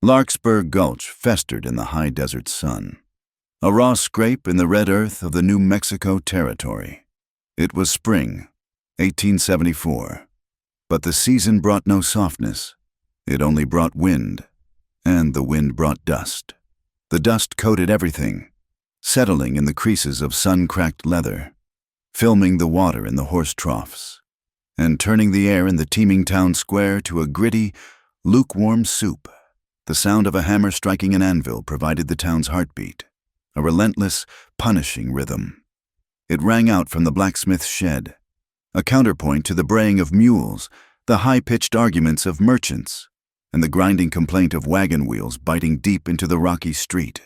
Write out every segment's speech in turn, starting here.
Larkspur Gulch festered in the high desert sun, a raw scrape in the red earth of the New Mexico Territory. It was spring, 1874, but the season brought no softness. It only brought wind, and the wind brought dust. The dust coated everything, settling in the creases of sun-cracked leather, filming the water in the horse troughs, and turning the air in the teeming town square to a gritty, lukewarm soup. The sound of a hammer striking an anvil provided the town's heartbeat, a relentless, punishing rhythm. It rang out from the blacksmith's shed, a counterpoint to the braying of mules, the high-pitched arguments of merchants, and the grinding complaint of wagon wheels biting deep into the rocky street.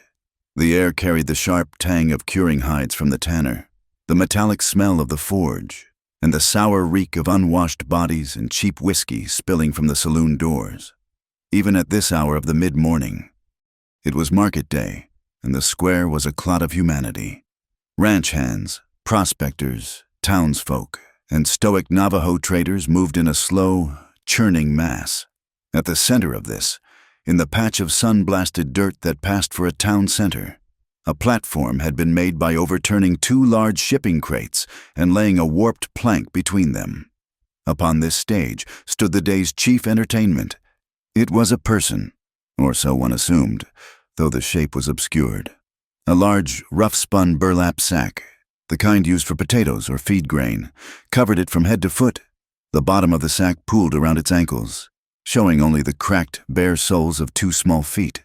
The air carried the sharp tang of curing hides from the tanner, the metallic smell of the forge, and the sour reek of unwashed bodies and cheap whiskey spilling from the saloon doors. Even at this hour of the mid-morning, it was market day, and the square was a clot of humanity. Ranch hands, prospectors, townsfolk, and stoic Navajo traders moved in a slow, churning mass. At the center of this, in the patch of sun-blasted dirt that passed for a town center, a platform had been made by overturning two large shipping crates and laying a warped plank between them. Upon this stage stood the day's chief entertainment. It was a person, or so one assumed, though the shape was obscured. A large, rough-spun burlap sack, the kind used for potatoes or feed grain, covered it from head to foot. The bottom of the sack pooled around its ankles, showing only the cracked, bare soles of two small feet.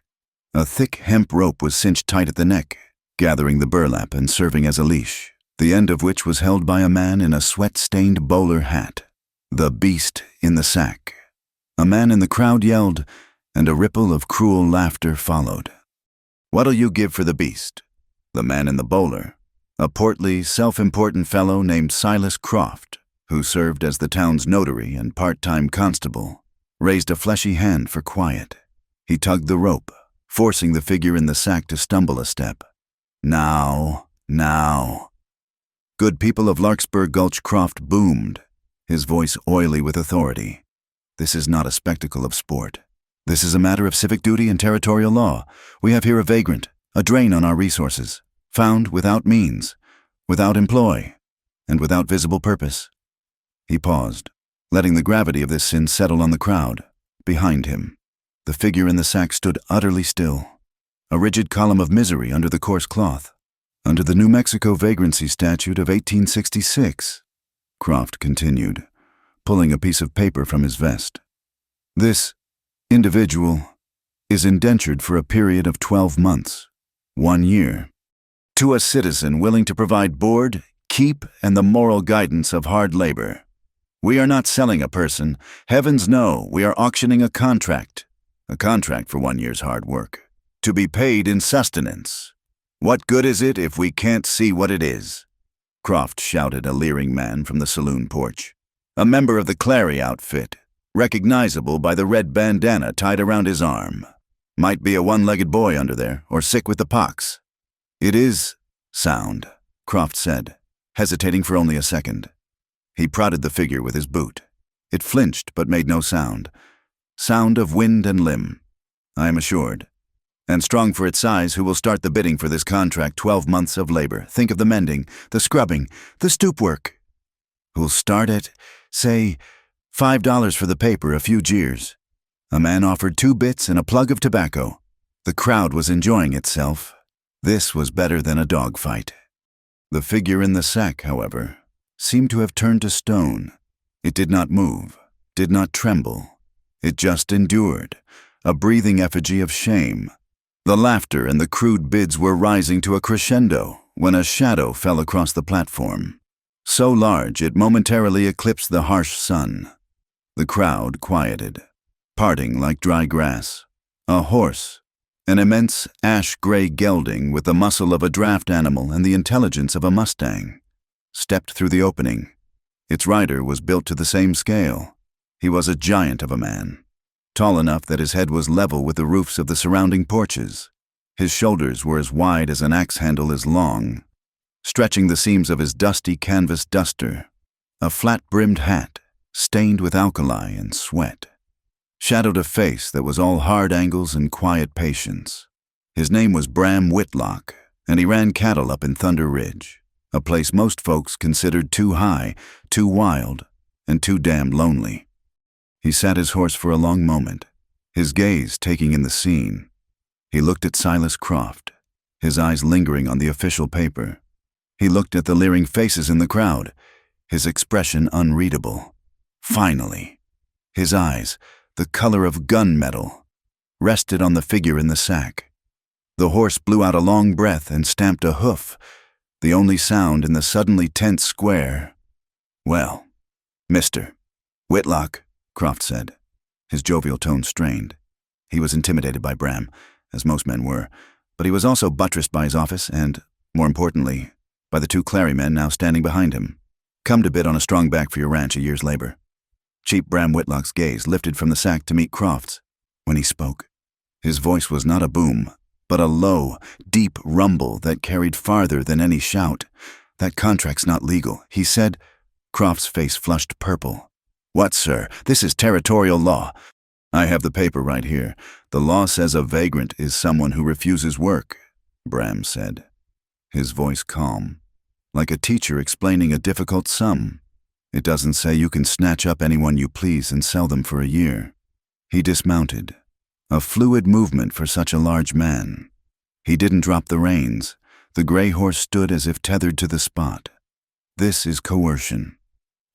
A thick hemp rope was cinched tight at the neck, gathering the burlap and serving as a leash, the end of which was held by a man in a sweat-stained bowler hat. The beast in the sack. A man in the crowd yelled, and a ripple of cruel laughter followed. "What'll you give for the beast?" The man in the bowler, a portly, self-important fellow named Silas Croft, who served as the town's notary and part-time constable, raised a fleshy hand for quiet. He tugged the rope, forcing the figure in the sack to stumble a step. Now. Good people of Larkspur Gulch, Croft boomed, his voice oily with authority. This is not a spectacle of sport. This is a matter of civic duty and territorial law. We have here a vagrant, a drain on our resources, found without means, without employ, and without visible purpose. He paused, letting the gravity of this sin settle on the crowd. Behind him, the figure in the sack stood utterly still, a rigid column of misery under the coarse cloth. Under the New Mexico vagrancy statute of 1866, Croft continued, pulling a piece of paper from his vest. This individual is indentured for a period of 12 months, 1 year, to a citizen willing to provide board, keep, and the moral guidance of hard labor. We are not selling a person. Heavens no, we are auctioning a contract for 1 year's hard work, to be paid in sustenance. What good is it if we can't see what it is? Croft shouted, a leering man from the saloon porch. A member of the Clary outfit, recognizable by the red bandana tied around his arm. Might be a one-legged boy under there, or sick with the pox. It is sound, Croft said, hesitating for only a second. He prodded the figure with his boot. It flinched but made no sound. Sound of wind and limb, I am assured. And strong for its size, who will start the bidding for this contract? 12 months of labor. Think of the mending, the scrubbing, the stoop work. Who'll start at, say, $5 for the paper, a few jeers. A man offered 2 bits and a plug of tobacco. The crowd was enjoying itself. This was better than a dogfight. The figure in the sack, however, seemed to have turned to stone. It did not move, did not tremble. It just endured, a breathing effigy of shame. The laughter and the crude bids were rising to a crescendo when a shadow fell across the platform, so large it momentarily eclipsed the harsh sun. The crowd quieted, parting like dry grass. A horse, an immense ash-gray gelding with the muscle of a draft animal and the intelligence of a mustang, stepped through the opening. Its rider was built to the same scale. He was a giant of a man, tall enough that his head was level with the roofs of the surrounding porches. His shoulders were as wide as an axe handle is long, stretching the seams of his dusty canvas duster, a flat-brimmed hat stained with alkali and sweat. shadowed a face that was all hard angles and quiet patience. His name was Bram Whitlock, and he ran cattle up in Thunder Ridge, a place most folks considered too high, too wild, and too damned lonely. He sat his horse for a long moment, his gaze taking in the scene. He looked at Silas Croft, his eyes lingering on the official paper. He looked at the leering faces in the crowd, his expression unreadable. Finally, his eyes, the color of gunmetal, rested on the figure in the sack. The horse blew out a long breath and stamped a hoof, the only sound in the suddenly tense square. "Well, Mr. Whitlock," Croft said, his jovial tone strained. He was intimidated by Bram, as most men were, but he was also buttressed by his office and, more importantly, by the two Clary men now standing behind him. "Come to bid on a strong back for your ranch, a year's labor." Cheap Bram Whitlock's gaze lifted from the sack to meet Croft's. When he spoke, his voice was not a boom, but a low, deep rumble that carried farther than any shout. "That contract's not legal," he said. Croft's face flushed purple. "What, sir? This is territorial law." "I have the paper right here. The law says a vagrant is someone who refuses work," Bram said, his voice calm, like a teacher explaining a difficult sum. "It doesn't say you can snatch up anyone you please and sell them for a year." He dismounted, a fluid movement for such a large man. He didn't drop the reins. The gray horse stood as if tethered to the spot. "This is coercion,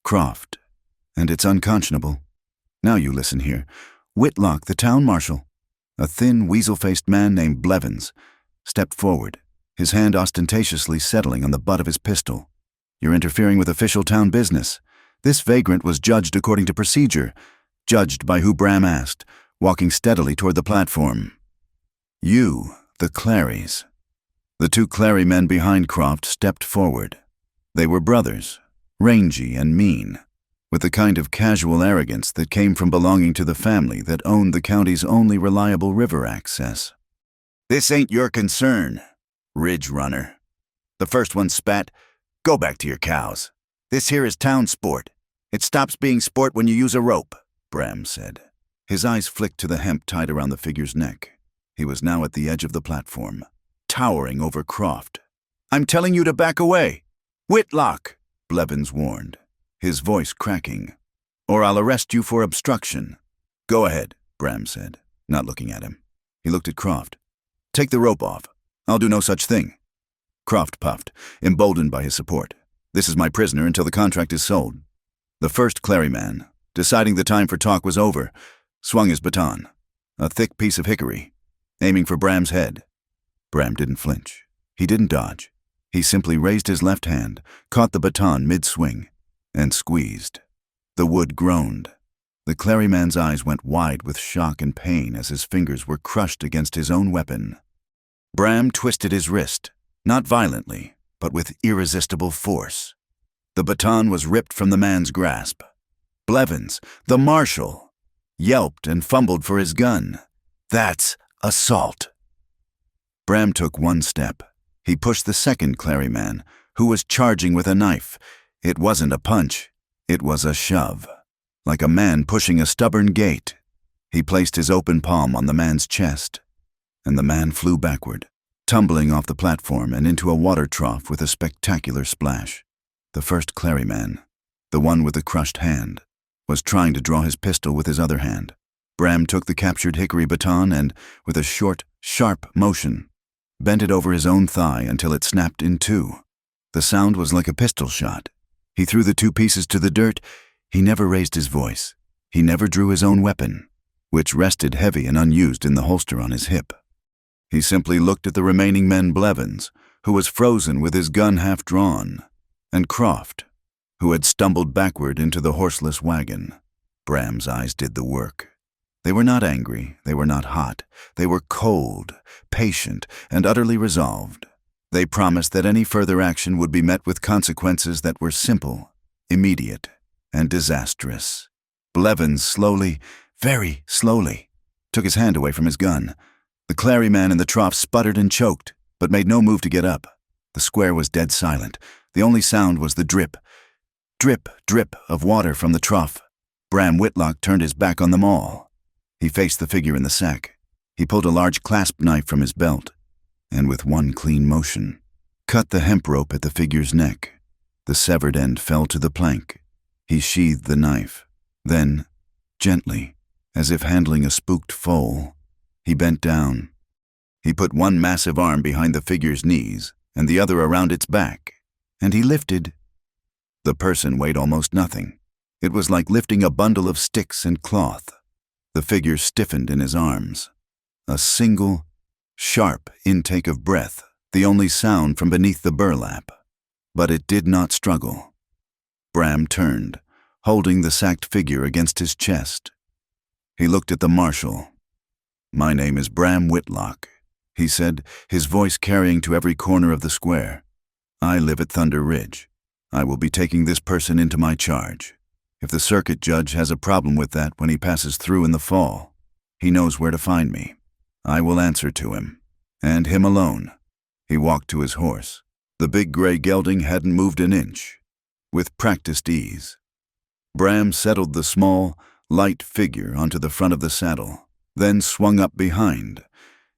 Croft, and it's unconscionable. Now you listen here. Whitlock, the town marshal," a thin, weasel-faced man named Blevins, stepped forward, his hand ostentatiously settling on the butt of his pistol. "You're interfering with official town business. This vagrant was judged according to procedure, judged by who Bram asked, walking steadily toward the platform. You, the Clarys." The two Clary men behind Croft stepped forward. They were brothers, rangy and mean, with the kind of casual arrogance that came from belonging to the family that owned the county's only reliable river access. "This ain't your concern, Ridge Runner." The first one spat. "Go back to your cows. This here is town sport. It stops being sport when you use a rope," Bram said. His eyes flicked to the hemp tied around the figure's neck. He was now at the edge of the platform, towering over Croft. "I'm telling you to back away. Whitlock," Blevins warned, his voice cracking, "or I'll arrest you for obstruction." "Go ahead," Bram said, not looking at him. He looked at Croft. "Take the rope off. I'll do no such thing." Croft puffed, emboldened by his support. "This is my prisoner until the contract is sold." The first Clary man, deciding the time for talk was over, swung his baton, a thick piece of hickory, aiming for Bram's head. Bram didn't flinch. He didn't dodge. He simply raised his left hand, caught the baton mid-swing, and squeezed. The wood groaned. The Clary man's eyes went wide with shock and pain as his fingers were crushed against his own weapon. Bram twisted his wrist, not violently, but with irresistible force. The baton was ripped from the man's grasp. Blevins, the marshal, yelped and fumbled for his gun. "That's assault." Bram took one step. He pushed the second Clary man, who was charging with a knife. It wasn't a punch. It was a shove, like a man pushing a stubborn gate. He placed his open palm on the man's chest, and the man flew backward, tumbling off the platform and into a water trough with a spectacular splash. The first Clary man, the one with the crushed hand, was trying to draw his pistol with his other hand. Bram took the captured hickory baton and, with a short, sharp motion, bent it over his own thigh until it snapped in two. The sound was like a pistol shot. He threw the two pieces to the dirt. He never raised his voice. He never drew his own weapon, which rested heavy and unused in the holster on his hip. He simply looked at the remaining men, Blevins, who was frozen with his gun half drawn, and Croft, who had stumbled backward into the horseless wagon. Bram's eyes did the work. They were not angry, they were not hot. They were cold, patient, and utterly resolved. They promised that any further action would be met with consequences that were simple, immediate, and disastrous. Blevins slowly, very slowly, took his hand away from his gun. The Clary man in the trough sputtered and choked, but made no move to get up. The square was dead silent. The only sound was the drip, drip, drip of water from the trough. Bram Whitlock turned his back on them all. He faced the figure in the sack. He pulled a large clasp knife from his belt, and with one clean motion, cut the hemp rope at the figure's neck. The severed end fell to the plank. He sheathed the knife. Then, gently, as if handling a spooked foal, he bent down. He put one massive arm behind the figure's knees and the other around its back, and he lifted. The person weighed almost nothing. It was like lifting a bundle of sticks and cloth. The figure stiffened in his arms. A single, sharp intake of breath, the only sound from beneath the burlap. But it did not struggle. Bram turned, holding the sacked figure against his chest. He looked at the marshal. "My name is Bram Whitlock," he said, his voice carrying to every corner of the square. "I live at Thunder Ridge. I will be taking this person into my charge. If the circuit judge has a problem with that when he passes through in the fall, he knows where to find me. I will answer to him, and him alone." He walked to his horse. The big gray gelding hadn't moved an inch. With practiced ease, Bram settled the small, light figure onto the front of the saddle, then swung up behind,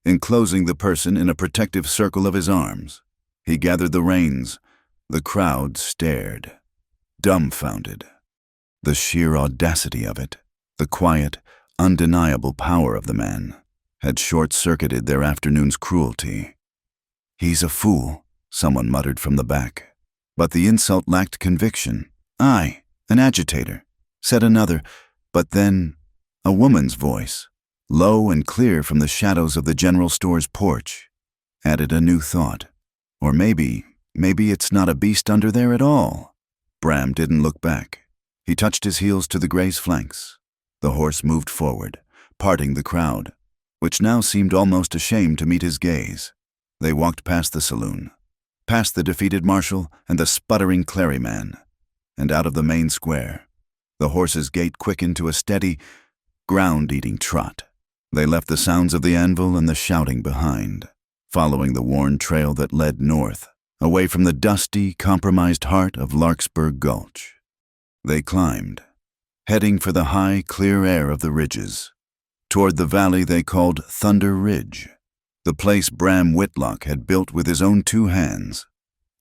enclosing the person in a protective circle of his arms. He gathered the reins. The crowd stared, dumbfounded. The sheer audacity of it, the quiet, undeniable power of the man, had short-circuited their afternoon's cruelty. "He's a fool," someone muttered from the back. But the insult lacked conviction. "I, an agitator," said another, but then a woman's voice, low and clear from the shadows of the general store's porch, added a new thought. Or maybe it's not a beast under there at all. Bram didn't look back. He touched his heels to the gray's flanks. The horse moved forward, parting the crowd, which now seemed almost ashamed to meet his gaze. They walked past the saloon, past the defeated marshal and the sputtering Claryman, and out of the main square. The horse's gait quickened to a steady, ground-eating trot. They left the sounds of the anvil and the shouting behind, following the worn trail that led north, away from the dusty, compromised heart of Larkspur Gulch. They climbed, heading for the high, clear air of the ridges, toward the valley they called Thunder Ridge, the place Bram Whitlock had built with his own 2 hands,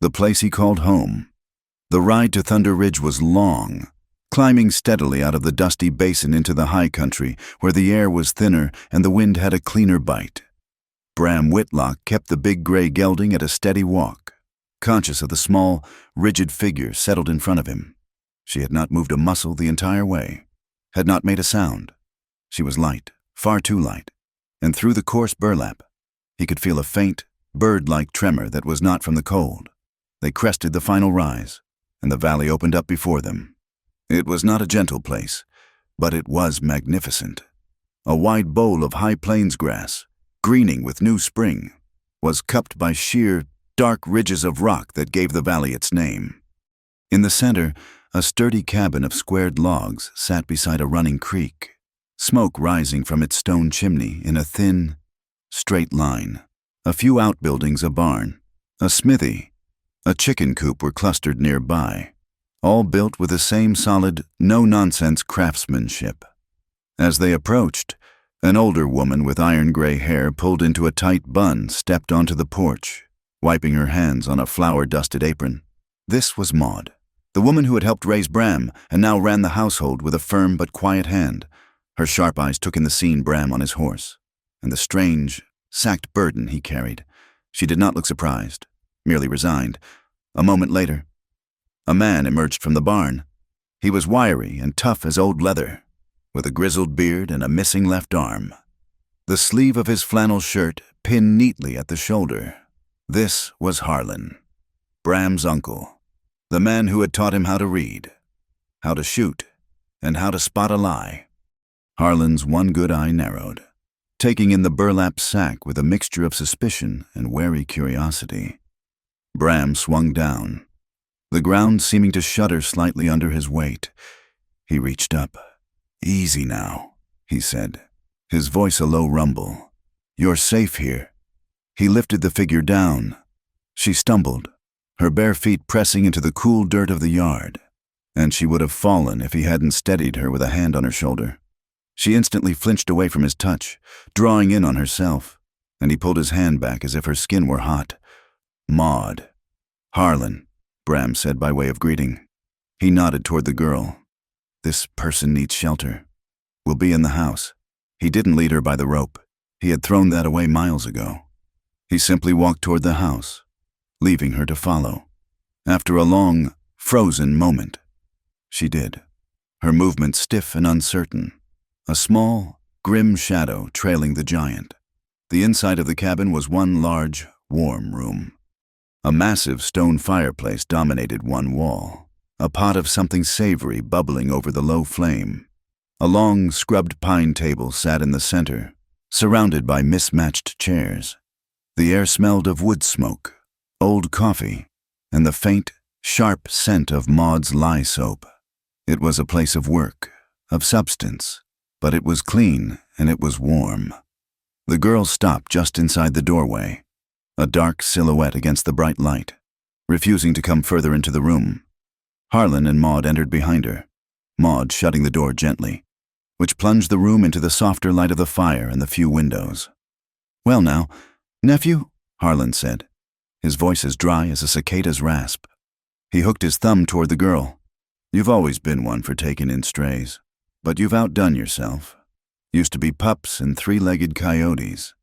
the place he called home. The ride to Thunder Ridge was long, climbing steadily out of the dusty basin into the high country where the air was thinner and the wind had a cleaner bite. Bram Whitlock kept the big gray gelding at a steady walk, conscious of the small, rigid figure settled in front of him. She had not moved a muscle the entire way, had not made a sound. She was light, far too light, and through the coarse burlap, he could feel a faint, bird-like tremor that was not from the cold. They crested the final rise, and the valley opened up before them. It was not a gentle place, but it was magnificent. A wide bowl of high plains grass, greening with new spring, was cupped by sheer, dark ridges of rock that gave the valley its name. In the center, a sturdy cabin of squared logs sat beside a running creek, smoke rising from its stone chimney in a thin, straight line. A few outbuildings, a barn, a smithy, a chicken coop were clustered nearby, all built with the same solid, no-nonsense craftsmanship. As they approached, an older woman with iron-gray hair pulled into a tight bun stepped onto the porch, wiping her hands on a flour-dusted apron. This was Maud, the woman who had helped raise Bram and now ran the household with a firm but quiet hand. Her sharp eyes took in the scene Bram on his horse, and the strange, sacked burden he carried. She did not look surprised, merely resigned. A moment later, a man emerged from the barn. He was wiry and tough as old leather, with a grizzled beard and a missing left arm. The sleeve of his flannel shirt pinned neatly at the shoulder. This was Harlan, Bram's uncle, the man who had taught him how to read, how to shoot, and how to spot a lie. Harlan's one good eye narrowed, taking in the burlap sack with a mixture of suspicion and wary curiosity. Bram swung down, the ground seeming to shudder slightly under his weight. He reached up. "Easy now," he said, his voice a low rumble. "You're safe here." He lifted the figure down. She stumbled, her bare feet pressing into the cool dirt of the yard, and she would have fallen if he hadn't steadied her with a hand on her shoulder. She instantly flinched away from his touch, drawing in on herself, and he pulled his hand back as if her skin were hot. "Maud." "Harlan," Bram said by way of greeting. He nodded toward the girl. "This person needs shelter. We'll be in the house." He didn't lead her by the rope. He had thrown that away miles ago. He simply walked toward the house, leaving her to follow. After a long, frozen moment, she did, her movement stiff and uncertain, a small, grim shadow trailing the giant. The inside of the cabin was one large, warm room. A massive stone fireplace dominated one wall, a pot of something savory bubbling over the low flame. A long, scrubbed pine table sat in the center, surrounded by mismatched chairs. The air smelled of wood smoke, old coffee, and the faint, sharp scent of Maud's lye soap. It was a place of work, of substance, but it was clean and it was warm. The girl stopped just inside the doorway, a dark silhouette against the bright light, refusing to come further into the room. Harlan and Maud entered behind her, Maud shutting the door gently, which plunged the room into the softer light of the fire and the few windows. "Well now, nephew," Harlan said, his voice as dry as a cicada's rasp. He hooked his thumb toward the girl. "You've always been one for taking in strays, but you've outdone yourself. Used to be pups and three-legged coyotes.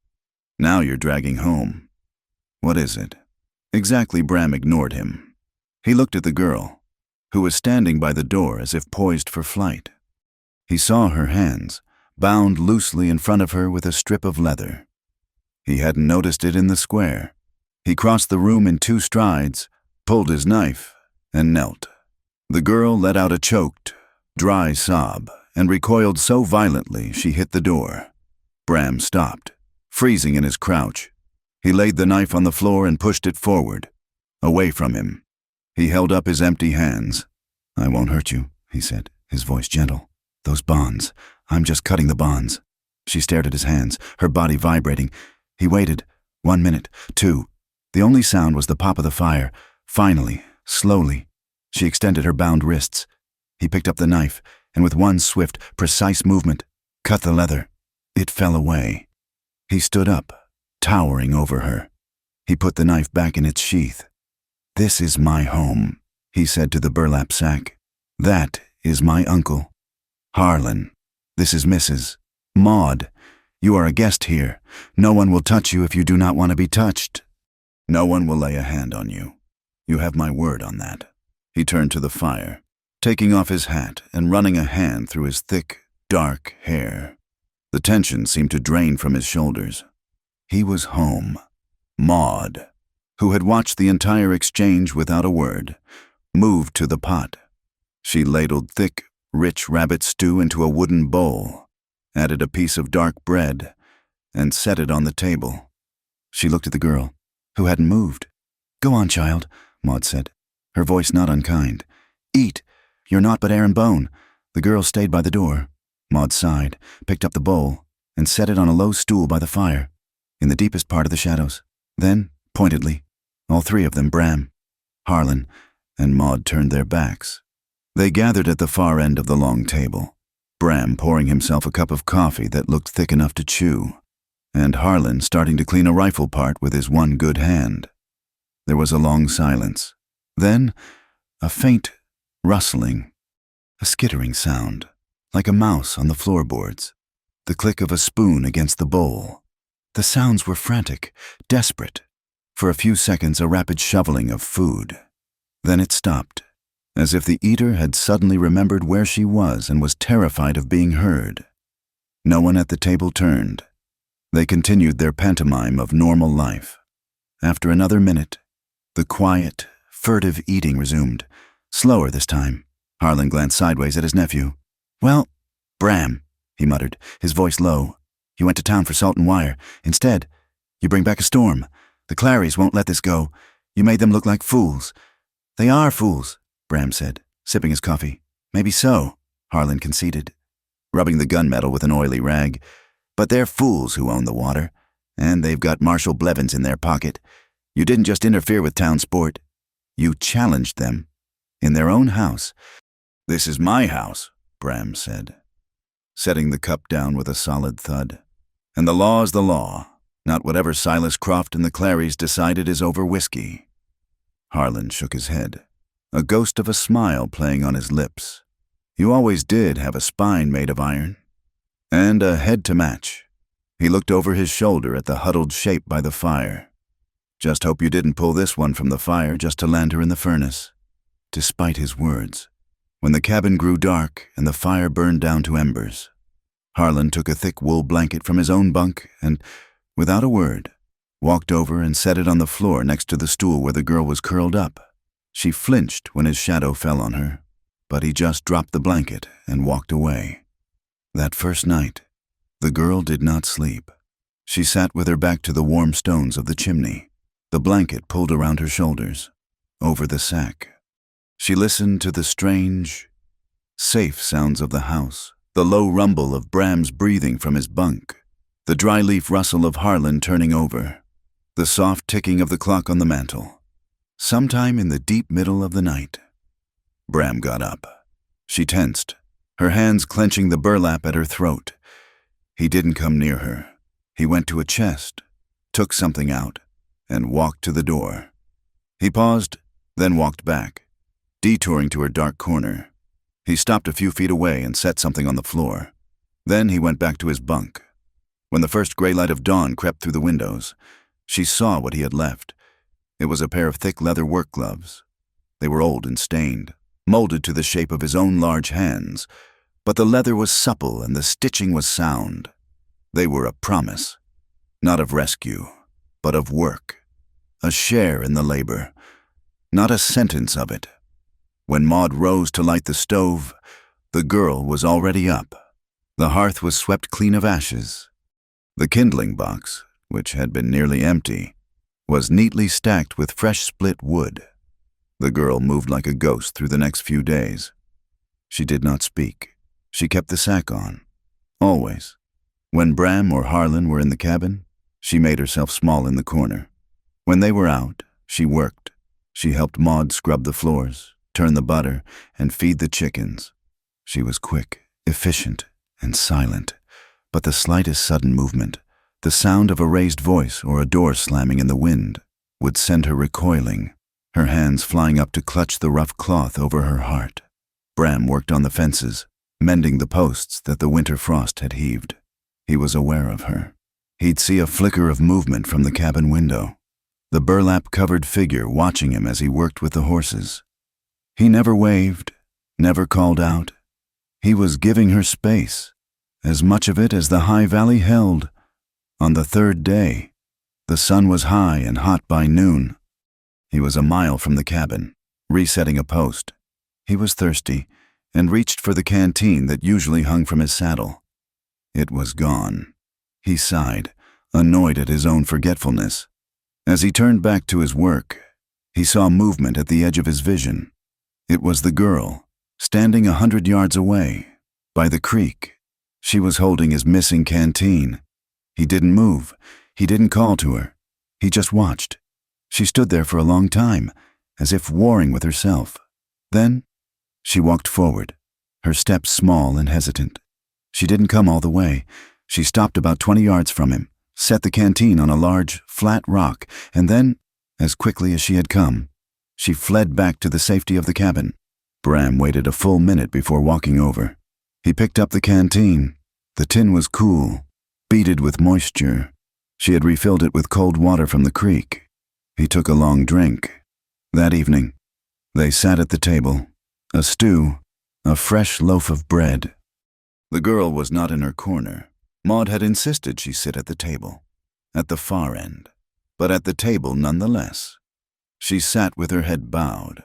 Now you're dragging home. What is it?" Exactly. Bram ignored him. He looked at the girl, who was standing by the door as if poised for flight. He saw her hands, bound loosely in front of her with a strip of leather. He hadn't noticed it in the square. He crossed the room in 2 strides, pulled his knife, and knelt. The girl let out a choked, dry sob and recoiled so violently she hit the door. Bram stopped, freezing in his crouch. He laid the knife on the floor and pushed it forward, away from him. He held up his empty hands. "I won't hurt you," he said, his voice gentle. "Those bonds. I'm just cutting the bonds." She stared at his hands, her body vibrating. He waited. 1 minute, 2. The only sound was the pop of the fire. Finally, slowly, she extended her bound wrists. He picked up the knife, and with one swift, precise movement, cut the leather. It fell away. He stood up, towering over her. He put the knife back in its sheath. "This is my home," he said to the burlap sack. "That is my uncle. Harlan, this is Mrs. Maud. You are a guest here. No one will touch you if you do not want to be touched. No one will lay a hand on you. You have my word on that." He turned to the fire, taking off his hat and running a hand through his thick, dark hair. The tension seemed to drain from his shoulders. He was home. Maud, who had watched the entire exchange without a word, moved to the pot. She ladled thick, rich rabbit stew into a wooden bowl, added a piece of dark bread, and set it on the table. She looked at the girl, who hadn't moved. "Go on, child," Maud said, her voice not unkind. "Eat. You're naught but air and bone." The girl stayed by the door. Maud sighed, picked up the bowl, and set it on a low stool by the fire, in the deepest part of the shadows. Then, pointedly, all 3 of them, Bram, Harlan, and Maud, turned their backs. They gathered at the far end of the long table, Bram pouring himself a cup of coffee that looked thick enough to chew, and Harlan starting to clean a rifle part with his one good hand. There was a long silence. Then, a faint rustling, a skittering sound, like a mouse on the floorboards, the click of a spoon against the bowl. The sounds were frantic, desperate. For a few seconds, a rapid shoveling of food. Then it stopped, as if the eater had suddenly remembered where she was and was terrified of being heard. No one at the table turned. They continued their pantomime of normal life. After another minute, the quiet, furtive eating resumed, slower this time. Harlan glanced sideways at his nephew. "Well, Bram," he muttered, his voice low, "you went to town for salt and wire. Instead, you bring back a storm. The Clarys won't let this go. You made them look like fools." "They are fools," Bram said, sipping his coffee. "Maybe so," Harlan conceded, rubbing the gunmetal with an oily rag. "But they're fools who own the water, and they've got Marshal Blevins in their pocket. You didn't just interfere with town sport. You challenged them, in their own house." "This is my house," Bram said. setting the cup down with a solid thud. "And the law is the law, not whatever Silas Croft and the Clarys decided is over whiskey." Harlan shook his head, a ghost of a smile playing on his lips. "You always did have a spine made of iron. And a head to match." He looked over his shoulder at the huddled shape by the fire. "Just hope you didn't pull this one from the fire just to land her in the furnace." Despite his words, when the cabin grew dark and the fire burned down to embers, Harlan took a thick wool blanket from his own bunk and, without a word, walked over and set it on the floor next to the stool where the girl was curled up. She flinched when his shadow fell on her, but he just dropped the blanket and walked away. That first night, the girl did not sleep. She sat with her back to the warm stones of the chimney, the blanket pulled around her shoulders, over the sack. She listened to the strange, safe sounds of the house, the low rumble of Bram's breathing from his bunk, the dry leaf rustle of Harlan turning over, the soft ticking of the clock on the mantel. Sometime in the deep middle of the night, Bram got up. She tensed, her hands clenching the burlap at her throat. He didn't come near her. He went to a chest, took something out, and walked to the door. He paused, then walked back, detouring to her dark corner. He stopped a few feet away and set something on the floor. Then he went back to his bunk. When the first gray light of dawn crept through the windows, she saw what he had left. It was a pair of thick leather work gloves. They were old and stained, molded to the shape of his own large hands, but the leather was supple and the stitching was sound. They were a promise, not of rescue, but of work, a share in the labor, not a sentence of it. When Maud rose to light the stove, the girl was already up. The hearth was swept clean of ashes. The kindling box, which had been nearly empty, was neatly stacked with fresh split wood. The girl moved like a ghost through the next few days. She did not speak. She kept the sack on, always. When Bram or Harlan were in the cabin, she made herself small in the corner. When they were out, she worked. She helped Maud scrub the floors, turn the butter, and feed the chickens. She was quick, efficient, and silent, but the slightest sudden movement, the sound of a raised voice or a door slamming in the wind, would send her recoiling, her hands flying up to clutch the rough cloth over her heart. Bram worked on the fences, mending the posts that the winter frost had heaved. He was aware of her. He'd see a flicker of movement from the cabin window, the burlap-covered figure watching him as he worked with the horses. He never waved, never called out. He was giving her space, as much of it as the high valley held. On the third day, the sun was high and hot by noon. He was a mile from the cabin, resetting a post. He was thirsty and reached for the canteen that usually hung from his saddle. It was gone. He sighed, annoyed at his own forgetfulness. As he turned back to his work, he saw movement at the edge of his vision. It was the girl, standing 100 yards away, by the creek. She was holding his missing canteen. He didn't move. He didn't call to her. He just watched. She stood there for a long time, as if warring with herself. Then, she walked forward, her steps small and hesitant. She didn't come all the way. She stopped about 20 yards from him, set the canteen on a large, flat rock, and then, as quickly as she had come, she fled back to the safety of the cabin. Bram waited a full minute before walking over. He picked up the canteen. The tin was cool, beaded with moisture. She had refilled it with cold water from the creek. He took a long drink. That evening, they sat at the table, a stew, a fresh loaf of bread. The girl was not in her corner. Maud had insisted she sit at the table, at the far end, but at the table nonetheless. She sat with her head bowed,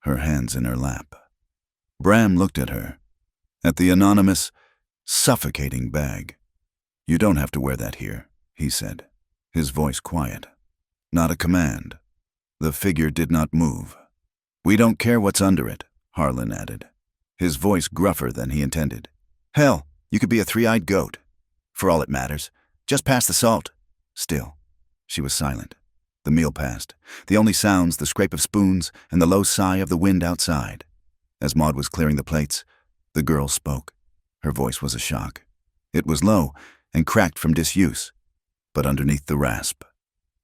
her hands in her lap. Bram looked at her, at the anonymous, suffocating bag. "You don't have to wear that here," he said, his voice quiet. Not a command. The figure did not move. "We don't care what's under it," Harlan added, his voice gruffer than he intended. "Hell, you could be a three-eyed goat. For all it matters, just pass the salt." Still, she was silent. The meal passed, the only sounds the scrape of spoons and the low sigh of the wind outside. As Maud was clearing the plates, the girl spoke. Her voice was a shock. It was low and cracked from disuse, but underneath the rasp,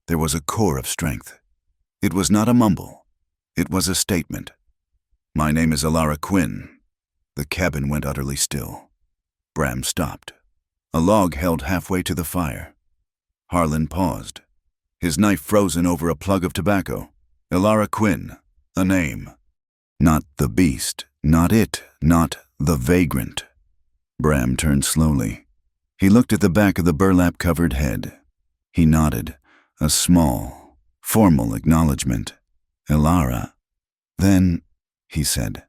there was a core of strength. It was not a mumble. It was a statement. "My name is Alara Quinn." The cabin went utterly still. Bram stopped. A log held halfway to the fire. Harlan paused, his knife frozen over a plug of tobacco. Alara Quinn, a name. Not the beast, not it, not the vagrant. Bram turned slowly. He looked at the back of the burlap-covered head. He nodded, a small, formal acknowledgement. "Alara." "Then," he said,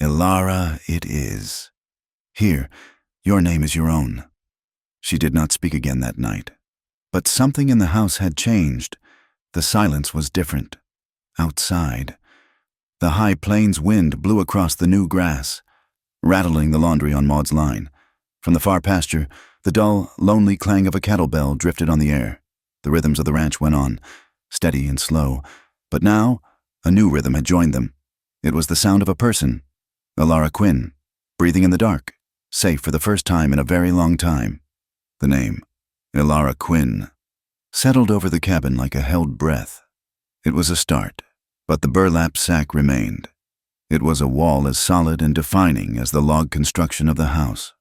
"Alara it is. Here, your name is your own." She did not speak again that night. But something in the house had changed. The silence was different. Outside, the high plains wind blew across the new grass, rattling the laundry on Maud's line. From the far pasture, the dull, lonely clang of a cattle bell drifted on the air. The rhythms of the ranch went on, steady and slow. But now, a new rhythm had joined them. It was the sound of a person, Alara Quinn, breathing in the dark, safe for the first time in a very long time. The name, Alara Quinn, settled over the cabin like a held breath. It was a start, but the burlap sack remained. It was a wall as solid and defining as the log construction of the house.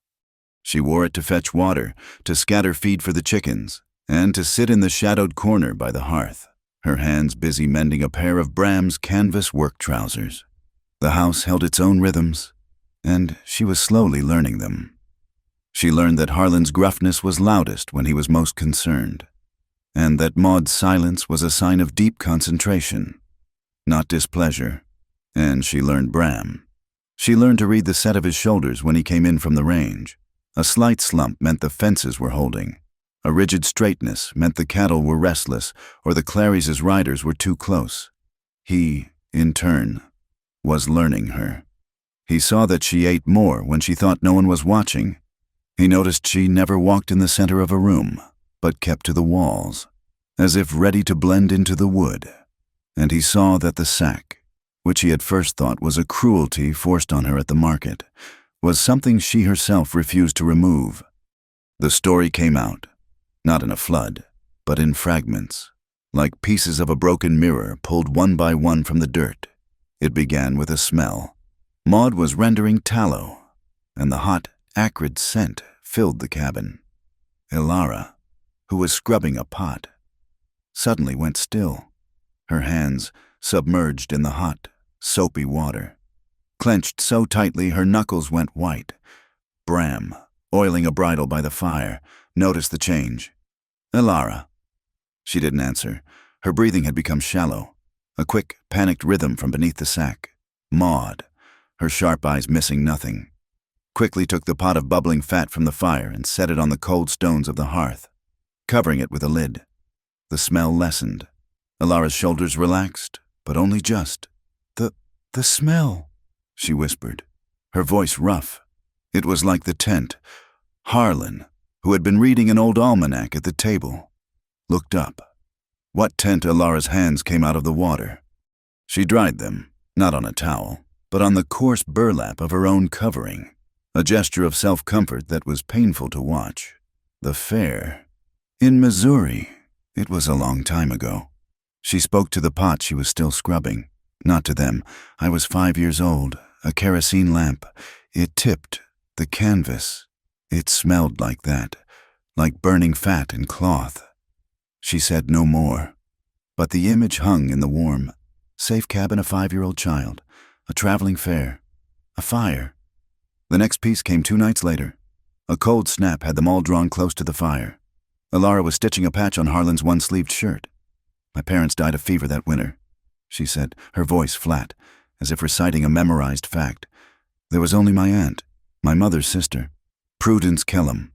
She wore it to fetch water, to scatter feed for the chickens, and to sit in the shadowed corner by the hearth, her hands busy mending a pair of Bram's canvas work trousers. The house held its own rhythms, and she was slowly learning them. She learned that Harlan's gruffness was loudest when he was most concerned, and that Maud's silence was a sign of deep concentration, not displeasure. And she learned Bram. She learned to read the set of his shoulders when he came in from the range. A slight slump meant the fences were holding. A rigid straightness meant the cattle were restless or the Claries' riders were too close. He, in turn, was learning her. He saw that she ate more when she thought no one was watching. He noticed she never walked in the center of a room, but kept to the walls, as if ready to blend into the wood. And he saw that the sack, which he had first thought was a cruelty forced on her at the market, was something she herself refused to remove. The story came out, not in a flood, but in fragments, like pieces of a broken mirror pulled one by one from the dirt. It began with a smell. Maud was rendering tallow, and the hot, acrid scent filled the cabin. Alara, who was scrubbing a pot, suddenly went still, her hands submerged in the hot, soapy water. Clenched so tightly her knuckles went white. Bram, oiling a bridle by the fire, noticed the change. "Alara." She didn't answer. Her breathing had become shallow, a quick, panicked rhythm from beneath the sack. Maud, her sharp eyes missing nothing, quickly took the pot of bubbling fat from the fire and set it on the cold stones of the hearth, covering it with a lid. The smell lessened. Alara's shoulders relaxed, but only just. The smell," she whispered, her voice rough. It was like the tent. Harlan, who had been reading an old almanac at the table, looked up. What tent? Alara's hands came out of the water. She dried them, not on a towel, but on the coarse burlap of her own covering, a gesture of self-comfort that was painful to watch. The fair. In Missouri. It was a long time ago. She spoke to the pot she was still scrubbing. Not to them. I was 5 years old. A kerosene lamp. It tipped. The canvas. It smelled like that. Like burning fat and cloth. She said no more. But the image hung in the warm, safe cabin of a 5-year-old child. A traveling fair. A fire. The next piece came 2 nights later. A cold snap had them all drawn close to the fire. Alara was stitching a patch on Harlan's one-sleeved shirt. "My parents died of fever that winter," she said, her voice flat, as if reciting a memorized fact. "There was only my aunt, my mother's sister, Prudence Kellum."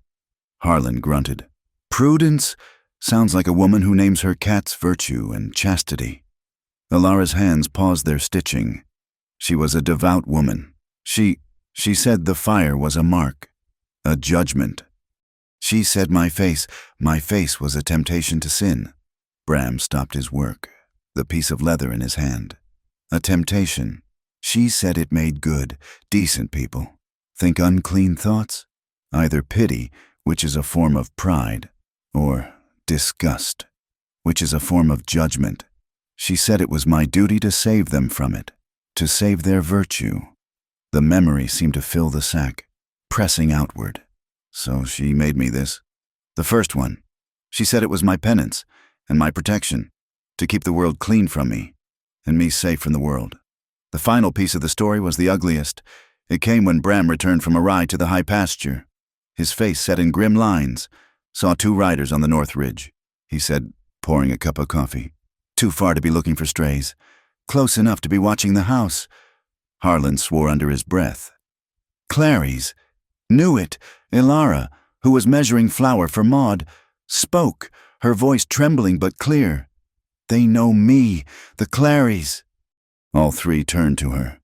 Harlan grunted. "Prudence sounds like a woman who names her cats virtue and chastity." Alara's hands paused their stitching. She was a devout woman. She said the fire was a mark, a judgment. She said my face was a temptation to sin. Bram stopped his work, the piece of leather in his hand. A temptation. She said it made good, decent people think unclean thoughts. either pity, which is a form of pride, or disgust, which is a form of judgment. She said it was my duty to save them from it, to save their virtue. The memory seemed to fill the sack, pressing outward. So she made me this. The first one. She said it was my penance and my protection, to keep the world clean from me, and me safe from the world. The final piece of the story was the ugliest. It came when Bram returned from a ride to the high pasture. His face set in grim lines. Saw 2 riders on the north ridge, he said, pouring a cup of coffee. Too far to be looking for strays. Close enough to be watching the house. Harlan swore under his breath. Clary's. Knew it. Ilara, who was measuring flour for Maud, spoke, her voice trembling but clear. They know me, the Clarys. All 3 turned to her.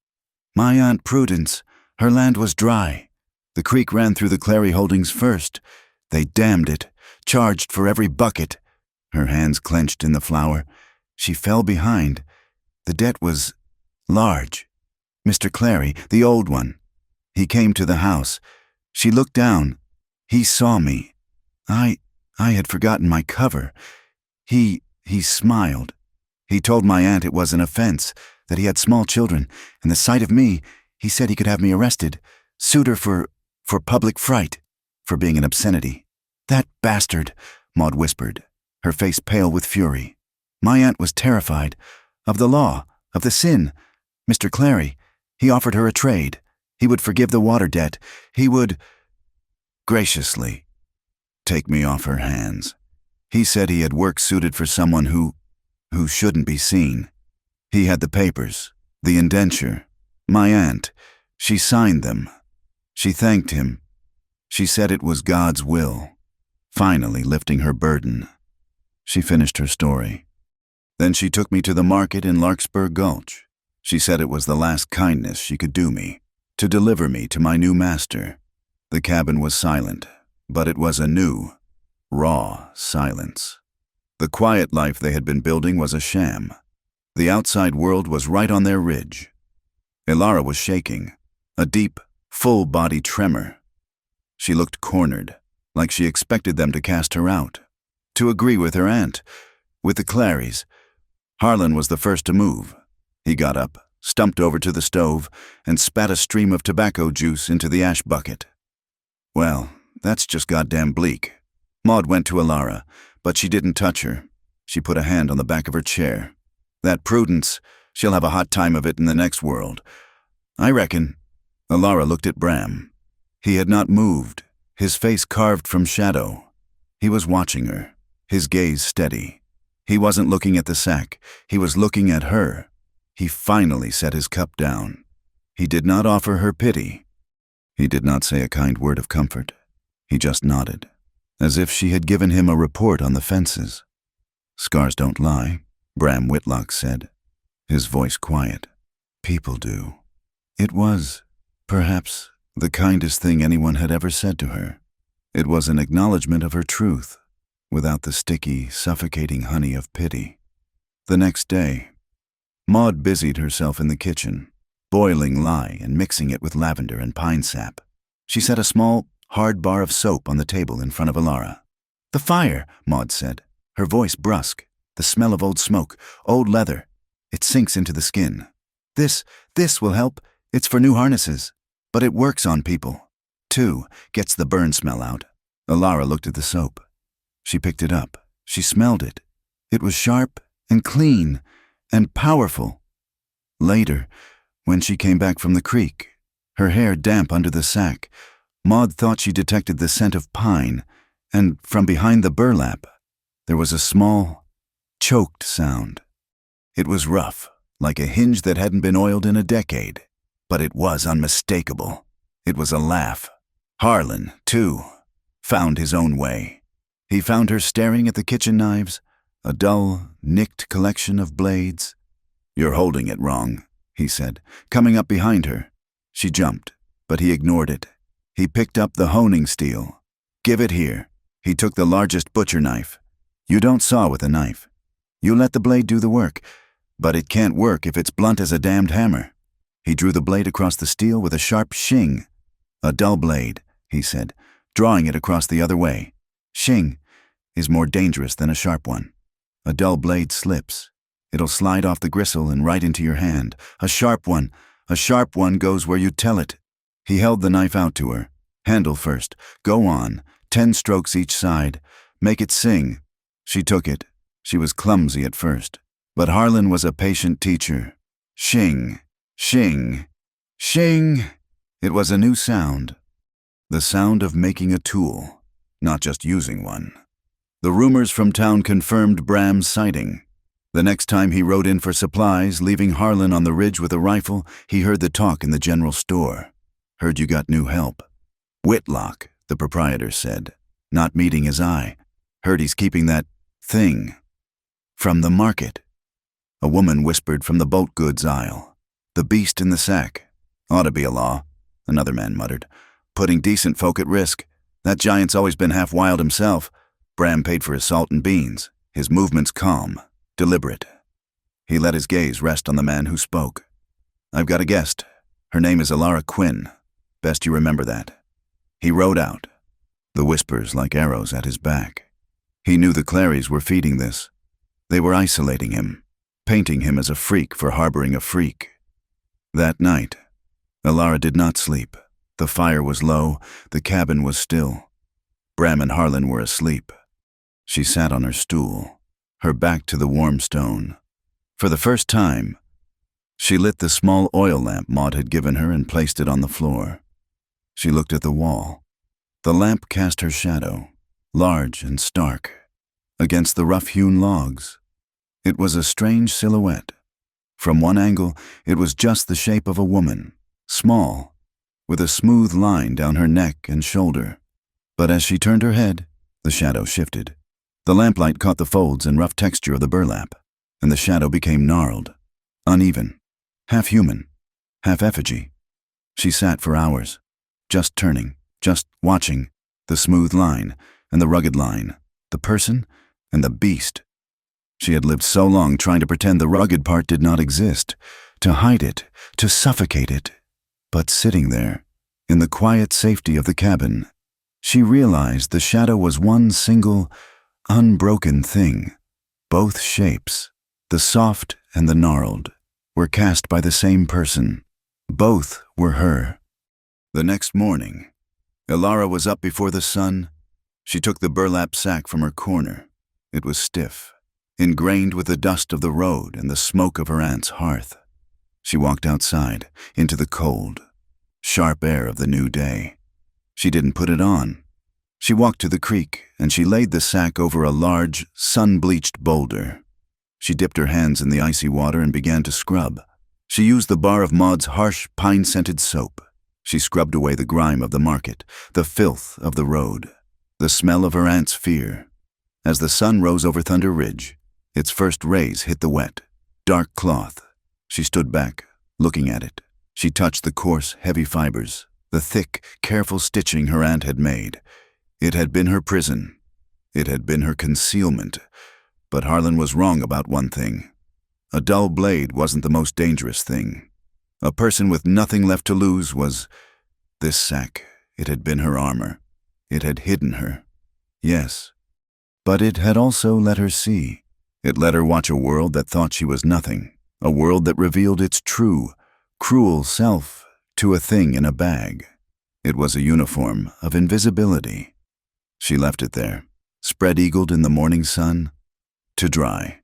My Aunt Prudence. Her land was dry. The creek ran through the Clary holdings first. They dammed it, charged for every bucket. Her hands clenched in the flour. She fell behind. The debt was large. Mr. Clary, the old one. He came to the house. She looked down. He saw me. I had forgotten my cover. He smiled. He told my aunt it was an offense, that he had small children, and the sight of me, he said he could have me arrested, sued her for public fright, for being an obscenity. That bastard, Maud whispered, her face pale with fury. My aunt was terrified. Of the law, of the sin. Mr. Clary, he offered her a trade. He would forgive the water debt. He would, graciously, take me off her hands. He said he had work suited for someone who shouldn't be seen. He had the papers, the indenture. My aunt, she signed them. She thanked him. She said it was God's will, finally lifting her burden. She finished her story. Then she took me to the market in Larkspur Gulch. She said it was the last kindness she could do me, to deliver me to my new master. The cabin was silent, but it was a new, raw silence. The quiet life they had been building was a sham. The outside world was right on their ridge. Ilara was shaking, a deep, full-body tremor. She looked cornered, like she expected them to cast her out, to agree with her aunt, with the Clarys. Harlan was the first to move. He got up, stumped over to the stove, and spat a stream of tobacco juice into the ash bucket. Well, that's just goddamn bleak. Maud went to Ilara, but she didn't touch her. She put a hand on the back of her chair. That Prudence, she'll have a hot time of it in the next world. I reckon. Ilara looked at Bram. He had not moved, his face carved from shadow. He was watching her, his gaze steady. He wasn't looking at the sack, he was looking at her. He finally set his cup down. He did not offer her pity. He did not say a kind word of comfort. He just nodded, as if she had given him a report on the fences. Scars don't lie, Bram Whitlock said, his voice quiet. People do. It was, perhaps, the kindest thing anyone had ever said to her. It was an acknowledgement of her truth, without the sticky, suffocating honey of pity. The next day, Maud busied herself in the kitchen, boiling lye and mixing it with lavender and pine sap. She set a small, hard bar of soap on the table in front of Ilara. "The fire," Maud said, her voice brusque, the smell of old smoke, old leather. "It sinks into the skin. This will help. It's for new harnesses. But it works on people. Too, gets the burn smell out." Ilara looked at the soap. She picked it up. She smelled it. It was sharp and clean and powerful. Later, when she came back from the creek, her hair damp under the sack, Maud thought she detected the scent of pine, and from behind the burlap, there was a small, choked sound. It was rough, like a hinge that hadn't been oiled in a decade, but it was unmistakable. It was a laugh. Harlan, too, found his own way. He found her staring at the kitchen knives, a dull, nicked collection of blades. "You're holding it wrong," he said, coming up behind her. She jumped, but he ignored it. He picked up the honing steel. "Give it here." He took the largest butcher knife. "You don't saw with a knife. You let the blade do the work, but it can't work if it's blunt as a damned hammer." He drew the blade across the steel with a sharp shing. "A dull blade," he said, drawing it across the other way. Shing is more dangerous than a sharp one. A dull blade slips. It'll slide off the gristle and right into your hand. A sharp one goes where you tell it. He held the knife out to her. Handle first. Go on. 10 strokes each side. Make it sing. She took it. She was clumsy at first, but Harlan was a patient teacher. Shing, shing, shing. It was a new sound. The sound of making a tool, not just using one. The rumors from town confirmed Bram's sighting. The next time he rode in for supplies, leaving Harlan on the ridge with a rifle, he heard the talk in the general store. Heard you got new help. Whitlock, the proprietor said, not meeting his eye. Heard he's keeping that thing from the market. A woman whispered from the boat goods aisle. The beast in the sack. Ought to be a law, another man muttered. Putting decent folk at risk. That giant's always been half wild himself. Bram paid for his salt and beans, his movements calm, deliberate. He let his gaze rest on the man who spoke. I've got a guest. Her name is Alara Quinn. Best you remember that. He rode out, the whispers like arrows at his back. He knew the Clarys were feeding this. They were isolating him, painting him as a freak for harboring a freak. That night, Alara did not sleep. The fire was low, the cabin was still. Bram and Harlan were asleep. She sat on her stool, her back to the warm stone. For the first time, she lit the small oil lamp Maud had given her and placed it on the floor. She looked at the wall. The lamp cast her shadow, large and stark, against the rough-hewn logs. It was a strange silhouette. From one angle, it was just the shape of a woman, small, with a smooth line down her neck and shoulder. But as she turned her head, the shadow shifted. The lamplight caught the folds and rough texture of the burlap, and the shadow became gnarled, uneven, half human, half effigy. She sat for hours, just turning, just watching, the smooth line and the rugged line, the person and the beast. She had lived so long trying to pretend the rugged part did not exist, to hide it, to suffocate it. But sitting there, in the quiet safety of the cabin, she realized the shadow was one single, unbroken thing. Both shapes, the soft and the gnarled, were cast by the same person. Both were her. The next morning, Alara was up before the sun. She took the burlap sack from her corner. It was stiff, ingrained with the dust of the road and the smoke of her aunt's hearth. She walked outside, into the cold, sharp air of the new day. She didn't put it on. She walked to the creek, and she laid the sack over a large, sun-bleached boulder. She dipped her hands in the icy water and began to scrub. She used the bar of Maud's harsh, pine-scented soap. She scrubbed away the grime of the market, the filth of the road, the smell of her aunt's fear. As the sun rose over Thunder Ridge, its first rays hit the wet, dark cloth. She stood back, looking at it. She touched the coarse, heavy fibers, the thick, careful stitching her aunt had made. It had been her prison. It had been her concealment. But Harlan was wrong about one thing. A dull blade wasn't the most dangerous thing. A person with nothing left to lose was this sack. It had been her armor. It had hidden her. Yes. But it had also let her see. It let her watch a world that thought she was nothing. A world that revealed its true, cruel self to a thing in a bag. It was a uniform of invisibility. She left it there, spread-eagled in the morning sun, to dry.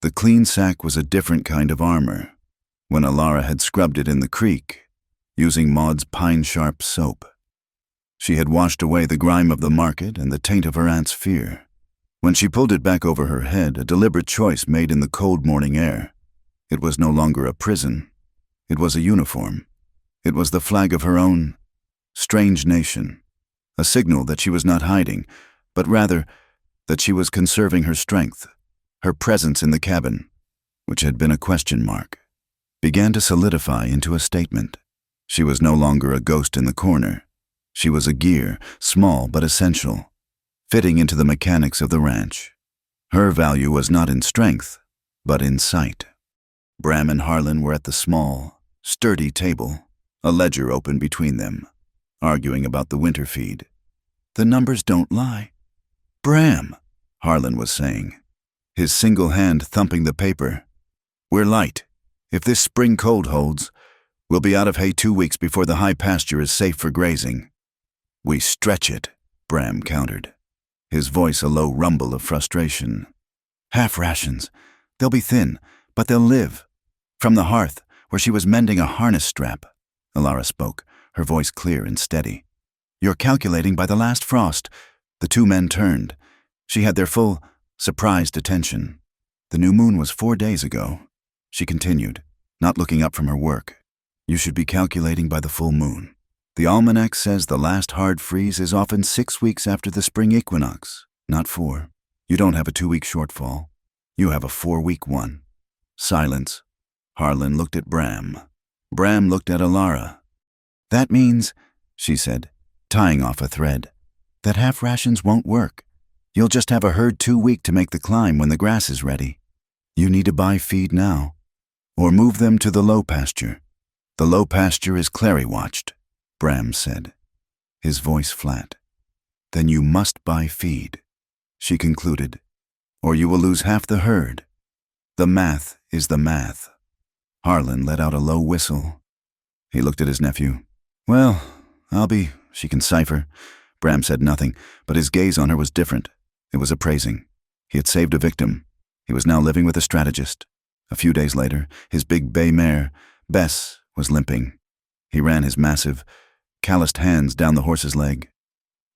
The clean sack was a different kind of armor. When Alara had scrubbed it in the creek, using Maud's pine-sharp soap, she had washed away the grime of the market and the taint of her aunt's fear. When she pulled it back over her head, a deliberate choice made in the cold morning air. It was no longer a prison. It was a uniform. It was the flag of her own strange nation, a signal that she was not hiding, but rather that she was conserving her strength. Her presence in the cabin, which had been a question mark, began to solidify into a statement. She was no longer a ghost in the corner. She was a gear, small but essential, fitting into the mechanics of the ranch. Her value was not in strength, but in sight. Bram and Harlan were at the small, sturdy table, a ledger open between them, arguing about the winter feed. The numbers don't lie. Bram, Harlan was saying, his single hand thumping the paper. We're light. If this spring cold holds, we'll be out of hay 2 weeks before the high pasture is safe for grazing. We stretch it, Bram countered, his voice a low rumble of frustration. Half rations. They'll be thin, but they'll live. From the hearth, where she was mending a harness strap, Alara spoke, her voice clear and steady. You're calculating by the last frost. The two men turned. She had their full, surprised attention. The new moon was 4 days ago. She continued, not looking up from her work. You should be calculating by the full moon. The almanac says the last hard freeze is often 6 weeks after the spring equinox, not 4. You don't have a 2-week shortfall. You have a 4-week one. Silence. Harlan looked at Bram. Bram looked at Alara. That means, she said, tying off a thread, that half rations won't work. You'll just have a herd 2 week to make the climb when the grass is ready. You need to buy feed now, or move them to the low pasture. The low pasture is Clary-watched, Bram said, his voice flat. Then you must buy feed, she concluded, or you will lose half the herd. The math is the math. Harlan let out a low whistle. He looked at his nephew. Well, she can cipher. Bram said nothing, but his gaze on her was different. It was appraising. He had saved a victim. He was now living with a strategist. A few days later, his big bay mare, Bess, was limping. He ran his massive, calloused hands down the horse's leg,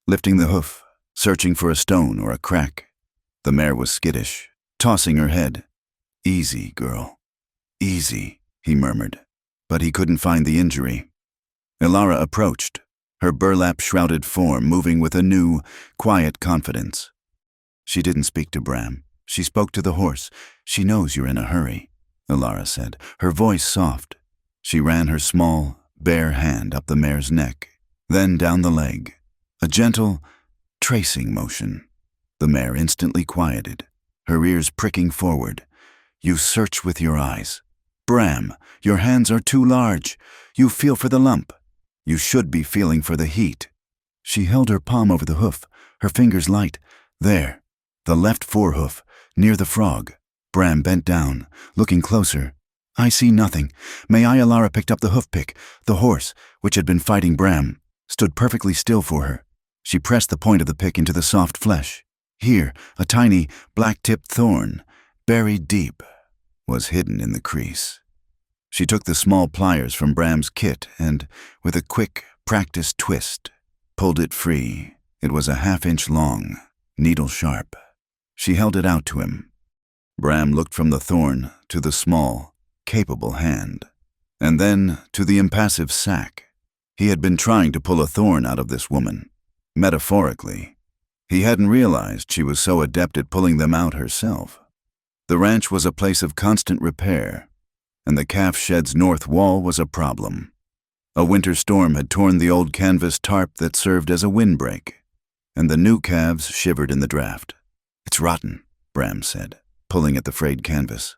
lifting the hoof, searching for a stone or a crack. The mare was skittish, tossing her head. Easy, girl. Easy, he murmured, but he couldn't find the injury. Alara approached, her burlap-shrouded form moving with a new, quiet confidence. She didn't speak to Bram. She spoke to the horse. She knows you're in a hurry, Alara said, her voice soft. She ran her small, bare hand up the mare's neck, then down the leg. A gentle, tracing motion. The mare instantly quieted, her ears pricking forward. You search with your eyes. Bram, your hands are too large. You feel for the lump. You should be feeling for the heat. She held her palm over the hoof, her fingers light. There, the left forehoof, near the frog. Bram bent down, looking closer. I see nothing. Alara picked up the hoof pick. The horse, which had been fighting Bram, stood perfectly still for her. She pressed the point of the pick into the soft flesh. Here, a tiny, black-tipped thorn, buried deep, was hidden in the crease. She took the small pliers from Bram's kit and, with a quick, practiced twist, pulled it free. It was a 1/2 inch long, needle-sharp. She held it out to him. Bram looked from the thorn to the small, capable hand, and then to the impassive sack. He had been trying to pull a thorn out of this woman, metaphorically. He hadn't realized she was so adept at pulling them out herself. The ranch was a place of constant repair, and the calf shed's north wall was a problem. A winter storm had torn the old canvas tarp that served as a windbreak, and the new calves shivered in the draft. It's rotten, Bram said, pulling at the frayed canvas.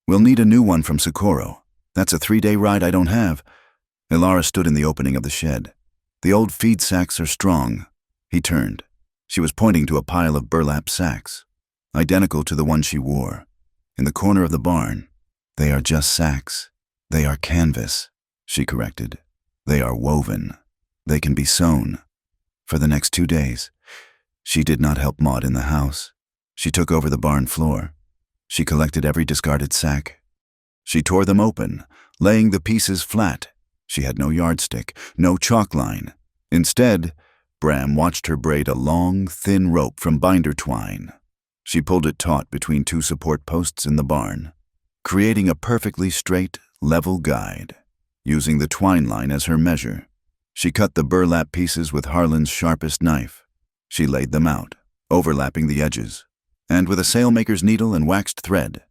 We'll need a new one from Socorro. That's a 3-day ride I don't have. Alara stood in the opening of the shed. The old feed sacks are strong. He turned. She was pointing to a pile of burlap sacks, identical to the one she wore. In the corner of the barn. They are just sacks. They are canvas, she corrected. They are woven. They can be sewn. For the next 2 days, she did not help Maud in the house. She took over the barn floor. She collected every discarded sack. She tore them open, laying the pieces flat. She had no yardstick, no chalk line. Instead, Bram watched her braid a long, thin rope from binder twine. She pulled it taut between 2 support posts in the barn, creating a perfectly straight, level guide, using the twine line as her measure. She cut the burlap pieces with Harlan's sharpest knife. She laid them out, overlapping the edges, and with a sailmaker's needle and waxed thread,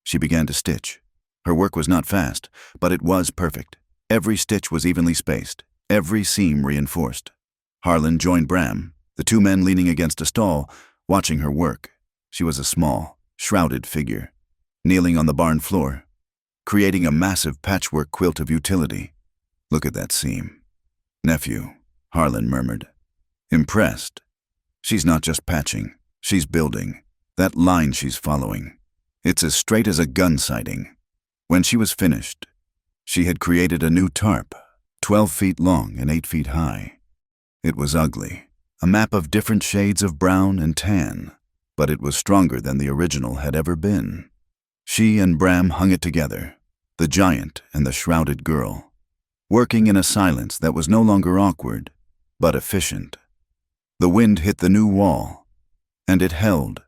she began to stitch. Her work was not fast, but it was perfect. Every stitch was evenly spaced, every seam reinforced. Harlan joined Bram, the 2 men leaning against a stall, watching her work. She was a small, shrouded figure, kneeling on the barn floor, creating a massive patchwork quilt of utility. Look at that seam. Nephew, Harlan murmured. Impressed, She's not just patching, she's building. That line she's following. It's as straight as a gun sighting. When she was finished, she had created a new tarp, 12 feet long and 8 feet high. It was ugly, a map of different shades of brown and tan, but it was stronger than the original had ever been. She and Bram hung it together, the giant and the shrouded girl, working in a silence that was no longer awkward, but efficient. The wind hit the new wall, and it held.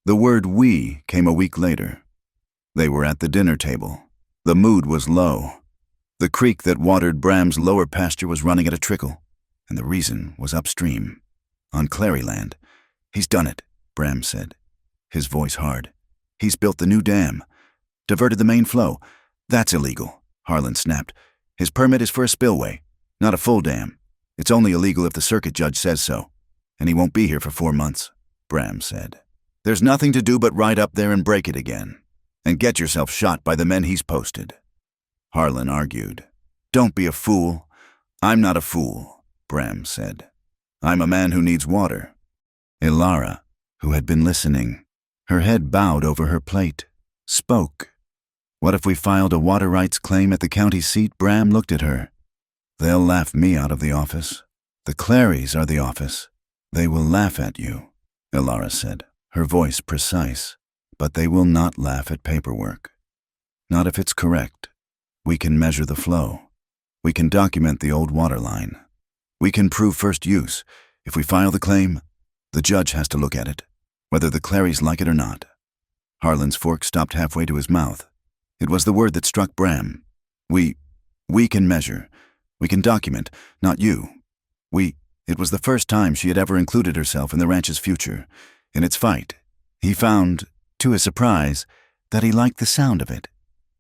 The word "we" came a week later. They were at the dinner table. The mood was low. The creek that watered Bram's lower pasture was running at a trickle, and the reason was upstream, on Claryland. "He's done it," Bram said, his voice hard. "He's built the new dam, diverted the main flow." "That's illegal," Harlan snapped. "His permit is for a spillway, not a full dam. It's only illegal if the circuit judge says so. And he won't be here for 4 months, Bram said. "There's nothing to do but ride up there and break it again, and get yourself shot by the men he's posted." Harlan argued. "Don't be a fool." "I'm not a fool," Bram said. "I'm a man who needs water." Ilara, who had been listening, her head bowed over her plate, spoke. "What if we filed a water rights claim at the county seat?" Bram looked at her. "They'll laugh me out of the office. The Clarys are the office. They will laugh at you," Ilara said, her voice precise. "But they will not laugh at paperwork. Not if it's correct. We can measure the flow. We can document the old water line. We can prove first use. If we file the claim, the judge has to look at it, whether the Clarys like it or not." Harlan's fork stopped halfway to his mouth. It was the word that struck Bram. We can measure. We can document, not you. It was the first time she had ever included herself in the ranch's future, in its fight. He found, to his surprise, that he liked the sound of it.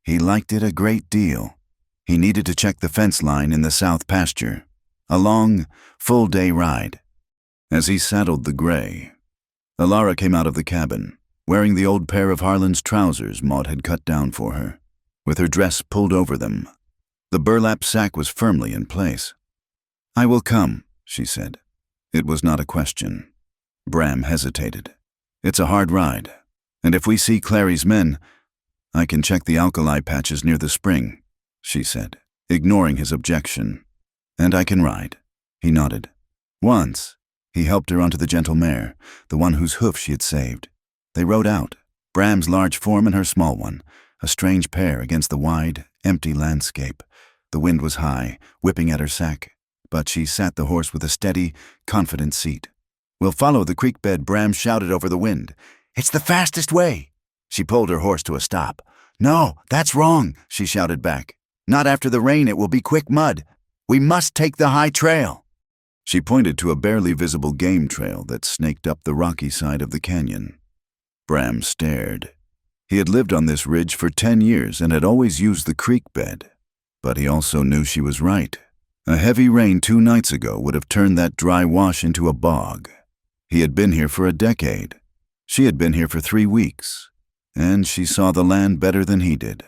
He liked it a great deal. He needed to check the fence line in the south pasture. A long, full-day ride. As he saddled the gray, Ilara came out of the cabin, wearing the old pair of Harlan's trousers Maud had cut down for her, with her dress pulled over them. The burlap sack was firmly in place. "I will come," she said. It was not a question. Bram hesitated. "It's a hard ride, and if we see Clary's men, I can check the alkali patches near the spring," she said, ignoring his objection. "And I can ride." He nodded. Once, he helped her onto the gentle mare, the one whose hoof she had saved. They rode out, Bram's large form and her small one, a strange pair against the wide, empty landscape. The wind was high, whipping at her sack, but she sat the horse with a steady, confident seat. "We'll follow the creek bed," Bram shouted over the wind. "It's the fastest way." She pulled her horse to a stop. "No, that's wrong," she shouted back. "Not after the rain, it will be quick mud. We must take the high trail." She pointed to a barely visible game trail that snaked up the rocky side of the canyon. Bram stared. He had lived on this ridge for 10 years and had always used the creek bed. But he also knew she was right. A heavy rain 2 nights ago would have turned that dry wash into a bog. He had been here for a decade. She had been here for 3 weeks, and she saw the land better than he did.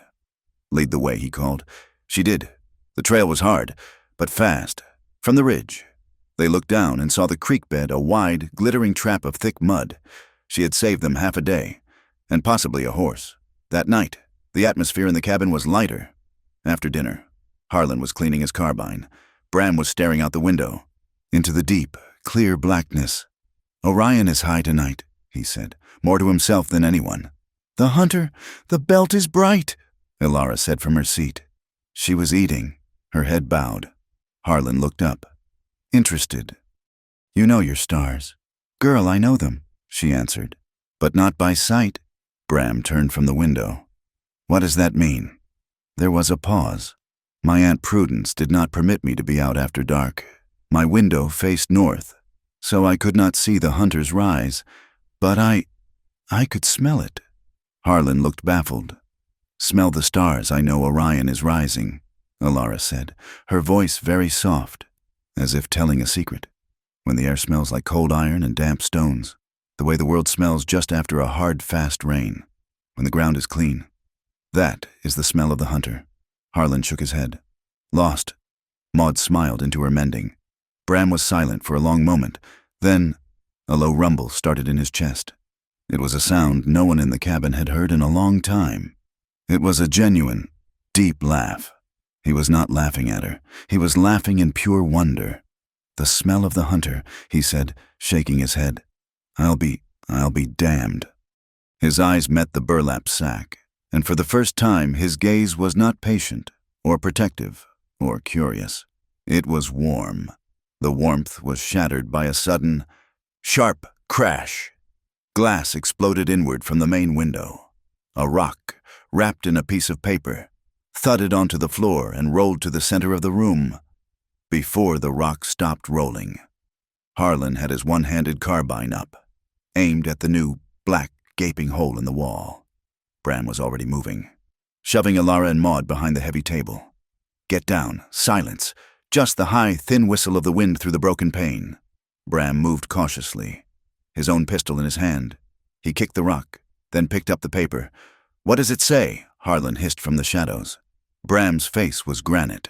"Lead the way," he called. She did. The trail was hard, but fast. From the ridge, they looked down and saw the creek bed, a wide, glittering trap of thick mud. She had saved them half a day, and possibly a horse. That night, the atmosphere in the cabin was lighter. After dinner, Harlan was cleaning his carbine. Bram was staring out the window, into the deep, clear blackness. "Orion is high tonight," he said, more to himself than anyone. "The hunter, the belt is bright," Ilara said from her seat. She was eating, her head bowed. Harlan looked up, interested. "You know your stars." "Girl, I know them," she answered. "But not by sight." Bram turned from the window. "What does that mean?" There was a pause. "My Aunt Prudence did not permit me to be out after dark. My window faced north, so I could not see the hunters rise, but I could smell it." Harlan looked baffled. "Smell the stars, I know Orion is rising," Ilara said, her voice very soft, as if telling a secret. "When the air smells like cold iron and damp stones, the way the world smells just after a hard, fast rain, when the ground is clean. That is the smell of the hunter." Harlan shook his head. "Lost." Maud smiled into her mending. Bram was silent for a long moment. Then, A low rumble started in his chest. It was a sound no one in the cabin had heard in a long time. It was a genuine, deep laugh. He was not laughing at her. He was laughing in pure wonder. "The smell of the hunter," he said, shaking his head. I'll be damned." His eyes met the burlap sack, and for the first time his gaze was not patient, or protective, or curious. It was warm. The warmth was shattered by a sudden, sharp crash. Glass exploded inward from the main window. A rock, wrapped in a piece of paper, thudded onto the floor and rolled to the center of the room. Before the rock stopped rolling, Harlan had his one-handed carbine up, aimed at the new, black, gaping hole in the wall. Bram was already moving, shoving Ilara and Maud behind the heavy table. "Get down, silence," just the high, thin whistle of the wind through the broken pane. Bram moved cautiously, his own pistol in his hand. He kicked the rock, then picked up the paper. "What does it say?" Harlan hissed from the shadows. Bram's face was granite.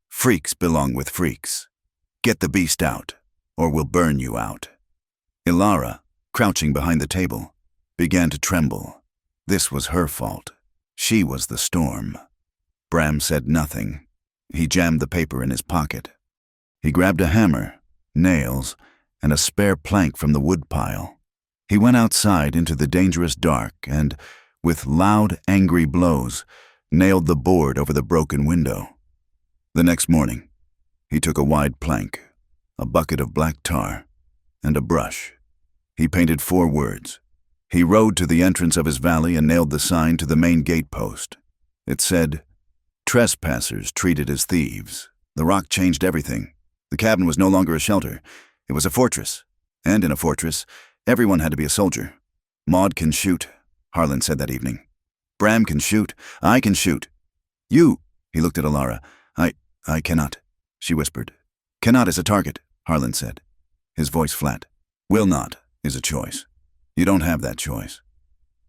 "Freaks belong with freaks. Get the beast out, or we'll burn you out." Ilara, crouching behind the table, began to tremble. This was her fault. She was the storm. Bram said nothing. He jammed the paper in his pocket. He grabbed a hammer, nails, and a spare plank from the woodpile. He went outside into the dangerous dark and, with loud, angry blows, nailed the board over the broken window. The next morning, he took a wide plank, a bucket of black tar, and a brush. He painted 4 words. He rode to the entrance of his valley and nailed the sign to the main gate post. It said, "Trespassers treated as thieves." The rock changed everything. The cabin was no longer a shelter. It was a fortress. And in a fortress, everyone had to be a soldier. "Maud can shoot," Harlan said that evening. "Bram can shoot. I can shoot." "You," he looked at Ilara. I cannot," she whispered. "Cannot is a target," Harlan said, his voice flat. "Will not is a choice. You don't have that choice."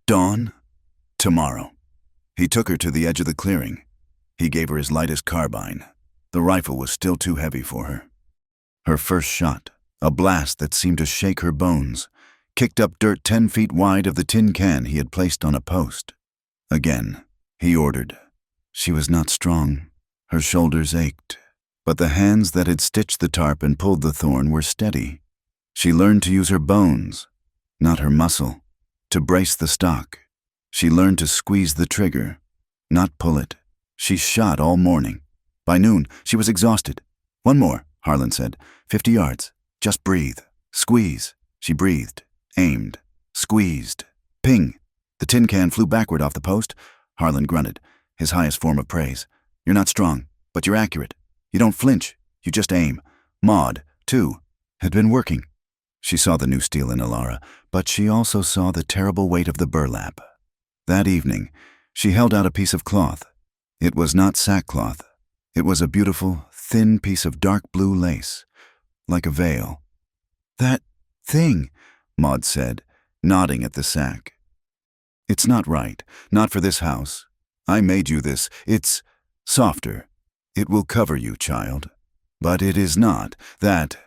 "Dawn?" "Tomorrow." He took her to the edge of the clearing. He gave her his lightest carbine. The rifle was still too heavy for her. Her first shot, a blast that seemed to shake her bones, kicked up dirt 10 feet wide of the tin can he had placed on a post. Again, he ordered. She was not strong. Her shoulders ached, but the hands that had stitched the tarp and pulled the thorn were steady. She learned to use her bones, not her muscle, to brace the stock. She learned to squeeze the trigger, not pull it. She shot all morning. By noon, she was exhausted. "One more," Harlan said. 50 yards. Just breathe. Squeeze." She breathed, aimed, squeezed. Ping! The tin can flew backward off the post. Harlan grunted, his highest form of praise. "You're not strong, but you're accurate. You don't flinch, you just aim." Maud, too, had been working. She saw the new steel in Ilara, but she also saw the terrible weight of the burlap. That evening, she held out a piece of cloth. It was not sackcloth. It was a beautiful, thin piece of dark blue lace, like a veil. "That thing," Maud said, nodding at the sack. "It's not right, not for this house. I made you this. It's softer. It will cover you, child. But it is not that."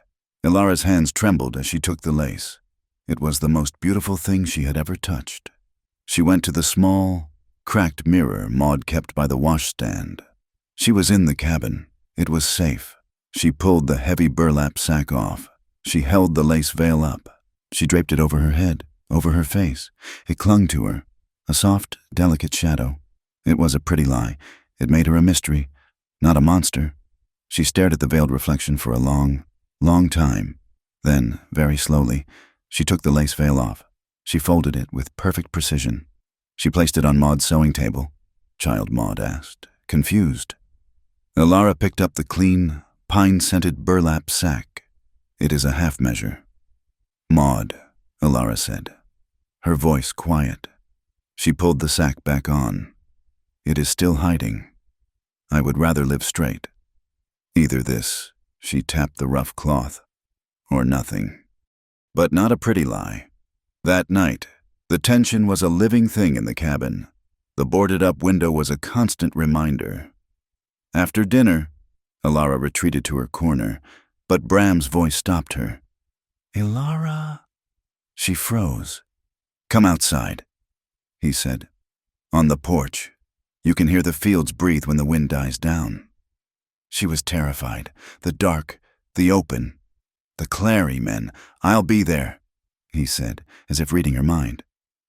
Ilara's hands trembled as she took the lace. It was the most beautiful thing she had ever touched. She went to the small, cracked mirror Maud kept by the washstand. She was in the cabin. It was safe. She pulled the heavy burlap sack off. She held the lace veil up. She draped it over her head, over her face. It clung to her, a soft, delicate shadow. It was a pretty lie. It made her a mystery, not a monster. She stared at the veiled reflection for a long, long time. Then, very slowly, she took the lace veil off. She folded it with perfect precision. She placed it on Maud's sewing table. Child Maud asked, confused. Ilara picked up the clean, pine-scented burlap sack. "It is a half measure." "Maud," Ilara said, her voice quiet. She pulled the sack back on. "It is still hiding. I would rather live straight. Either this," she tapped the rough cloth, "or nothing." But not a pretty lie. That night, the tension was a living thing in the cabin. The boarded-up window was a constant reminder. After dinner, Ilara retreated to her corner, but Bram's voice stopped her. "Ilara," She froze. "Come outside," he said. "On the porch. You can hear the fields breathe when the wind dies down." She was terrified. The dark, the open, the Clary men. "I'll be there," he said, as if reading her mind.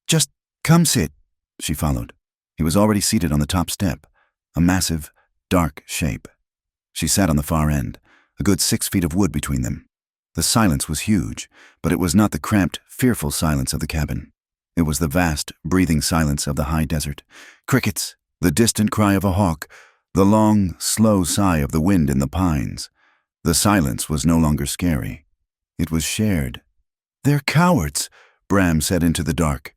"Just come sit," she followed. He was already seated on the top step, a massive, dark shape. She sat on the far end, a good 6 feet of wood between them. The silence was huge, but it was not the cramped, fearful silence of the cabin. It was the vast, breathing silence of the high desert. Crickets, the distant cry of a hawk, the long, slow sigh of the wind in the pines. The silence was no longer scary. It was shared. "They're cowards," Bram said into the dark.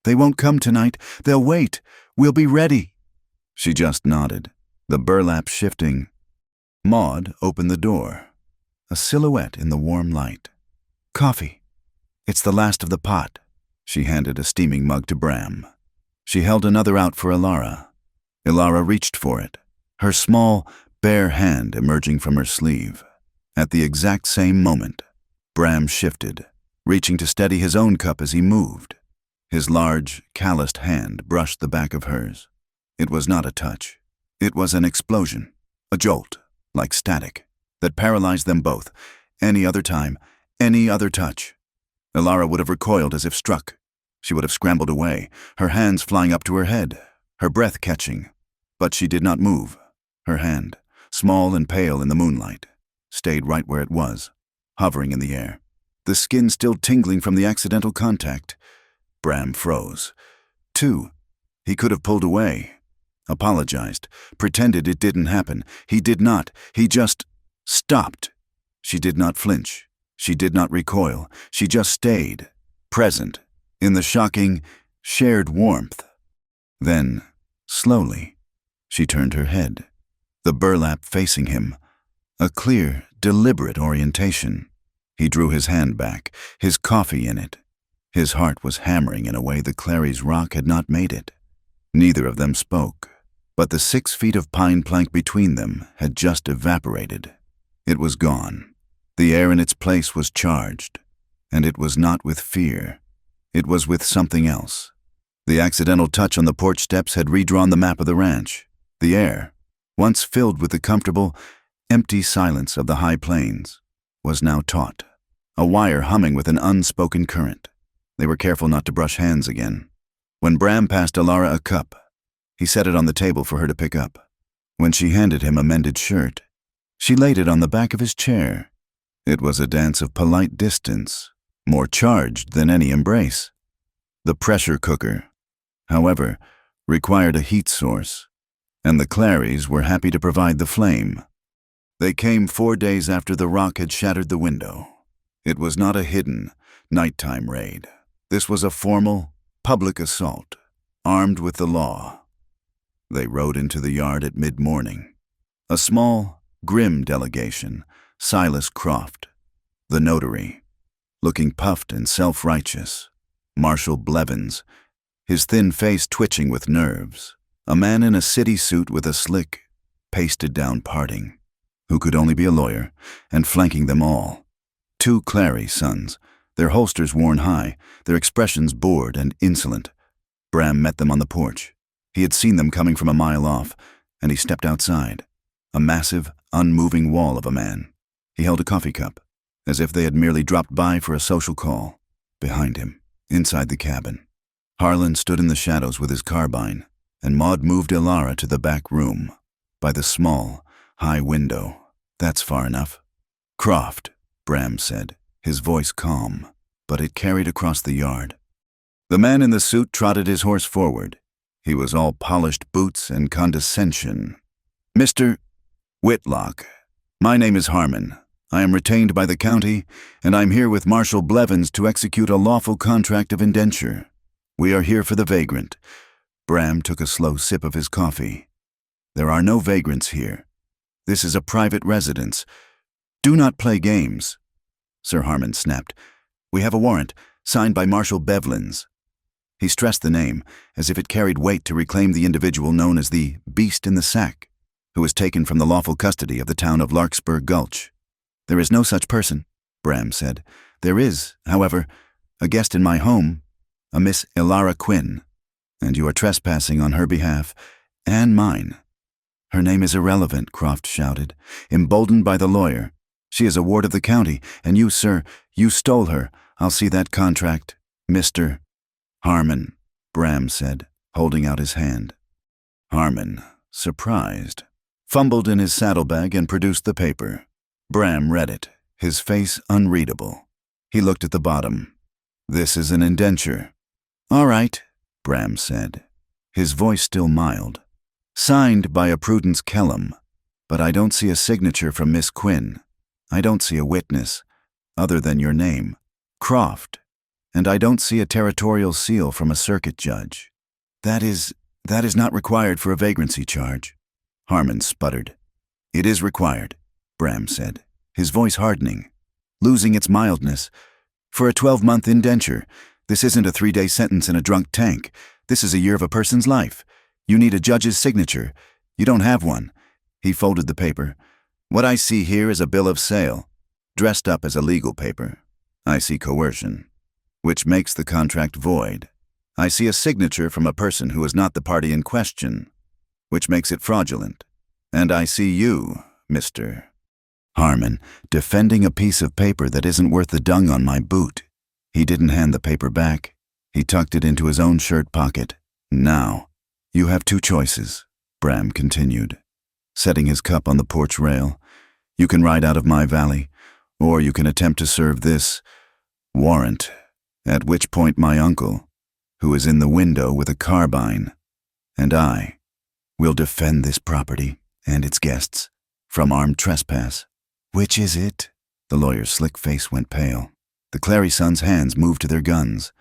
"They won't come tonight. They'll wait. We'll be ready." She just nodded, the burlap shifting. Maud opened the door, a silhouette in the warm light. "Coffee. It's the last of the pot." She handed a steaming mug to Bram. She held another out for Ilara. Ilara reached for it, her small, bare hand emerging from her sleeve. At the exact same moment, Bram shifted, reaching to steady his own cup as he moved. His large, calloused hand brushed the back of hers. It was not a touch. It was an explosion, a jolt, like static, that paralyzed them both. Any other time, any other touch. Ilara would have recoiled as if struck. She would have scrambled away, her hands flying up to her head, her breath catching. But she did not move. Her hand, small and pale in the moonlight, stayed right where it was, hovering in the air, the skin still tingling from the accidental contact. Bram froze. Too. He could have pulled away, apologized, pretended it didn't happen. He did not. He just stopped. She did not flinch. She did not recoil. She just stayed, present, in the shocking, shared warmth. Then, slowly, she turned her head, the burlap facing him, a clear, deliberate orientation. He drew his hand back, his coffee in it. His heart was hammering in a way the Clary's rock had not made it. Neither of them spoke, but the 6 feet of pine plank between them had just evaporated. It was gone. The air in its place was charged, and it was not with fear. It was with something else. The accidental touch on the porch steps had redrawn the map of the ranch. The air, once filled with the comfortable, empty silence of the high plains, was now taut, a wire humming with an unspoken current. They were careful not to brush hands again. When Bram passed Ilara a cup, he set it on the table for her to pick up. When she handed him a mended shirt, she laid it on the back of his chair. It was a dance of polite distance, more charged than any embrace. The pressure cooker, however, required a heat source, and the Clarys were happy to provide the flame. They came 4 days after the rock had shattered the window. It was not a hidden, nighttime raid. This was a formal, public assault, armed with the law. They rode into the yard at mid-morning. A small, grim delegation, Silas Croft, the notary, looking puffed and self-righteous, Marshal Blevins, his thin face twitching with nerves, a man in a city suit with a slick, pasted-down parting, who could only be a lawyer, and flanking them all, 2 Clary sons, their holsters worn high, their expressions bored and insolent. Bram met them on the porch. He had seen them coming from a mile off, and he stepped outside, a massive, unmoving wall of a man. He held a coffee cup, as if they had merely dropped by for a social call. Behind him, inside the cabin, Harlan stood in the shadows with his carbine, and Maud moved Ilara to the back room, by the small, high window. "That's far enough." "Croft," Bram said, his voice calm, but it carried across the yard. The man in the suit trotted his horse forward. He was all polished boots and condescension. "Mr. Whitlock, my name is Harmon. I am retained by the county, and I'm here with Marshal Blevins to execute a lawful contract of indenture. We are here for the vagrant." Bram took a slow sip of his coffee. "There are no vagrants here. This is a private residence. Do not play games." Sir Harmon snapped. "We have a warrant, signed by Marshal Blevins." He stressed the name, as if it carried weight to reclaim the individual known as the Beast in the Sack, who was taken from the lawful custody of the town of Larkspur Gulch. "There is no such person," Bram said. "There is, however—" A guest in my home, a Miss Ilara Quinn, and you are trespassing on her behalf and mine." "Her name is irrelevant," Croft shouted, emboldened by the lawyer. "She is a ward of the county, and you, sir, you stole her. I'll see that contract, Mr. "Harmon," Bram said, holding out his hand. Harmon, surprised, fumbled in his saddlebag and produced the paper. Bram read it, his face unreadable. He looked at the bottom. "This is an indenture." "All right," Bram said, his voice still mild. "Signed by a Prudence Kellum, but I don't see a signature from Miss Quinn. I don't see a witness, other than your name, Croft, and I don't see a territorial seal from a circuit judge. That is not required for a vagrancy charge." Harmon sputtered. "It is required," Bram said, his voice hardening, losing its mildness. "For a 12-month indenture, this isn't a 3-day sentence in a drunk tank. This is a year of a person's life. You need a judge's signature. You don't have one." He folded the paper. "What I see here is a bill of sale, dressed up as a legal paper. I see coercion, which makes the contract void. I see a signature from a person who is not the party in question, which makes it fraudulent. And I see you, Mr. Harmon, defending a piece of paper that isn't worth the dung on my boot." He didn't hand the paper back. He tucked it into his own shirt pocket. "Now, you have 2 choices," Bram continued, setting his cup on the porch rail. "You can ride out of my valley, or you can attempt to serve this warrant, at which point my uncle, who is in the window with a carbine, and I will defend this property and its guests from armed trespass." "Which is it?" The lawyer's slick face went pale. The Clary sons' hands moved to their guns.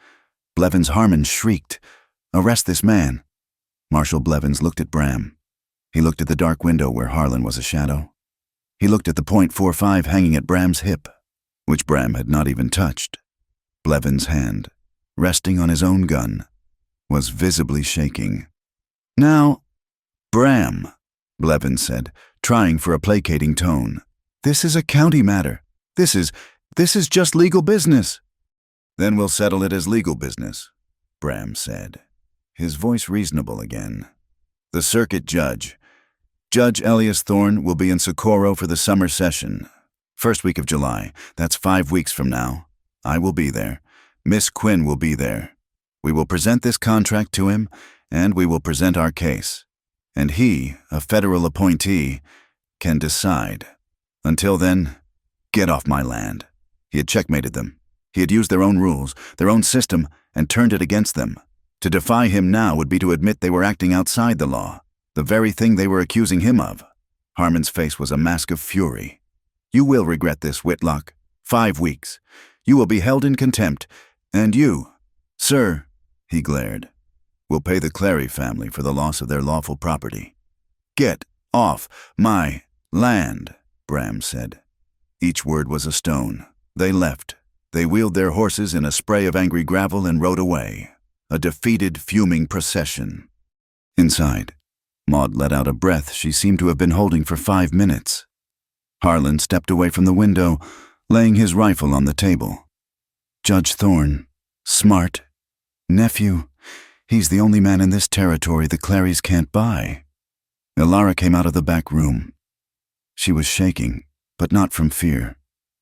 Blevins Harmon shrieked, "Arrest this man!" Marshal Blevins looked at Bram. He looked at the dark window where Harlan was a shadow. He looked at the .45 hanging at Bram's hip, which Bram had not even touched. Blevins' hand, resting on his own gun, was visibly shaking. "Now, Bram," Blevins said, trying for a placating tone, "this is a county matter. This is just legal business." "Then we'll settle it as legal business," Bram said, his voice reasonable again. "The circuit judge, Judge Elias Thorne, will be in Socorro for the summer session. First week of July, that's 5 weeks from now. I will be there. Miss Quinn will be there. We will present this contract to him, and we will present our case. And he, a federal appointee, can decide. Until then, get off my land." He had checkmated them. He had used their own rules, their own system, and turned it against them. To defy him now would be to admit they were acting outside the law, the very thing they were accusing him of. Harmon's face was a mask of fury. "You will regret this, Whitlock. 5 weeks. You will be held in contempt, and you, sir," he glared, "will pay the Clary family for the loss of their lawful property." "Get off my land," Bram said. Each word was a stone. They left. They wheeled their horses in a spray of angry gravel and rode away, a defeated, fuming procession. Inside, Maud let out a breath she seemed to have been holding for 5 minutes. Harlan stepped away from the window, laying his rifle on the table. "Judge Thorne, smart. Nephew, he's the only man in this territory the Clarys can't buy." Ilara came out of the back room. She was shaking, but not from fear.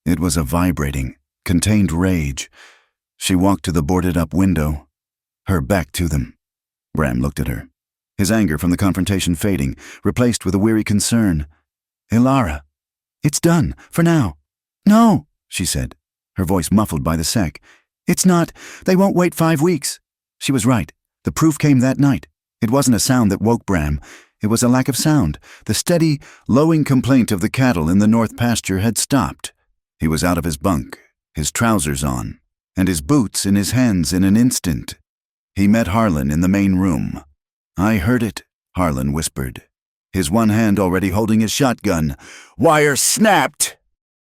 It was a vibrating, contained rage. She walked to the boarded-up window, her back to them. Bram looked at her, his anger from the confrontation fading, replaced with a weary concern. "Ilara, it's done, for now." "No," she said, her voice muffled by the sec. "It's not. They won't wait 5 weeks." She was right. The proof came that night. It wasn't a sound that woke Bram. It was a lack of sound. The steady, lowing complaint of the cattle in the north pasture had stopped. He was out of his bunk, his trousers on, and his boots in his hands in an instant. He met Harlan in the main room. "I heard it," Harlan whispered, his one hand already holding his shotgun. "Wire snapped!"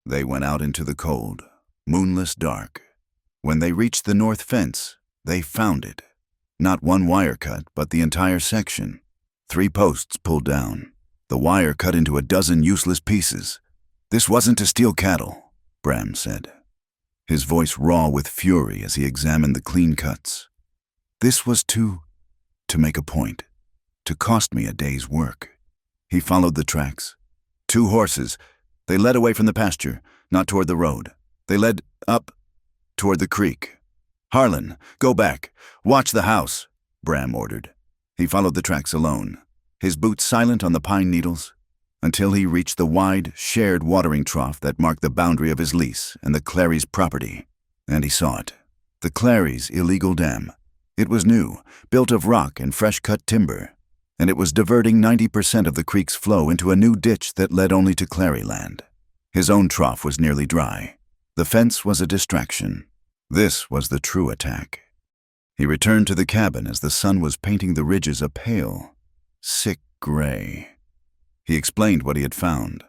They went out into the cold, moonless dark. When they reached the north fence, they found it. Not one wire cut, but the entire section. 3 posts pulled down, the wire cut into a dozen useless pieces. "This wasn't to steal cattle," Bram said. his voice raw with fury as he examined the clean cuts. This was to make a point, to cost me a day's work. He followed the tracks. 2 horses. They led away from the pasture, not toward the road. They led up toward the creek. "Harlan, go back. Watch the house," Bram ordered. He followed the tracks alone, his boots silent on the pine needles, until he reached the wide, shared watering trough that marked the boundary of his lease and the Clary's property. And he saw it. The Clary's illegal dam. It was new, built of rock and fresh-cut timber, and it was diverting 90% of the creek's flow into a new ditch that led only to Clary land. His own trough was nearly dry. The fence was a distraction. This was the true attack. He returned to the cabin as the sun was painting the ridges a pale, sick gray. He explained what he had found.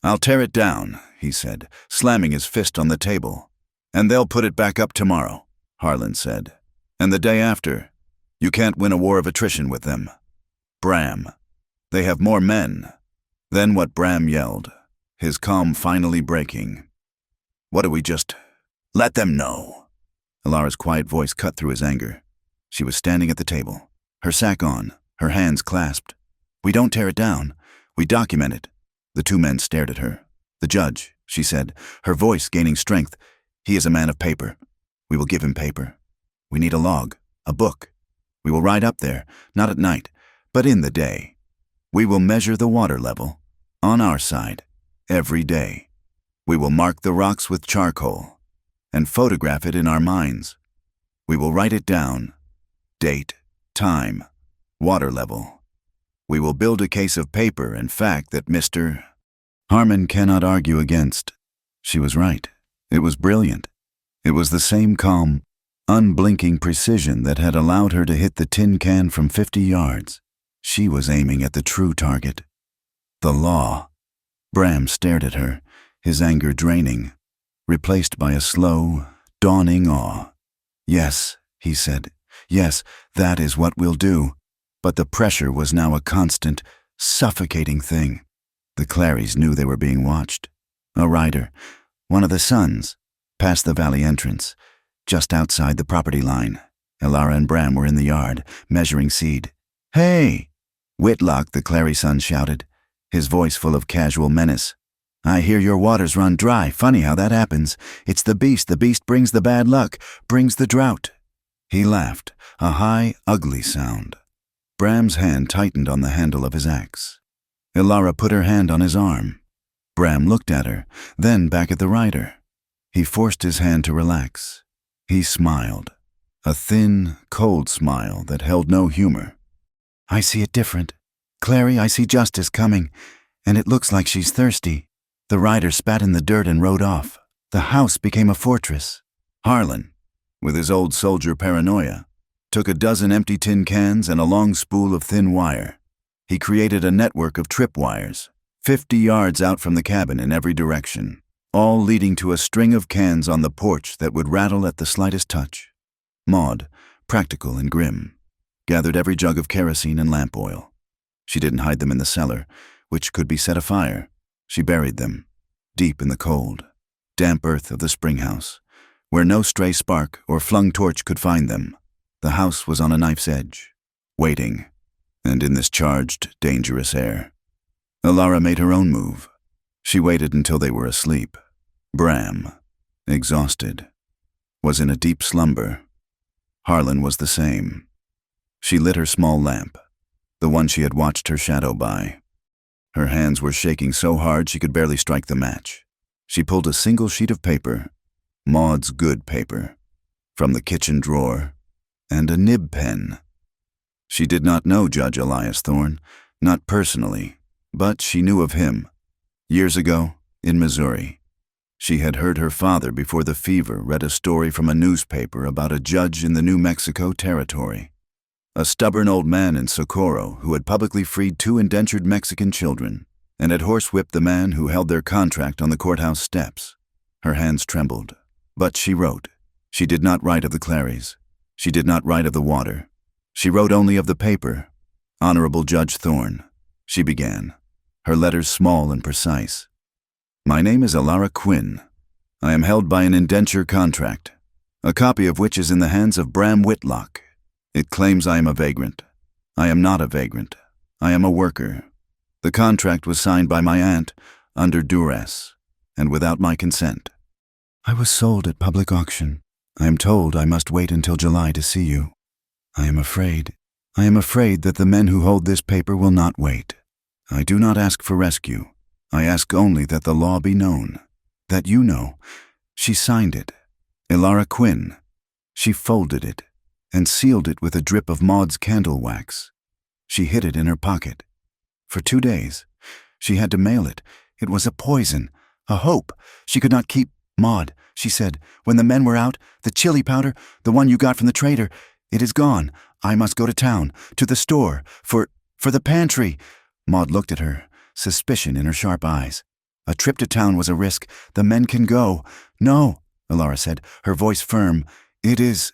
"I'll tear it down," he said, slamming his fist on the table. "And they'll put it back up tomorrow," Harlan said. "And the day after. You can't win a war of attrition with them. Bram. They have more men." Then what Bram yelled, his calm finally breaking. "What do we just let them know?" Alara's quiet voice cut through his anger. She was standing at the table, her sack on, her hands clasped. "We don't tear it down. We document it." The 2 men stared at her. "The judge," she said, her voice gaining strength. "He is a man of paper. We will give him paper. We need a log, a book. We will ride up there, not at night, but in the day. We will measure the water level, on our side, every day. We will mark the rocks with charcoal and photograph it in our minds. We will write it down, date, time, water level. We will build a case of paper and fact that Mr. Harmon cannot argue against." She was right. It was brilliant. It was the same calm, unblinking precision that had allowed her to hit the tin can from 50 yards. She was aiming at the true target. The law. Bram stared at her, his anger draining, replaced by a slow, dawning awe. "Yes," he said. "Yes, that is what we'll do." But the pressure was now a constant, suffocating thing. The Clarys knew they were being watched. A rider, one of the sons, passed the valley entrance. Just outside the property line, Alara and Bram were in the yard, measuring seed. "Hey!" Whitlock, the Clary son, shouted, his voice full of casual menace. "I hear your waters run dry. Funny how that happens. It's the beast. The beast brings the bad luck, brings the drought." He laughed, a high, ugly sound. Bram's hand tightened on the handle of his axe. Alara put her hand on his arm. Bram looked at her, then back at the rider. He forced his hand to relax. He smiled, a thin, cold smile that held no humor. "I see it different. Clary, I see justice coming, and it looks like she's thirsty." The rider spat in the dirt and rode off. The house became a fortress. Harlan, with his old soldier paranoia, took a dozen empty tin cans and a long spool of thin wire. He created a network of tripwires, 50 yards out from the cabin in every direction, all leading to a string of cans on the porch that would rattle at the slightest touch. Maud, practical and grim, gathered every jug of kerosene and lamp oil. She didn't hide them in the cellar, which could be set afire. She buried them, deep in the cold, damp earth of the spring house, where no stray spark or flung torch could find them. The house was on a knife's edge, waiting, and in this charged, dangerous air. Alara made her own move. She waited until they were asleep. Bram, exhausted, was in a deep slumber. Harlan was the same. She lit her small lamp, the one she had watched her shadow by. Her hands were shaking so hard she could barely strike the match. She pulled a single sheet of paper, Maud's good paper, from the kitchen drawer, and a nib pen. She did not know Judge Elias Thorne, not personally, but she knew of him. Years ago, in Missouri, she had heard her father before the fever read a story from a newspaper about a judge in the New Mexico territory. A stubborn old man in Socorro who had publicly freed 2 indentured Mexican children and had horsewhipped the man who held their contract on the courthouse steps. Her hands trembled, but she wrote. She did not write of the Clarys. She did not write of the water. She wrote only of the paper. "Honorable Judge Thorne," she began, her letters small and precise. "My name is Alara Quinn. I am held by an indenture contract, a copy of which is in the hands of Bram Whitlock. It claims I am a vagrant. I am not a vagrant. I am a worker. The contract was signed by my aunt under duress and without my consent. I was sold at public auction. I am told I must wait until July to see you. I am afraid that the men who hold this paper will not wait. I do not ask for rescue. I ask only that the law be known, that you know. She signed it, Elara Quinn. She folded it and sealed it with a drip of Maud's candle wax. She hid it in her pocket. For 2 days, she had to mail it. It was a poison, a hope. She could not keep. Maud, she said, when the men were out, the chili powder, the one you got from the trader, it is gone. I must go to town, to the store, for the pantry. Maud looked at her, suspicion in her sharp eyes. A trip to town was a risk. The men can go. No, Elara said, her voice firm. It is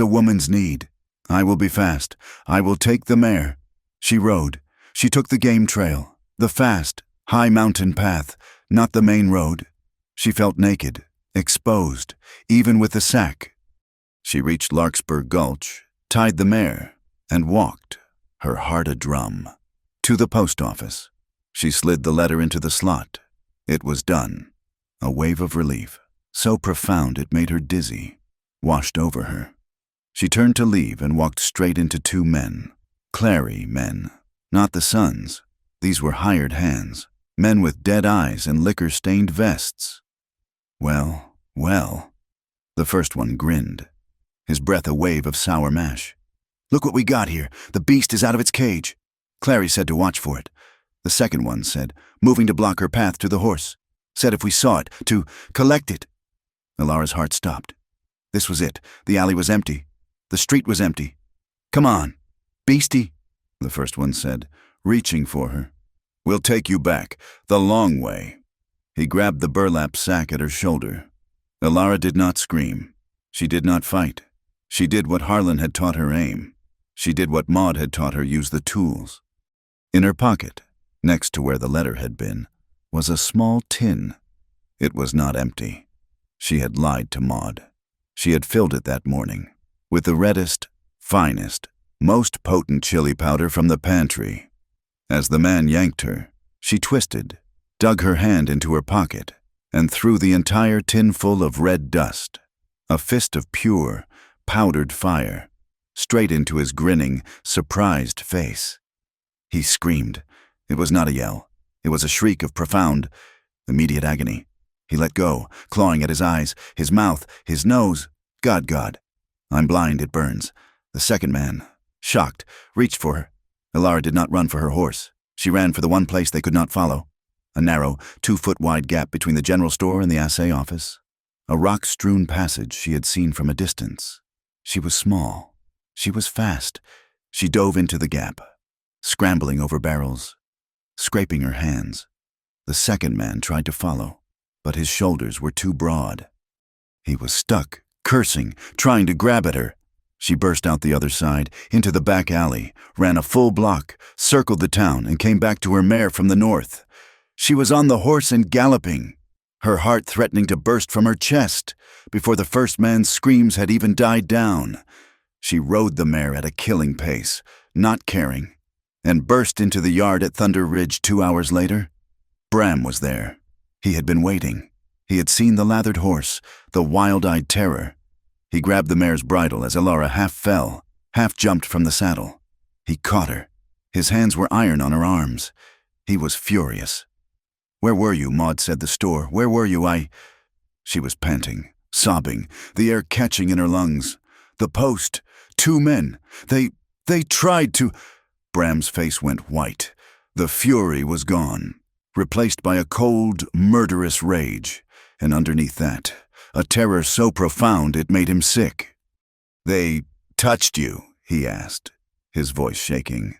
a woman's need. I will be fast. I will take the mare. She rode. She took the game trail, the fast, high mountain path, not the main road. She felt naked, exposed, even with the sack. She reached Larkspur Gulch, tied the mare, and walked, her heart a drum, to the post office. She slid the letter into the slot. It was done. A wave of relief, so profound it made her dizzy, washed over her. She turned to leave and walked straight into 2 men. Clary men, not the sons. These were hired hands, men with dead eyes and liquor-stained vests. Well, well. The first one grinned, his breath a wave of sour mash. Look what we got here. The beast is out of its cage. Clary said to watch for it. The second one said, moving to block her path to the horse. Said if we saw it, to collect it. Elara's heart stopped. This was it. The alley was empty. The street was empty. Come on, beastie, the first one said, reaching for her. We'll take you back, the long way. He grabbed the burlap sack at her shoulder. Elara did not scream. She did not fight. She did what Harlan had taught her aim. She did what Maud had taught her use the tools. In her pocket, next to where the letter had been, was a small tin. It was not empty. She had lied to Maud. She had filled it that morning with the reddest, finest, most potent chili powder from the pantry. As the man yanked her, she twisted, dug her hand into her pocket, and threw the entire tin full of red dust, a fist of pure, powdered fire, straight into his grinning, surprised face. He screamed. It was not a yell. It was a shriek of profound, immediate agony. He let go, clawing at his eyes, his mouth, his nose. God. I'm blind, it burns. The second man, shocked, reached for her. Elara did not run for her horse. She ran for the one place they could not follow. A narrow, 2-foot-wide gap between the general store and the assay office. A rock-strewn passage she had seen from a distance. She was small. She was fast. She dove into the gap, scrambling over barrels, scraping her hands. The second man tried to follow, but his shoulders were too broad. He was stuck, cursing, trying to grab at her. She burst out the other side, into the back alley, ran a full block, circled the town, and came back to her mare from the north. She was on the horse and galloping, her heart threatening to burst from her chest before the first man's screams had even died down. She rode the mare at a killing pace, not caring, and burst into the yard at Thunder Ridge 2 hours later. Bram was there. He had been waiting. He had seen the lathered horse, the wild-eyed terror. He grabbed the mare's bridle as Elara half fell, half jumped from the saddle. He caught her. His hands were iron on her arms. He was furious. Where were you? Maud said. The store. Where were you? She was panting, sobbing, the air catching in her lungs. The post. 2 men. They tried to... Bram's face went white. The fury was gone, replaced by a cold, murderous rage, and underneath that, a terror so profound it made him sick. They touched you? He asked, his voice shaking.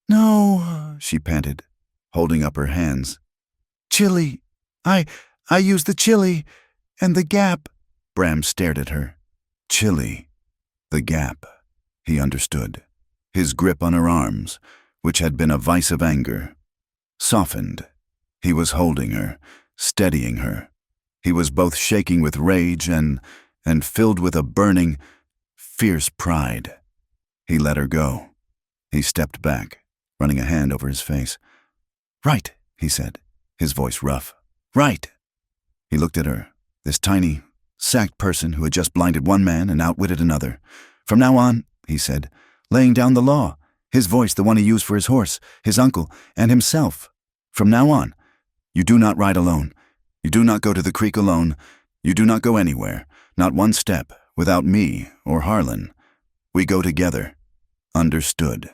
No, she panted, holding up her hands. Chili. I used the chili, and the gap. Bram stared at her. Chili. The gap. He understood. His grip on her arms, which had been a vice of anger, softened. He was holding her, steadying her. He was both shaking with rage and filled with a burning, fierce pride. He let her go. He stepped back, running a hand over his face. "Right," he said, his voice rough. "Right." He looked at her, this tiny, sacked person who had just blinded one man and outwitted another. "From now on," he said, laying down the law, his voice the one he used for his horse, his uncle, and himself. "From now on, you do not ride alone. You do not go to the creek alone. You do not go anywhere, not one step, without me or Harlan. We go together. Understood?"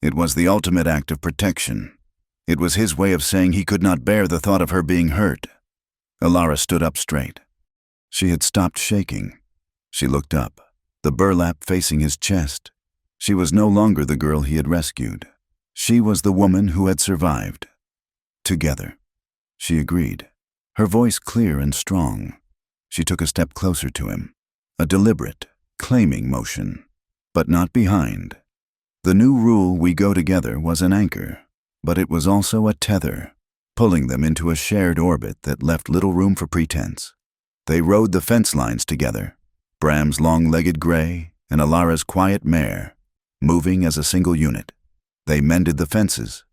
It was the ultimate act of protection. It was his way of saying he could not bear the thought of her being hurt. Alara stood up straight. She had stopped shaking. She looked up, the burlap facing his chest. She was no longer the girl he had rescued. She was the woman who had survived. "Together," she agreed, her voice clear and strong. She took a step closer to him, a deliberate, claiming motion, but not behind. The new rule, "we go together," was an anchor, but it was also a tether, pulling them into a shared orbit that left little room for pretense. They rode the fence lines together, Bram's long-legged gray and Alara's quiet mare, moving as a single unit. They mended the fences,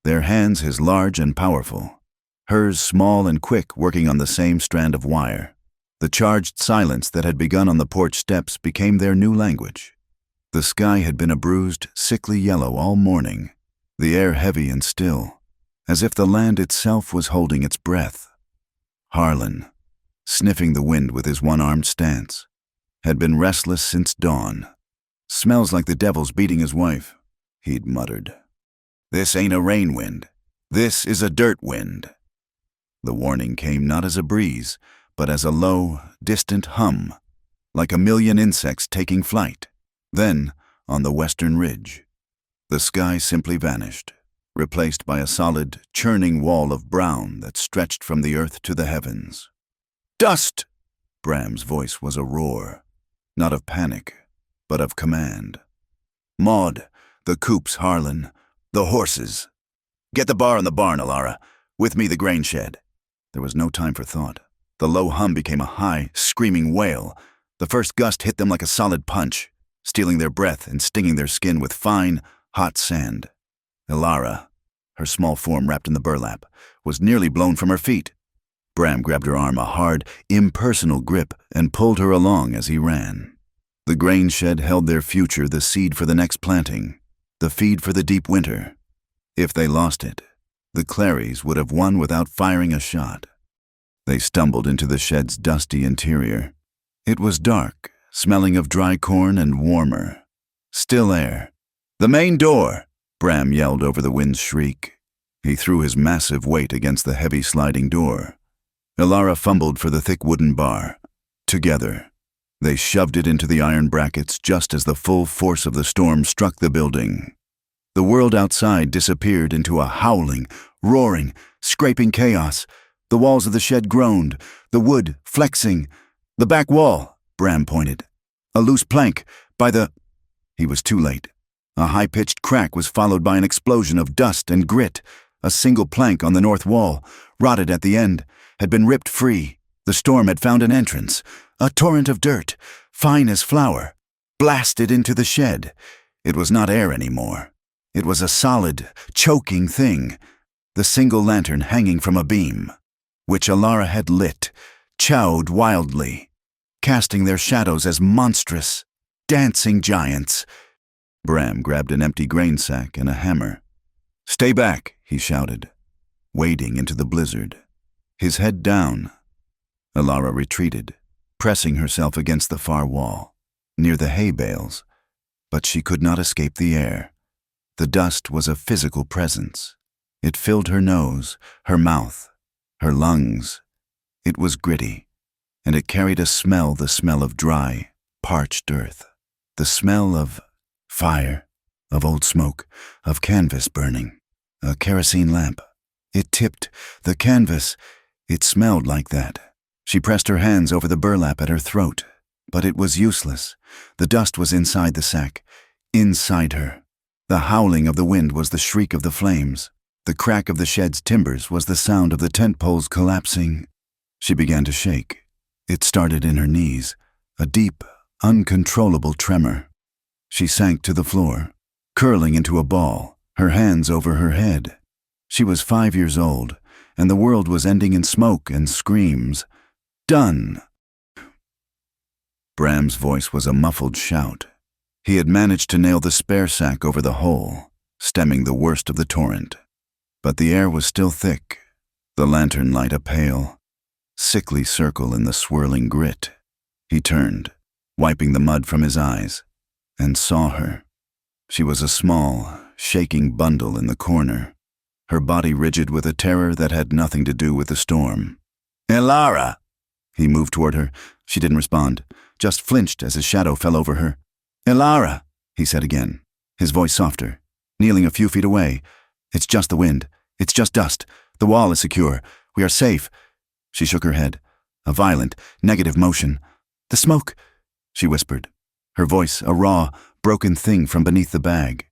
their hands his large and powerful, hers small and quick, working on the same strand of wire. The charged silence that had begun on the porch steps became their new language. The sky had been a bruised, sickly yellow all morning, the air heavy and still, as if the land itself was holding its breath. Harlan, sniffing the wind with his one-armed stance, had been restless since dawn. "Smells like the devil's beating his wife," he'd muttered. "This ain't a rain wind. This is a dirt wind." The warning came not as a breeze, but as a low, distant hum, like a million insects taking flight. Then, on the western ridge, the sky simply vanished, replaced by a solid, churning wall of brown that stretched from the earth to the heavens. "Dust!" Bram's voice was a roar, not of panic, but of command. "Maud, the coops, Harlan, the horses. Get the bar in the barn, Alara. With me, the grain shed." There was no time for thought. The low hum became a high, screaming wail. The first gust hit them like a solid punch, stealing their breath and stinging their skin with fine, hot sand. Alara, her small form wrapped in the burlap, was nearly blown from her feet. Bram grabbed her arm, a hard, impersonal grip, and pulled her along as he ran. The grain shed held their future, the seed for the next planting, the feed for the deep winter. If they lost it, the Clarys would have won without firing a shot. They stumbled into the shed's dusty interior. It was dark, smelling of dry corn and warmer. Still air. "The main door!" Bram yelled over the wind's shriek. He threw his massive weight against the heavy sliding door. Alara fumbled for the thick wooden bar. Together, they shoved it into the iron brackets just as the full force of the storm struck the building. The world outside disappeared into a howling, roaring, scraping chaos. The walls of the shed groaned, the wood flexing. "The back wall," Bram pointed. "A loose plank by the—" He was too late. A high-pitched crack was followed by an explosion of dust and grit. A single plank on the north wall, rotted at the end, had been ripped free. The storm had found an entrance. A torrent of dirt, fine as flour, blasted into the shed. It was not air anymore. It was a solid, choking thing. The single lantern hanging from a beam, which Alara had lit, chowed wildly, casting their shadows as monstrous, dancing giants. Bram grabbed an empty grain sack and a hammer. "Stay back," he shouted, wading into the blizzard, his head down. Alara retreated, pressing herself against the far wall, near the hay bales, but she could not escape the air. The dust was a physical presence. It filled her nose, her mouth, her lungs. It was gritty, and it carried a smell, the smell of dry, parched earth, the smell of fire, of old smoke, of canvas burning, a kerosene lamp. It tipped, the canvas, it smelled like that. She pressed her hands over the burlap at her throat, but it was useless. The dust was inside the sack, inside her. The howling of the wind was the shriek of the flames. The crack of the shed's timbers was the sound of the tent poles collapsing. She began to shake. It started in her knees, a deep, uncontrollable tremor. She sank to the floor, curling into a ball, her hands over her head. She was 5 years old, and the world was ending in smoke and screams. Done! Bram's voice was a muffled shout. He had managed to nail the spare sack over the hole, stemming the worst of the torrent. But the air was still thick, the lantern light a pale, sickly circle in the swirling grit. He turned, wiping the mud from his eyes, and saw her. She was a small, shaking bundle in the corner, her body rigid with a terror that had nothing to do with the storm. "Elara!" He moved toward her. She didn't respond, just flinched as his shadow fell over her. "Elara!" he said again, his voice softer, kneeling a few feet away. "It's just the wind. It's just dust. The wall is secure. We are safe." She shook her head, a violent, negative motion. "The smoke," she whispered, her voice a raw, broken thing from beneath the bag.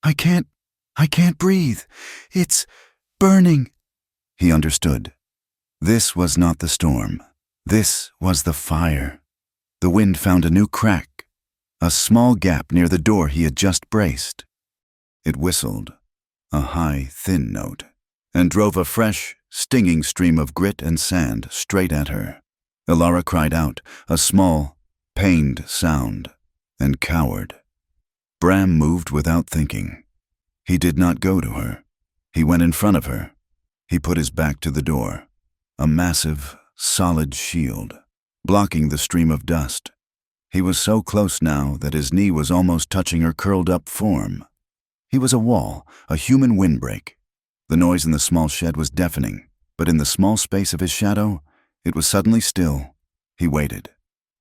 I can't breathe. It's burning." He understood. This was not the storm. This was the fire. The wind found a new crack, a small gap near the door he had just braced. It whistled, a high, thin note, and drove a fresh, stinging stream of grit and sand straight at her. Elara cried out, a small, pained sound, and cowered. Bram moved without thinking. He did not go to her. He went in front of her. He put his back to the door, a massive, solid shield, blocking the stream of dust. He was so close now that his knee was almost touching her curled-up form. He was a wall, a human windbreak. The noise in the small shed was deafening, but in the small space of his shadow, it was suddenly still. He waited.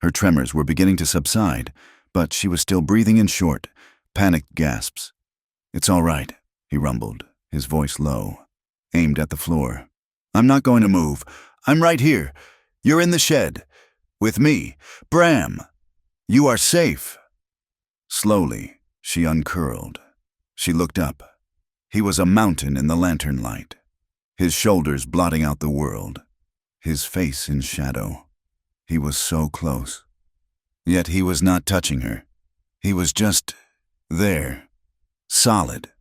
Her tremors were beginning to subside, but she was still breathing in short, panicked gasps. "It's all right," he rumbled, his voice low, aimed at the floor. "I'm not going to move. I'm right here. You're in the shed. With me. Bram. You are safe." Slowly, she uncurled. She looked up. He was a mountain in the lantern light, his shoulders blotting out the world, his face in shadow. He was so close. Yet he was not touching her. He was just there, solid.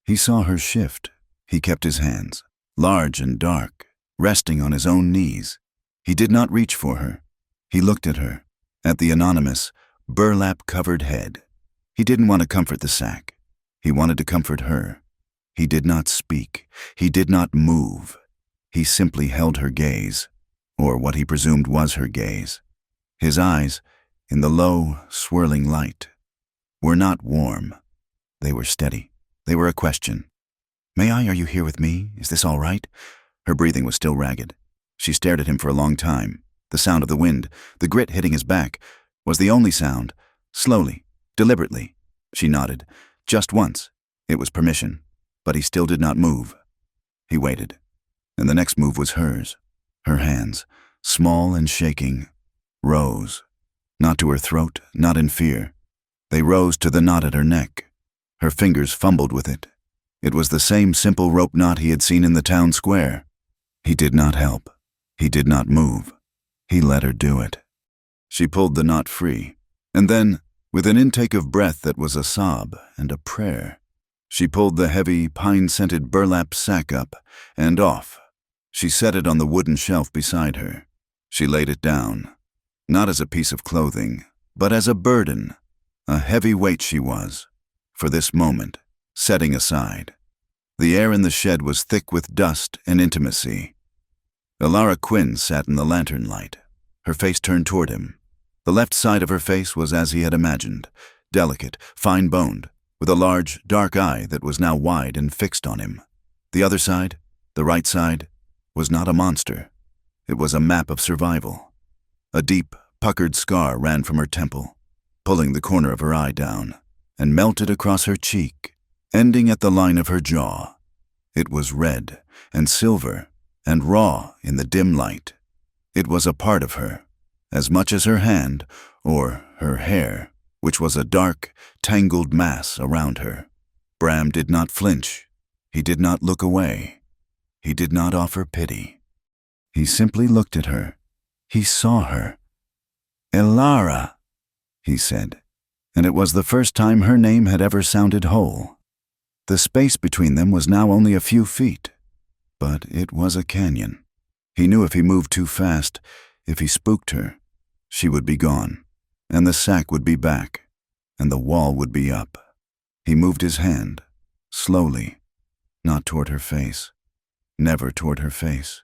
He saw her shift. He kept his hands, large and dark, resting on his own knees. He did not reach for her. He looked at her, at the anonymous, burlap-covered head. He didn't want to comfort the sack. He wanted to comfort her. He did not speak. He did not move. He simply held her gaze, or what he presumed was her gaze. His eyes, in the low, swirling light, were not warm. They were steady. They were a question. "May I? Are you here with me? Is this all right?" Her breathing was still ragged. She stared at him for a long time. The sound of the wind, the grit hitting his back, was the only sound. Slowly, deliberately, she nodded. Just once. It was permission. But he still did not move. He waited. And the next move was hers. Her hands, small and shaking, rose. Not to her throat, not in fear. They rose to the knot at her neck. Her fingers fumbled with it. It was the same simple rope knot he had seen in the town square. He did not help. He did not move. He let her do it. She pulled the knot free, and then, with an intake of breath that was a sob and a prayer, she pulled the heavy, pine-scented burlap sack up and off. She set it on the wooden shelf beside her. She laid it down, not as a piece of clothing, but as a burden, a heavy weight she was, for this moment, setting aside. The air in the shed was thick with dust and intimacy. Elara Quinn sat in the lantern light, her face turned toward him. The left side of her face was as he had imagined, delicate, fine-boned, with a large, dark eye that was now wide and fixed on him. The other side, the right side, was not a monster. It was a map of survival. A deep, puckered scar ran from her temple, pulling the corner of her eye down, and melted across her cheek, ending at the line of her jaw. It was red and silver and raw in the dim light. It was a part of her, as much as her hand or her hair, which was a dark, tangled mass around her. Bram did not flinch. He did not look away. He did not offer pity. He simply looked at her. He saw her. "Elara," he said, and it was the first time her name had ever sounded whole. The space between them was now only a few feet, but it was a canyon. He knew if he moved too fast, if he spooked her, she would be gone, and the sack would be back, and the wall would be up. He moved his hand, slowly, not toward her face, never toward her face.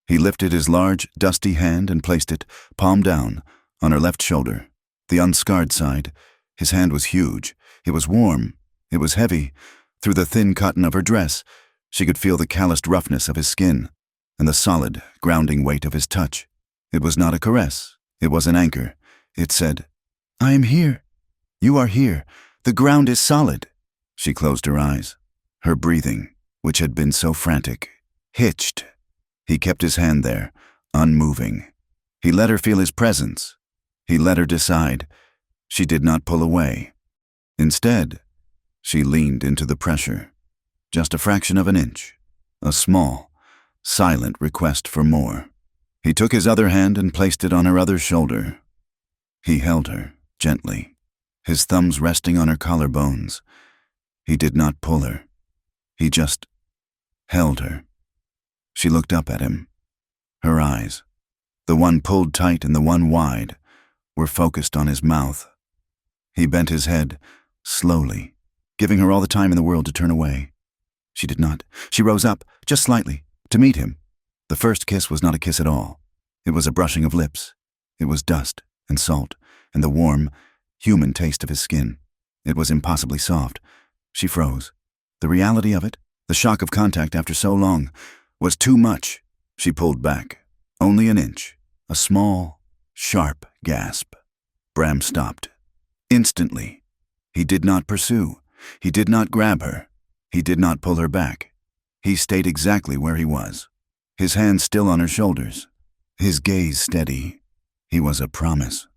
He lifted his large, dusty hand and placed it, palm down, on her left shoulder, the unscarred side. His hand was huge. It was warm. It was heavy. Through the thin cotton of her dress, she could feel the calloused roughness of his skin and the solid, grounding weight of his touch. It was not a caress. It was an anchor. It said, "I am here. You are here. The ground is solid." She closed her eyes. Her breathing, which had been so frantic, hitched. He kept his hand there, unmoving. He let her feel his presence. He let her decide. She did not pull away. Instead, she leaned into the pressure, just a fraction of an inch, a small, silent request for more. He took his other hand and placed it on her other shoulder. He held her, gently, his thumbs resting on her collarbones. He did not pull her. He just held her. She looked up at him. Her eyes, the one pulled tight and the one wide, were focused on his mouth. He bent his head, slowly, giving her all the time in the world to turn away. She did not. She rose up, just slightly, to meet him. The first kiss was not a kiss at all. It was a brushing of lips. It was dust and salt and the warm, human taste of his skin. It was impossibly soft. She froze. The reality of it, the shock of contact after so long, was too much. She pulled back, only an inch, a small, sharp gasp. Bram stopped. Instantly. He did not pursue. He did not grab her. He did not pull her back. He stayed exactly where he was, his hands still on her shoulders, his gaze steady. He was a promise.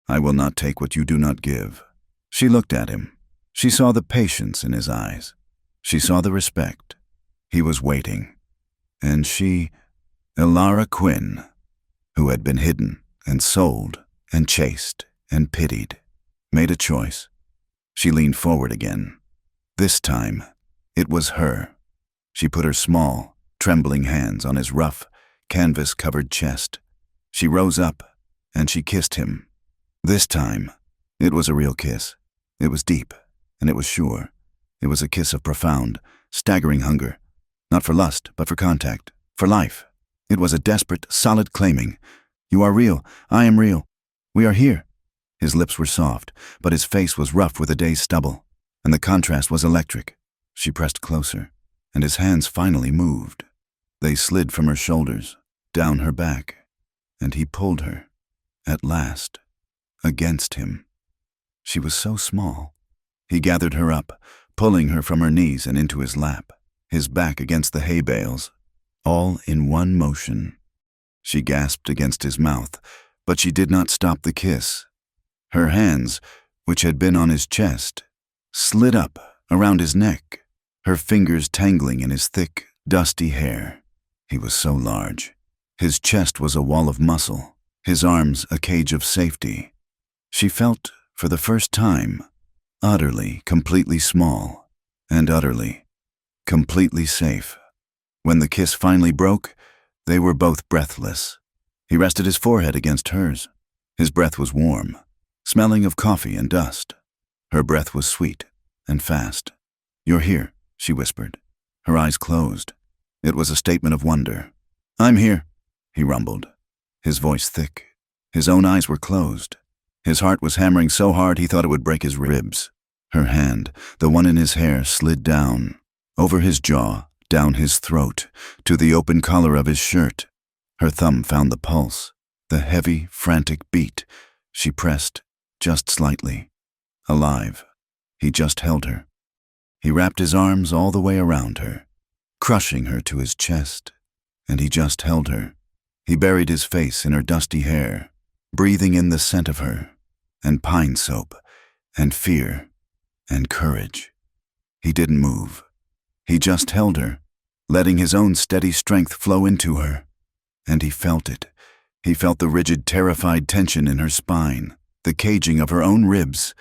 "I will not take what you do not give." She looked at him. She saw the patience in his eyes. She saw the respect. He was waiting. And she, Elara Quinn, who had been hidden and sold and chased and pitied, made a choice. She leaned forward again. This time, it was her. She put her small, trembling hands on his rough, canvas-covered chest. She rose up, and she kissed him. This time, it was a real kiss. It was deep, and it was sure. It was a kiss of profound, staggering hunger. Not for lust, but for contact, for life. It was a desperate, solid claiming. "You are real. I am real. We are here." His lips were soft, but his face was rough with a day's stubble, and the contrast was electric. She pressed closer, and his hands finally moved. They slid from her shoulders, down her back, and he pulled her, at last, against him. She was so small. He gathered her up, pulling her from her knees and into his lap, his back against the hay bales, all in one motion. She gasped against his mouth, but she did not stop the kiss. Her hands, which had been on his chest, slid up around his neck, her fingers tangling in his thick, dusty hair. He was so large. His chest was a wall of muscle, his arms a cage of safety. She felt, for the first time, utterly, completely small, and utterly, completely safe. When the kiss finally broke, they were both breathless. He rested his forehead against hers. His breath was warm, smelling of coffee and dust. Her breath was sweet and fast. "You're here," she whispered, her eyes closed. It was a statement of wonder. "I'm here," he rumbled, his voice thick. His own eyes were closed. His heart was hammering so hard he thought it would break his ribs. Her hand, the one in his hair, slid down, over his jaw, down his throat, to the open collar of his shirt. Her thumb found the pulse, the heavy, frantic beat. She pressed, just slightly. Alive. He just held her. He wrapped his arms all the way around her, crushing her to his chest, and he just held her. He buried his face in her dusty hair, breathing in the scent of her, and pine soap, and fear, and courage. He didn't move. He just held her, letting his own steady strength flow into her. And he felt it. He felt the rigid, terrified tension in her spine, the caging of her own ribs.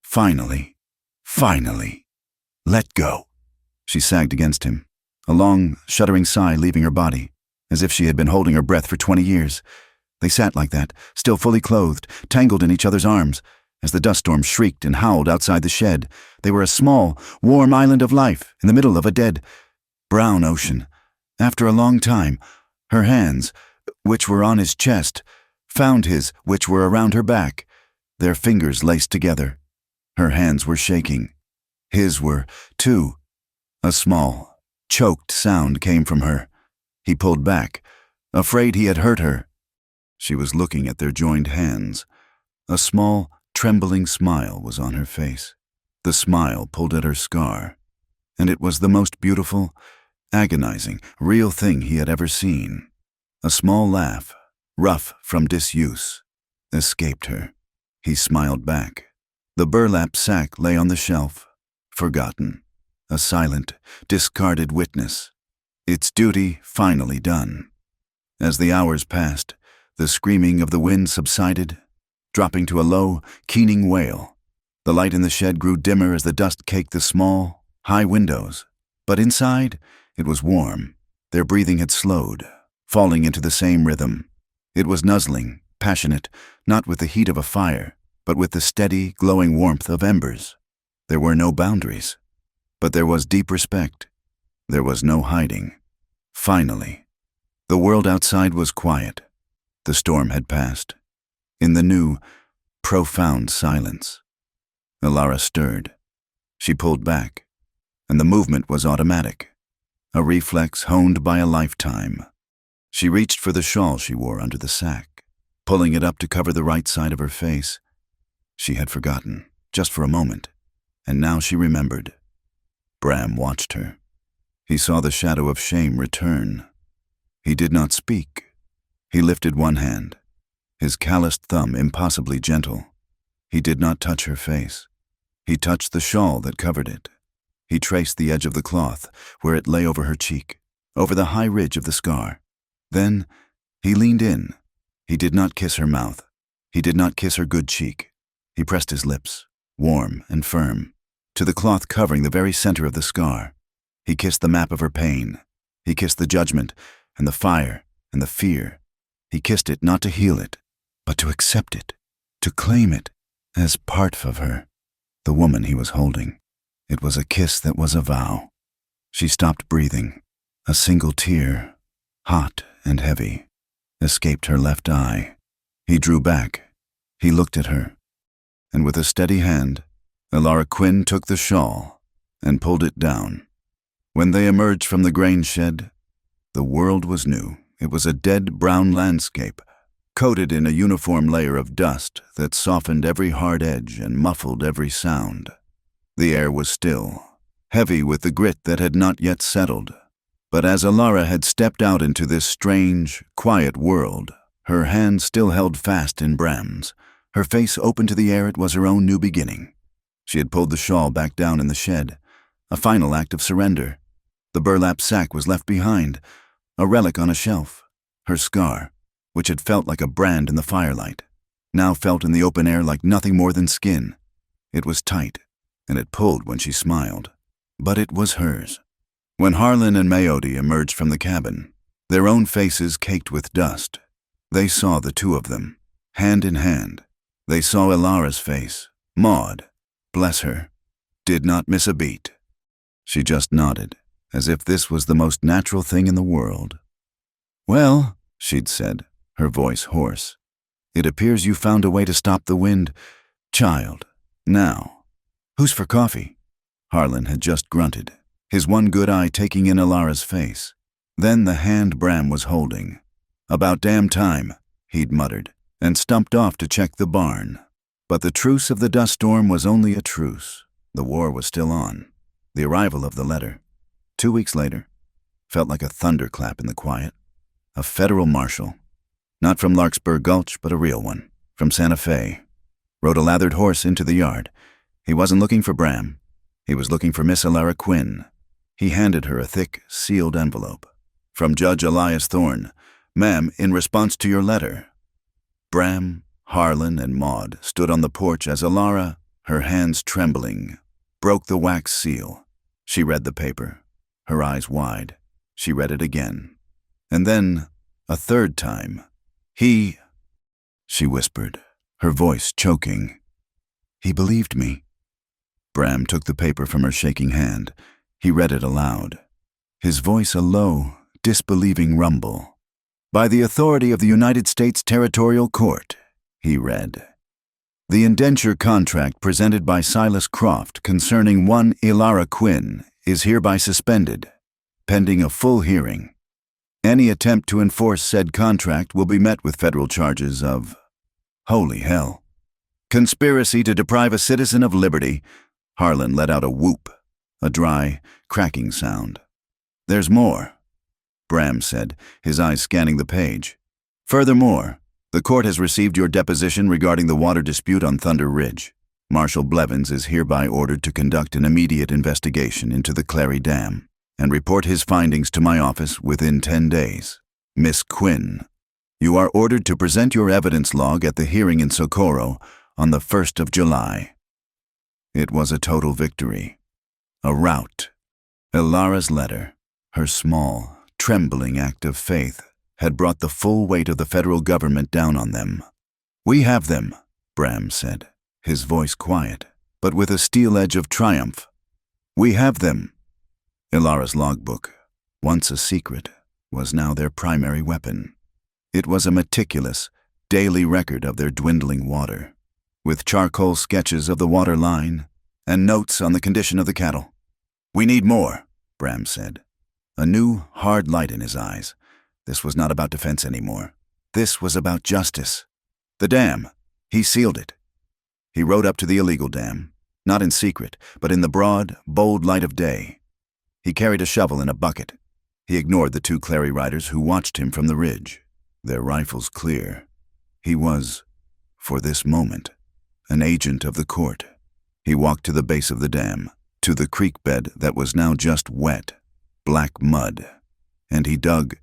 Finally. Let go. She sagged against him, a long, shuddering sigh leaving her body, as if she had been holding her breath for 20 years. They sat like that, still fully clothed, tangled in each other's arms. As the dust storm shrieked and howled outside the shed, they were a small, warm island of life in the middle of a dead, brown ocean. After a long time, her hands, which were on his chest, found his, which were around her back. Their fingers laced together. Her hands were shaking. His were, too. A small, choked sound came from her. He pulled back, afraid he had hurt her. She was looking at their joined hands. A small, trembling smile was on her face. The smile pulled at her scar, and it was the most beautiful, agonizing, real thing he had ever seen. A small laugh, rough from disuse, escaped her. He smiled back. The burlap sack lay on the shelf, forgotten, a silent, discarded witness, its duty finally done. As the hours passed, the screaming of the wind subsided, dropping to a low, keening wail. The light in the shed grew dimmer as the dust caked the small, high windows. But inside, it was warm. Their breathing had slowed, falling into the same rhythm. It was nuzzling, passionate, not with the heat of a fire, but with the steady, glowing warmth of embers. There were no boundaries, but there was deep respect. There was no hiding. Finally, the world outside was quiet. The storm had passed. In the new, profound silence, Alara stirred. She pulled back, and the movement was automatic, a reflex honed by a lifetime. She reached for the shawl she wore under the sack, pulling it up to cover the right side of her face. She had forgotten, just for a moment, and now she remembered. Bram watched her. He saw the shadow of shame return. He did not speak. He lifted one hand, his calloused thumb impossibly gentle. He did not touch her face. He touched the shawl that covered it. He traced the edge of the cloth, where it lay over her cheek, over the high ridge of the scar. Then he leaned in. He did not kiss her mouth. He did not kiss her good cheek. He pressed his lips, warm and firm, to the cloth covering the very center of the scar. He kissed the map of her pain. He kissed the judgment and the fire and the fear. He kissed it not to heal it, but to accept it, to claim it as part of her, the woman he was holding. It was a kiss that was a vow. She stopped breathing. A single tear, hot and heavy, escaped her left eye. He drew back. He looked at her. And with a steady hand, Alara Quinn took the shawl and pulled it down. When they emerged from the grain shed, the world was new. It was a dead brown landscape, coated in a uniform layer of dust that softened every hard edge and muffled every sound. The air was still, heavy with the grit that had not yet settled. But as Alara had stepped out into this strange, quiet world, her hand still held fast in Bram's. Her face open to the air, it was her own new beginning. She had pulled the shawl back down in the shed, a final act of surrender. The burlap sack was left behind, a relic on a shelf. Her scar, which had felt like a brand in the firelight, now felt in the open air like nothing more than skin. It was tight, and it pulled when she smiled. But it was hers. When Harlan and Mayotte emerged from the cabin, their own faces caked with dust, they saw the two of them, hand in hand. They saw Alara's face. Maud, bless her, did not miss a beat. She just nodded, as if this was the most natural thing in the world. "Well," she'd said, her voice hoarse, "it appears you found a way to stop the wind. Child, now, who's for coffee?" Harlan had just grunted, his one good eye taking in Alara's face. Then the hand Bram was holding. "About damn time," he'd muttered, and stumped off to check the barn. But the truce of the dust storm was only a truce. The war was still on. The arrival of the letter, 2 weeks later, felt like a thunderclap in the quiet. A federal marshal, not from Larkspur Gulch, but a real one, from Santa Fe, rode a lathered horse into the yard. He wasn't looking for Bram. He was looking for Miss Alara Quinn. He handed her a thick, sealed envelope. From Judge Elias Thorne, Ma'am, in response to your letter. Bram, Harlan, and Maud stood on the porch as Alara, her hands trembling, broke the wax seal. She read the paper, her eyes wide. She read it again. And then, a third time. She whispered, her voice choking. He believed me. Bram took the paper from her shaking hand. He read it aloud, his voice a low, disbelieving rumble. By the authority of the United States Territorial Court, he read. The indenture contract presented by Silas Croft concerning one Ilara Quinn is hereby suspended, pending a full hearing. Any attempt to enforce said contract will be met with federal charges of, holy hell, conspiracy to deprive a citizen of liberty. Harlan let out a whoop, a dry, cracking sound. There's more, Bram said, his eyes scanning the page. Furthermore, the court has received your deposition regarding the water dispute on Thunder Ridge. Marshal Blevins is hereby ordered to conduct an immediate investigation into the Clary Dam and report his findings to my office within 10 days. Miss Quinn, you are ordered to present your evidence log at the hearing in Socorro on the 1st of July. It was a total victory. A rout. Ilara's letter, her small, trembling act of faith, had brought the full weight of the federal government down on them. We have them, Bram said, his voice quiet, but with a steel edge of triumph. We have them. Ilara's logbook, once a secret, was now their primary weapon. It was a meticulous, daily record of their dwindling water, with charcoal sketches of the water line and notes on the condition of the cattle. We need more, Bram said, a new, hard light in his eyes. This was not about defense anymore. This was about justice. The dam. He sealed it. He rode up to the illegal dam, not in secret, but in the broad, bold light of day. He carried a shovel and a bucket. He ignored the two Clary riders who watched him from the ridge, their rifles clear. He was, for this moment, an agent of the court. He walked to the base of the dam, to the creek bed that was now just wet, black mud, and he dug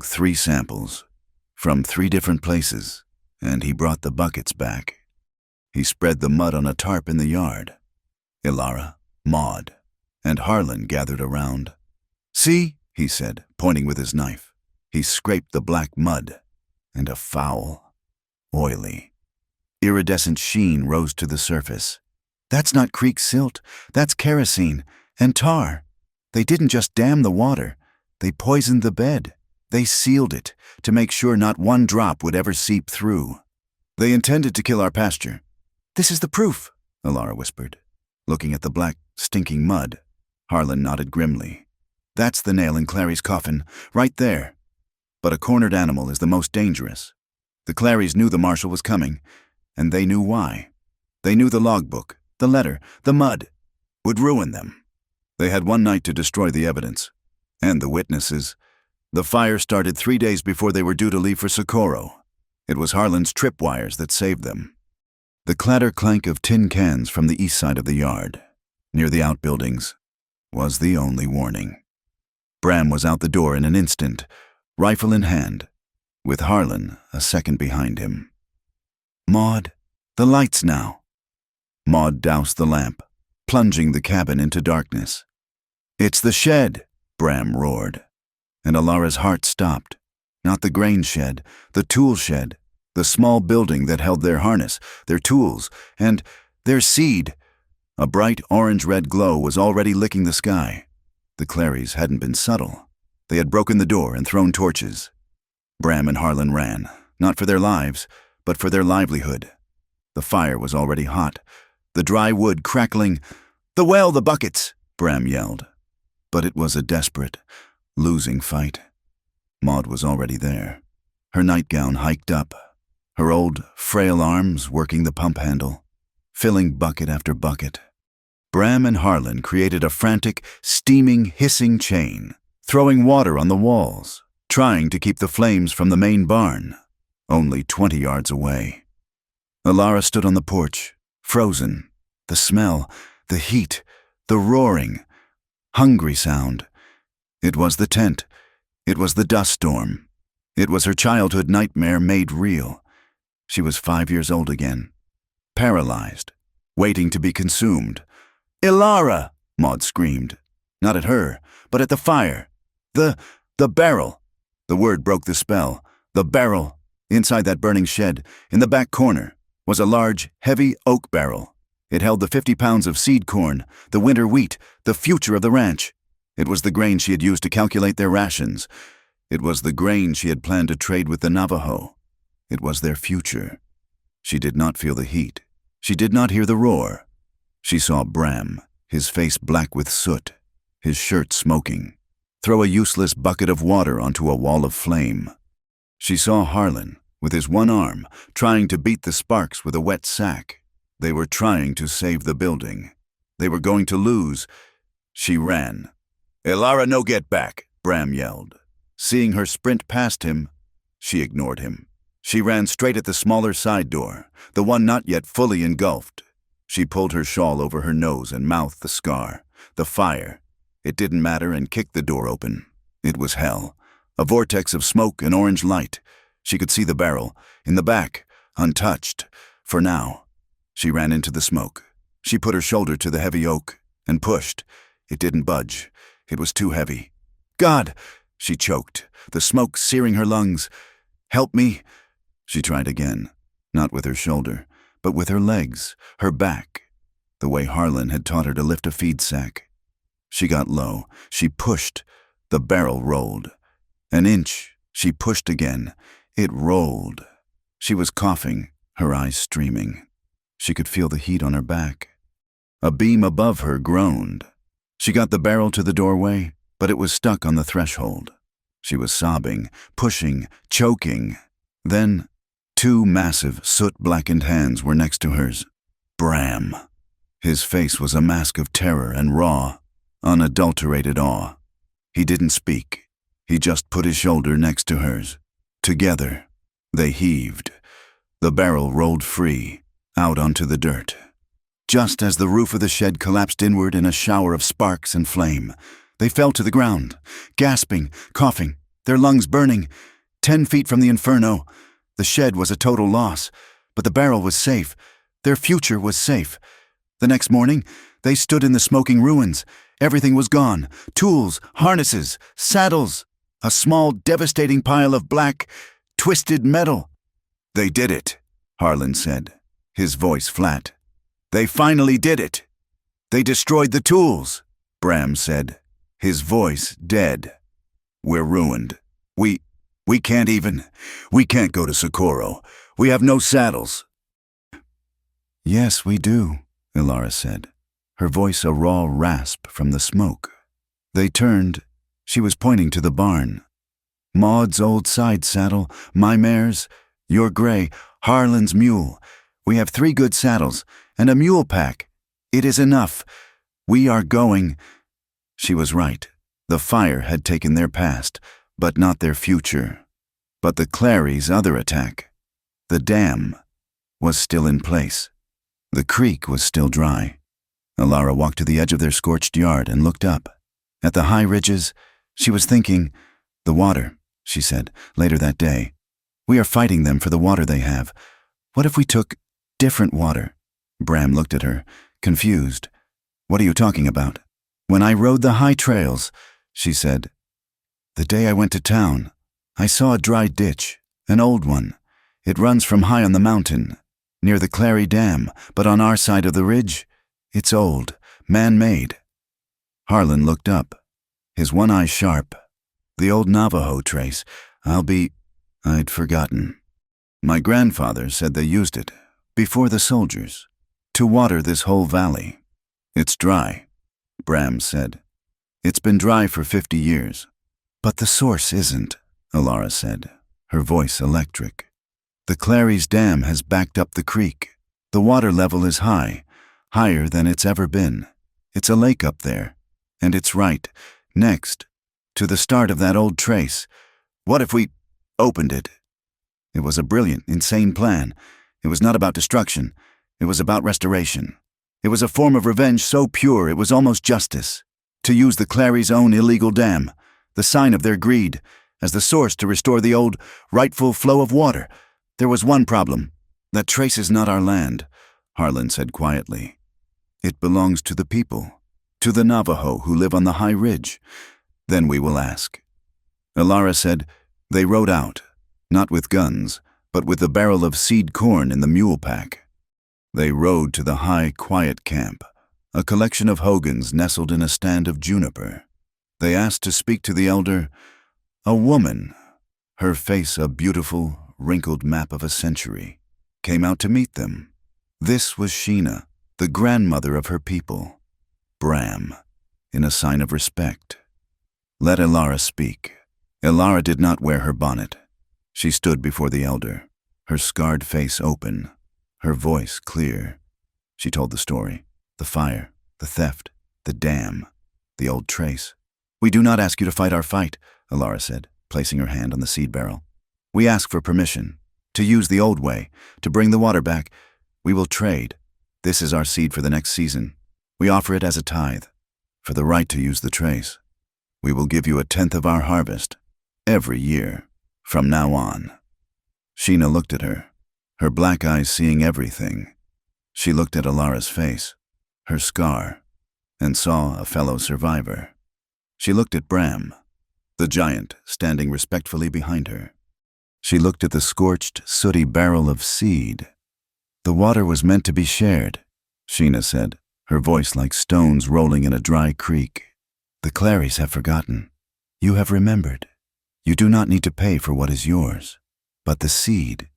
3 samples, from 3 different places, and he brought the buckets back. He spread the mud on a tarp in the yard. Ilara, Maud, and Harlan gathered around. See, he said, pointing with his knife. He scraped the black mud, and a foul, oily, iridescent sheen rose to the surface. That's not creek silt, that's kerosene and tar. They didn't just dam the water, they poisoned the bed. They sealed it to make sure not one drop would ever seep through. They intended to kill our pasture. This is the proof, Ilara whispered, looking at the black, stinking mud. Harlan nodded grimly. That's the nail in Clary's coffin, right there. But a cornered animal is the most dangerous. The Clarys knew the marshal was coming, and they knew why. They knew the logbook, the letter, the mud, would ruin them. They had one night to destroy the evidence, and the witnesses. The fire started 3 days before they were due to leave for Socorro. It was Harlan's tripwires that saved them. The clatter-clank of tin cans from the east side of the yard, near the outbuildings, was the only warning. Bram was out the door in an instant, rifle in hand, with Harlan a second behind him. Maud, the lights now. Maud doused the lamp, plunging the cabin into darkness. It's the shed, Bram roared, and Ilara's heart stopped. Not the grain shed, the tool shed, the small building that held their harness, their tools, and their seed. A bright orange-red glow was already licking the sky. The Clarys hadn't been subtle. They had broken the door and thrown torches. Bram and Harlan ran, not for their lives, but for their livelihood. The fire was already hot, the dry wood crackling. The well, the buckets, Bram yelled. But it was a desperate, losing fight. Maud was already there, her nightgown hiked up, her old, frail arms working the pump handle, filling bucket after bucket. Bram and Harlan created a frantic, steaming, hissing chain, throwing water on the walls, trying to keep the flames from the main barn, only 20 yards away. Ilara stood on the porch, frozen. The smell, the heat, the roaring, hungry sound. It was the tent. It was the dust storm. It was her childhood nightmare made real. She was 5 years old again, paralyzed, waiting to be consumed. "Ilara!" Maud screamed. Not at her, but at the fire. The barrel. The word broke the spell. The barrel. Inside that burning shed, in the back corner, was a large, heavy oak barrel. It held the 50 pounds of seed corn, the winter wheat, the future of the ranch. It was the grain she had used to calculate their rations. It was the grain she had planned to trade with the Navajo. It was their future. She did not feel the heat. She did not hear the roar. She saw Bram, his face black with soot, his shirt smoking, throw a useless bucket of water onto a wall of flame. She saw Harlan, with his one arm, trying to beat the sparks with a wet sack. They were trying to save the building. They were going to lose. She ran. "Ilara, no get back," Bram yelled. Seeing her sprint past him, she ignored him. She ran straight at the smaller side door, the one not yet fully engulfed. She pulled her shawl over her nose and mouthed the scar, the fire. It didn't matter, and kicked the door open. It was hell. A vortex of smoke and orange light. She could see the barrel, in the back, untouched. For now. She ran into the smoke. She put her shoulder to the heavy oak, and pushed. It didn't budge. It was too heavy. "God!" She choked, the smoke searing her lungs. "Help me!" She tried again, not with her shoulder, but with her legs, her back, the way Harlan had taught her to lift a feed sack. She got low. She pushed. The barrel rolled. An inch. She pushed again. It rolled. She was coughing, her eyes streaming. She could feel the heat on her back. A beam above her groaned. She got the barrel to the doorway, but it was stuck on the threshold. She was sobbing, pushing, choking. Then, two massive, soot-blackened hands were next to hers. Bram. His face was a mask of terror and raw, unadulterated awe. He didn't speak. He just put his shoulder next to hers. Together, they heaved. The barrel rolled free, out onto the dirt. Just as the roof of the shed collapsed inward in a shower of sparks and flame, they fell to the ground, gasping, coughing, their lungs burning. 10 feet from the inferno. The shed was a total loss, but the barrel was safe. Their future was safe. The next morning, they stood in the smoking ruins. Everything was gone. Tools, harnesses, saddles. A small, devastating pile of black, twisted metal. "They did it," Harlan said, his voice flat. "They finally did it. They destroyed the tools," Bram said, his voice dead. "We're ruined. We can't go to Socorro. We have no saddles." "Yes, we do," Ilara said, her voice a raw rasp from the smoke. They turned. She was pointing to the barn. "Maud's old side saddle, my mare's, your gray, Harlan's mule. We have 3 good saddles, and a mule pack. It is enough. We are going." She was right. The fire had taken their past, but not their future. But the Clary's other attack, the dam, was still in place. The creek was still dry. Ilara walked to the edge of their scorched yard and looked up. At the high ridges, she was thinking, "The water," she said, later that day. "We are fighting them for the water they have. What if we took different water?" Bram looked at her, confused. "What are you talking about?" "When I rode the high trails," she said. "The day I went to town, I saw a dry ditch, an old one. It runs from high on the mountain, near the Clary Dam, but on our side of the ridge, it's old, man-made." Harlan looked up, his one eye sharp. "The old Navajo trace. I'd forgotten. My grandfather said they used it, before the soldiers, to water this whole valley. It's dry," Bram said. "It's been dry for 50 years. "But the source isn't," Ilara said, her voice electric. "The Clary's dam has backed up the creek. The water level is high, higher than it's ever been. It's a lake up there, and it's right, next, to the start of that old trace. What if we opened it?" It was a brilliant, insane plan. It was not about destruction. It was about restoration. It was a form of revenge so pure it was almost justice. To use the Clary's own illegal dam, the sign of their greed, as the source to restore the old, rightful flow of water. There was one problem. That trace is not our land, Harlan said quietly. It belongs to the people, to the Navajo who live on the high ridge. Then we will ask. Elara said, they rode out, not with guns, but with the barrel of seed corn in the mule pack. They rode to the high, quiet camp, a collection of hogans nestled in a stand of juniper. They asked to speak to the elder, a woman, her face a beautiful, wrinkled map of a century, came out to meet them. This was Sheena, the grandmother of her people, Bram, in a sign of respect. Let Elara speak. Elara did not wear her bonnet. She stood before the elder, her scarred face open, her voice clear. She told the story, the fire, the theft, the dam, the old trace. We do not ask you to fight our fight, Elara said, placing her hand on the seed barrel. We ask for permission, to use the old way, to bring the water back. We will trade. This is our seed for the next season. We offer it as a tithe, for the right to use the trace. We will give you 1/10 of our harvest, every year, from now on. Sheena looked at her black eyes seeing everything. She looked at Elara's face, her scar, and saw a fellow survivor. She looked at Bram, the giant standing respectfully behind her. She looked at the scorched, sooty barrel of seed. The water was meant to be shared, Sheena said, her voice like stones rolling in a dry creek. The Claries have forgotten. You have remembered. You do not need to pay for what is yours. But the seed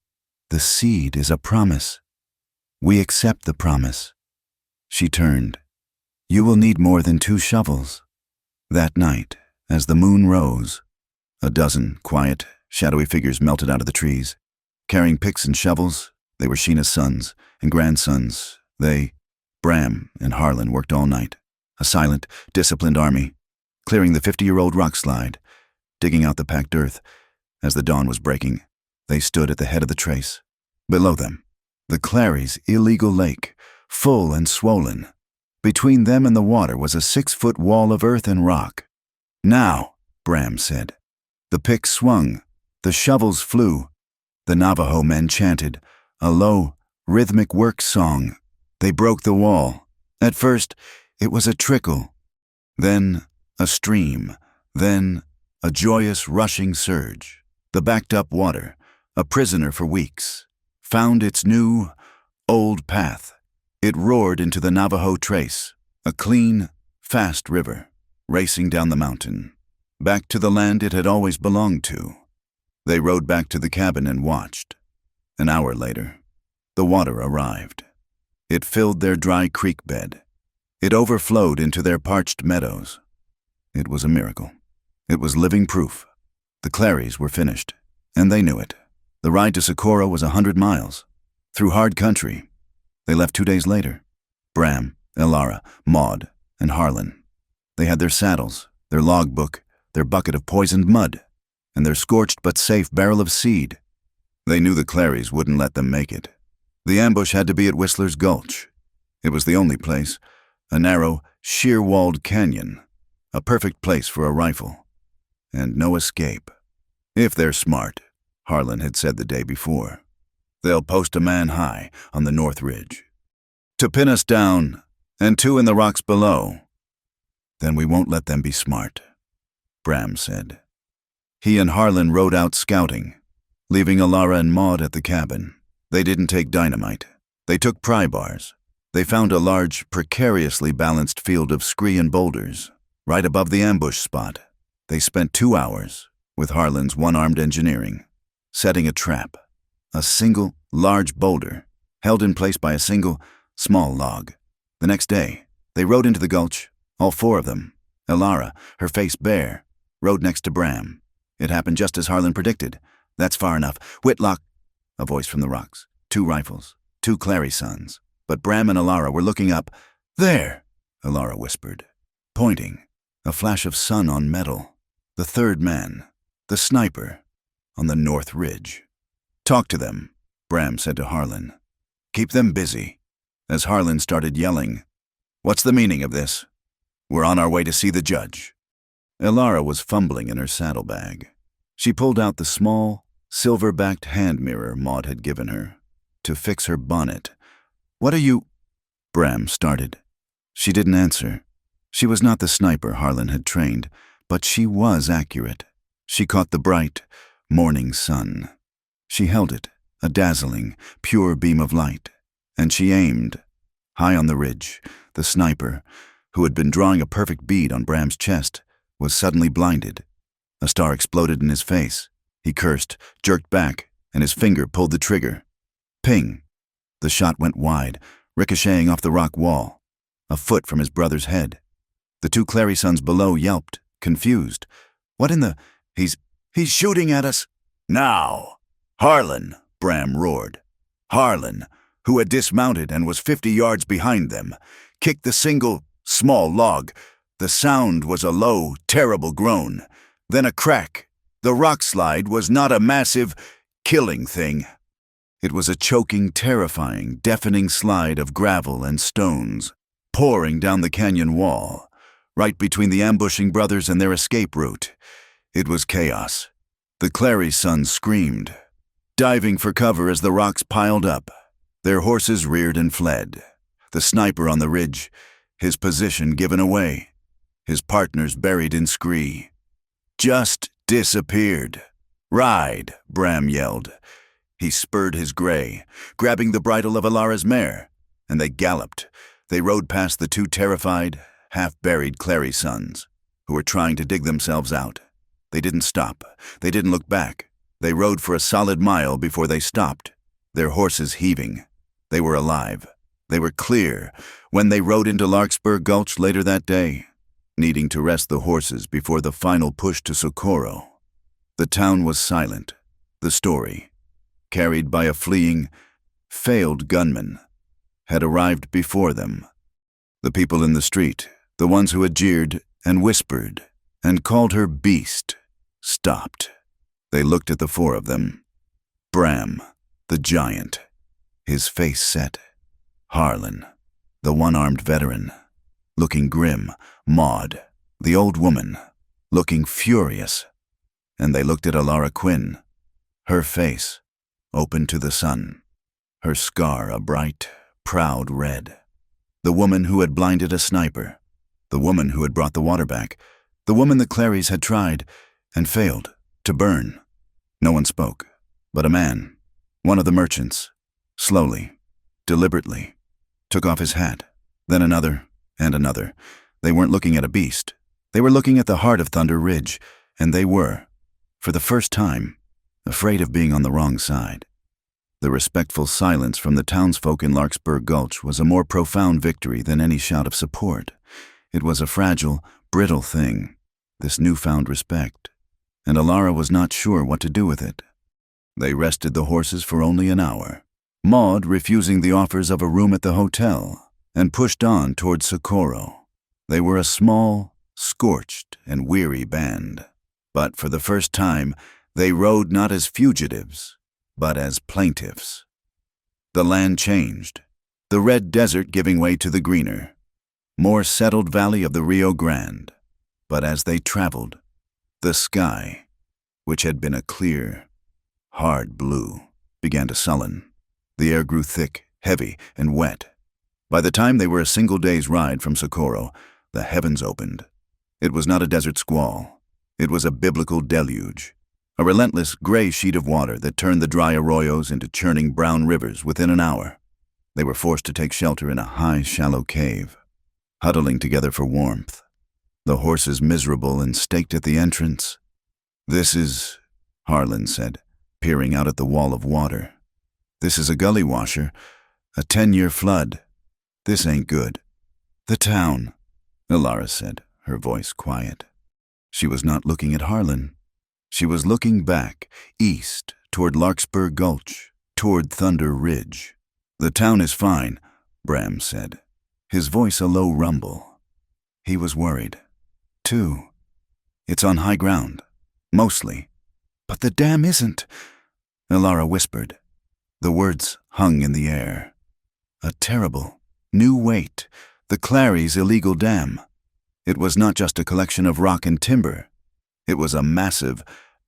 is a promise. We accept the promise. She turned. You will need more than 2 shovels. That night, as the moon rose, a dozen quiet, shadowy figures melted out of the trees. Carrying picks and shovels, they were Sheena's sons and grandsons. Bram and Harlan, worked all night. A silent, disciplined army, clearing the 50-year-old rock slide, digging out the packed earth. As the dawn was breaking, they stood at the head of the trace. Below them, the Claries' illegal lake, full and swollen. Between them and the water was a 6-foot wall of earth and rock. Now, Bram said. The picks swung, the shovels flew. The Navajo men chanted, a low, rhythmic work song. They broke the wall. At first, it was a trickle, then a stream, then a joyous rushing surge. The backed-up water, a prisoner for weeks, found its new, old path. It roared into the Navajo Trace, a clean, fast river, racing down the mountain, back to the land it had always belonged to. They rode back to the cabin and watched. An hour later, the water arrived. It filled their dry creek bed. It overflowed into their parched meadows. It was a miracle. It was living proof. The Claries were finished, and they knew it. The ride to Socorro was 100 miles, through hard country. They left 2 days later. Bram, Elara, Maud, and Harlan. They had their saddles, their logbook, their bucket of poisoned mud, and their scorched but safe barrel of seed. They knew the Claries wouldn't let them make it. The ambush had to be at Whistler's Gulch. It was the only place, a narrow, sheer-walled canyon, a perfect place for a rifle, and no escape. If they're smart, Harlan had said the day before, they'll post a man high on the North Ridge to pin us down and 2 in the rocks below. Then we won't let them be smart, Bram said. He and Harlan rode out scouting, leaving Elara and Maud at the cabin. They didn't take dynamite. They took pry bars. They found a large, precariously balanced field of scree and boulders, right above the ambush spot. They spent 2 hours, with Harlan's one-armed engineering, setting a trap, a single, large boulder, held in place by a single, small log. The next day, they rode into the gulch, all 4 of them. Elara, her face bare, rode next to Bram. It happened just as Harlan predicted. That's far enough. Whitlock, a voice from the rocks. 2 rifles, 2 Clary sons. But Bram and Elara were looking up. There, Elara whispered, pointing. A flash of sun on metal. The 3rd man, the sniper, on the North Ridge. Talk to them, Bram said to Harlan. Keep them busy. As Harlan started yelling, what's the meaning of this? We're on our way to see the judge. Elara was fumbling in her saddlebag. She pulled out the small, silver-backed hand mirror Maud had given her to fix her bonnet. "What are you—" Bram started. She didn't answer. She was not the sniper Harlan had trained, but she was accurate. She caught the bright, morning sun. She held it, a dazzling, pure beam of light, and she aimed. High on the ridge, the sniper, who had been drawing a perfect bead on Bram's chest, was suddenly blinded. A star exploded in his face. He cursed, jerked back, and his finger pulled the trigger. Ping! The shot went wide, ricocheting off the rock wall, a foot from his brother's head. The two Clary sons below yelped, confused. "What in the— He's shooting at us!" "Now!" "Harlan!" Bram roared. Harlan, who had dismounted and was 50 yards behind them, kicked the single, small log. The sound was a low, terrible groan. Then a crack. The rock slide was not a massive, killing thing. It was a choking, terrifying, deafening slide of gravel and stones, pouring down the canyon wall, right between the ambushing brothers and their escape route. It was chaos. The Clary sons screamed, diving for cover as the rocks piled up. Their horses reared and fled. The sniper on the ridge, his position given away, his partners buried in scree, just disappeared. "Ride!" Bram yelled. He spurred his gray, grabbing the bridle of Alara's mare, and they galloped. They rode past the two terrified, half-buried Clary sons, who were trying to dig themselves out. They didn't stop. They didn't look back. They rode for a solid mile before they stopped, their horses heaving. They were alive. They were clear when they rode into Larkspur Gulch later that day, needing to rest the horses before the final push to Socorro. The town was silent. The story, carried by a fleeing, failed gunman, had arrived before them. The people in the street, the ones who had jeered and whispered and called her beast, stopped. They looked at the four of them. Bram, the giant, his face set. Harlan, the one-armed veteran, looking grim. Maud, the old woman, looking furious. And they looked at Alara Quinn, her face open to the sun, her scar a bright, proud red. The woman who had blinded a sniper, the woman who had brought the water back, the woman the Clarys had tried and failed to burn. No one spoke, but a man, one of the merchants, slowly, deliberately, took off his hat, then another and another. They weren't looking at a beast. They were looking at the heart of Thunder Ridge, and they were, for the first time, afraid of being on the wrong side. The respectful silence from the townsfolk in Larkspur Gulch was a more profound victory than any shout of support. It was a fragile, brittle thing, this newfound respect, and Alara was not sure what to do with it. They rested the horses for only an hour, Maud refusing the offers of a room at the hotel, and pushed on toward Socorro. They were a small, scorched, and weary band, but for the first time they rode not as fugitives, but as plaintiffs. The land changed, the red desert giving way to the greener, more settled valley of the Rio Grande. But as they traveled, the sky, which had been a clear, hard blue, began to sullen. The air grew thick, heavy, and wet. By the time they were a single day's ride from Socorro, the heavens opened. It was not a desert squall. It was a biblical deluge, a relentless gray sheet of water that turned the dry arroyos into churning brown rivers within an hour. They were forced to take shelter in a high, shallow cave, huddling together for warmth, the horses miserable and staked at the entrance. "This is," Harlan said, peering out at the wall of water. "This is a gully washer, a 10-year flood. This ain't good." "The town," Alara said, her voice quiet. She was not looking at Harlan. She was looking back, east, toward Larkspur Gulch, toward Thunder Ridge. "The town is fine," Bram said, his voice a low rumble. He was worried, too. "It's on high ground, mostly." "But the dam isn't," Alara whispered. The words hung in the air. A terrible, new weight, the Clarys' illegal dam. It was not just a collection of rock and timber. It was a massive,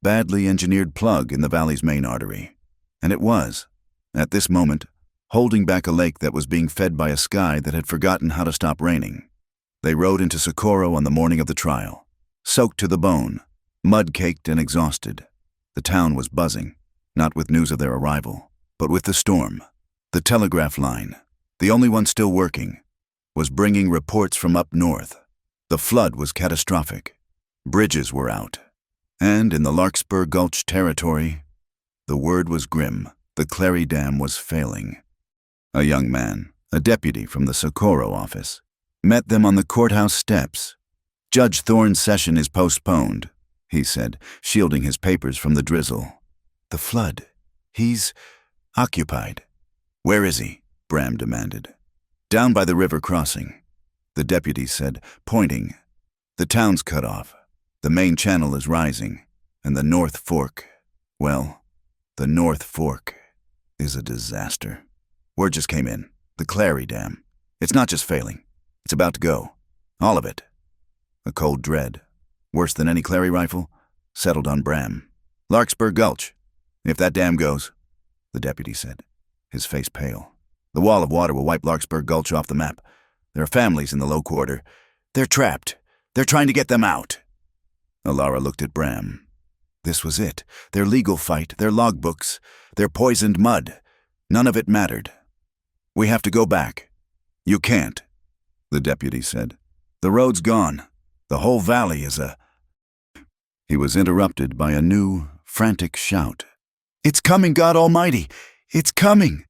badly engineered plug in the valley's main artery. And it was, at this moment, holding back a lake that was being fed by a sky that had forgotten how to stop raining. They rode into Socorro on the morning of the trial, soaked to the bone, mud-caked and exhausted. The town was buzzing, not with news of their arrival, but with the storm. The telegraph line, the only one still working, was bringing reports from up north. The flood was catastrophic. Bridges were out. And in the Larkspur Gulch territory, the word was grim. The Clary Dam was failing. A young man, a deputy from the Socorro office, met them on the courthouse steps. "Judge Thorne's session is postponed," he said, shielding his papers from the drizzle. "The flood. He's occupied." "Where is he?" Bram demanded. "Down by the river crossing," the deputy said, pointing. "The town's cut off. The main channel is rising, and the North Fork, well, the North Fork is a disaster. Word just came in. The Clary Dam. It's not just failing. It's about to go. All of it." A cold dread, worse than any Clary rifle, settled on Bram. "Larkspur Gulch. If that dam goes," the deputy said, his face pale, "the wall of water will wipe Larkspur Gulch off the map. There are families in the low quarter. They're trapped. They're trying to get them out." Alara looked at Bram. This was it. Their legal fight, their logbooks, their poisoned mud. None of it mattered. "We have to go back." "You can't," the deputy said. "The road's gone. The whole valley is a—" He was interrupted by a new, frantic shout. "It's coming, God Almighty! It's coming!"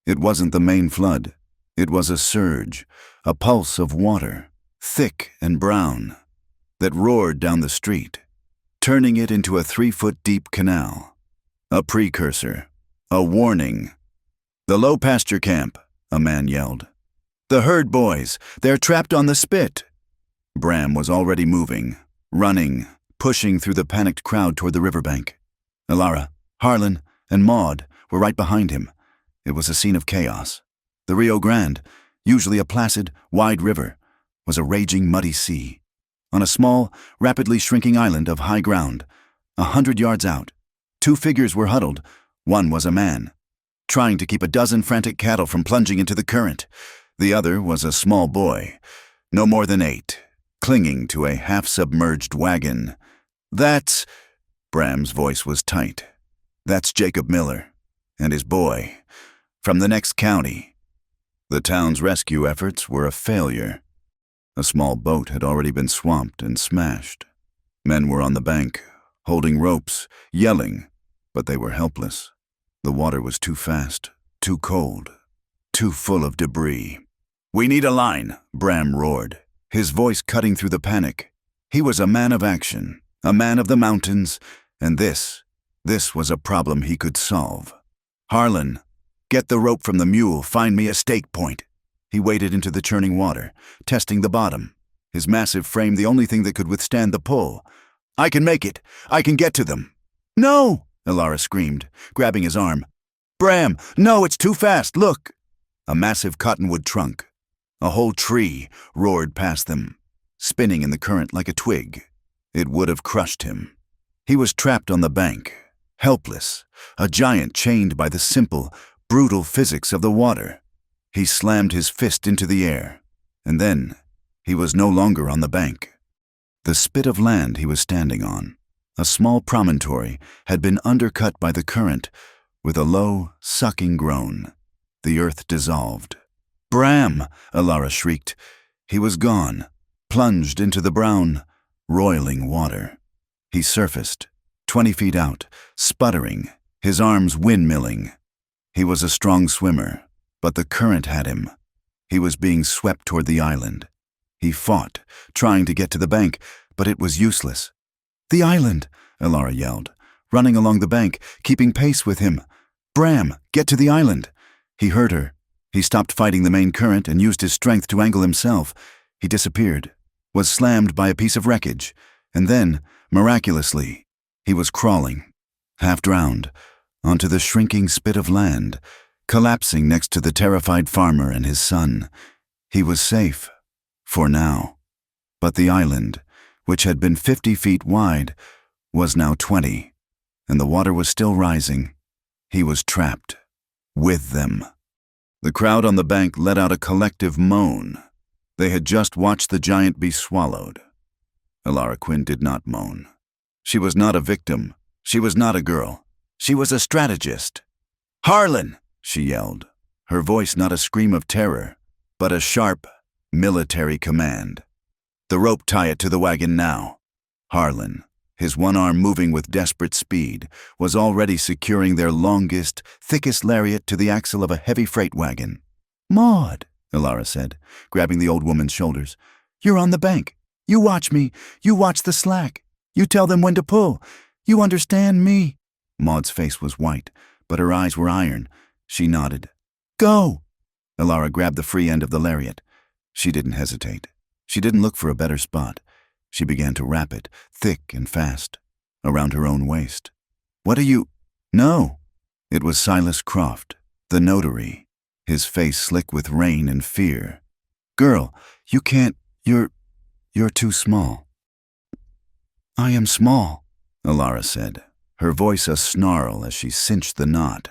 It wasn't the main flood. It was a surge, a pulse of water, thick and brown, that roared down the street, turning it into a 3-foot-deep canal. A precursor, a warning. "The low pasture camp," a man yelled. "The herd boys, they're trapped on the spit." Bram was already moving, running, pushing through the panicked crowd toward the riverbank. Alara, Harlan, and Maud were right behind him. It was a scene of chaos. The Rio Grande, usually a placid, wide river, was a raging, muddy sea. On a small, rapidly shrinking island of high ground, 100 yards out, 2 figures were huddled. One was a man, trying to keep a dozen frantic cattle from plunging into the current. The other was a small boy, no more than 8, clinging to a half-submerged wagon. "That's—" Bram's voice was tight. "That's Jacob Miller and his boy, from the next county." The town's rescue efforts were a failure. A small boat had already been swamped and smashed. Men were on the bank, holding ropes, yelling, but they were helpless. The water was too fast, too cold, too full of debris. "We need a line," Bram roared, his voice cutting through the panic. He was a man of action, a man of the mountains, and this was a problem he could solve. "Harlan, get the rope from the mule, find me a stake point." He waded into the churning water, testing the bottom, his massive frame the only thing that could withstand the pull. "I can make it. I can get to them." "No!" Alara screamed, grabbing his arm. "Bram, no, it's too fast, look!" A massive cottonwood trunk, a whole tree, roared past them, spinning in the current like a twig. It would have crushed him. He was trapped on the bank, helpless, a giant chained by the simple, brutal physics of the water. He slammed his fist into the air, and then he was no longer on the bank. The spit of land he was standing on, a small promontory, had been undercut by the current with a low, sucking groan. The earth dissolved. "Bram!" Alara shrieked. He was gone, plunged into the brown, roiling water. He surfaced, 20 feet out, sputtering, his arms windmilling. He was a strong swimmer, but the current had him. He was being swept toward the island. He fought, trying to get to the bank, but it was useless. "The island!" Alara yelled, running along the bank, keeping pace with him. "Bram, get to the island!" He heard her. He stopped fighting the main current and used his strength to angle himself. He disappeared, was slammed by a piece of wreckage, and then, miraculously, he was crawling, half drowned, onto the shrinking spit of land, collapsing next to the terrified farmer and his son. He was safe, for now. But the island, which had been 50 feet wide, was now 20. and the water was still rising. He was trapped. With them. The crowd on the bank let out a collective moan. They had just watched the giant be swallowed. Elara Quinn did not moan. She was not a victim. She was not a girl. She was a strategist. "Harlan!" she yelled, her voice not a scream of terror, but a sharp, military command. "The rope, tie it to the wagon now." Harlan, his one arm moving with desperate speed, was already securing their longest, thickest lariat to the axle of a heavy freight wagon. "Maud," Elara said, grabbing the old woman's shoulders. "You're on the bank. You watch me. You watch the slack. You tell them when to pull. You understand me." Maud's face was white, but her eyes were iron. She nodded. "Go!" Elara grabbed the free end of the lariat. She didn't hesitate. She didn't look for a better spot. She began to wrap it, thick and fast, around her own waist. "What are you—" "No." It was Silas Croft, the notary, his face slick with rain and fear. "Girl, you can't— You're too small." "I am small," Elara said, her voice a snarl as she cinched the knot.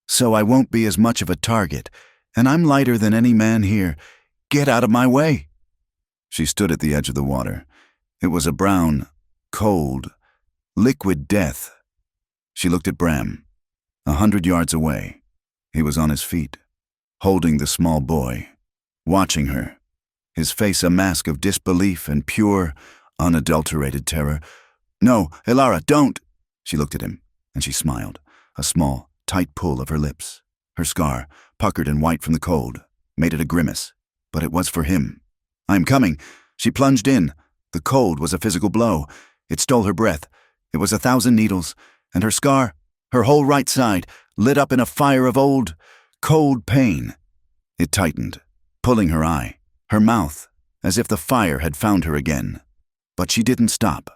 "So I won't be as much of a target, and I'm lighter than any man here. Get out of my way." She stood at the edge of the water. It was a brown, cold, liquid death. She looked at Bram. 100 yards away. He was on his feet, holding the small boy, watching her, his face a mask of disbelief and pure, unadulterated terror. "No, Elara, don't!" She looked at him, and she smiled, a small, tight pull of her lips. Her scar, puckered and white from the cold, made it a grimace, but it was for him. "I'm coming." She plunged in. The cold was a physical blow. It stole her breath. It was 1,000 needles, and her scar, her whole right side, lit up in a fire of old, cold pain. It tightened, pulling her eye, her mouth, as if the fire had found her again. But she didn't stop.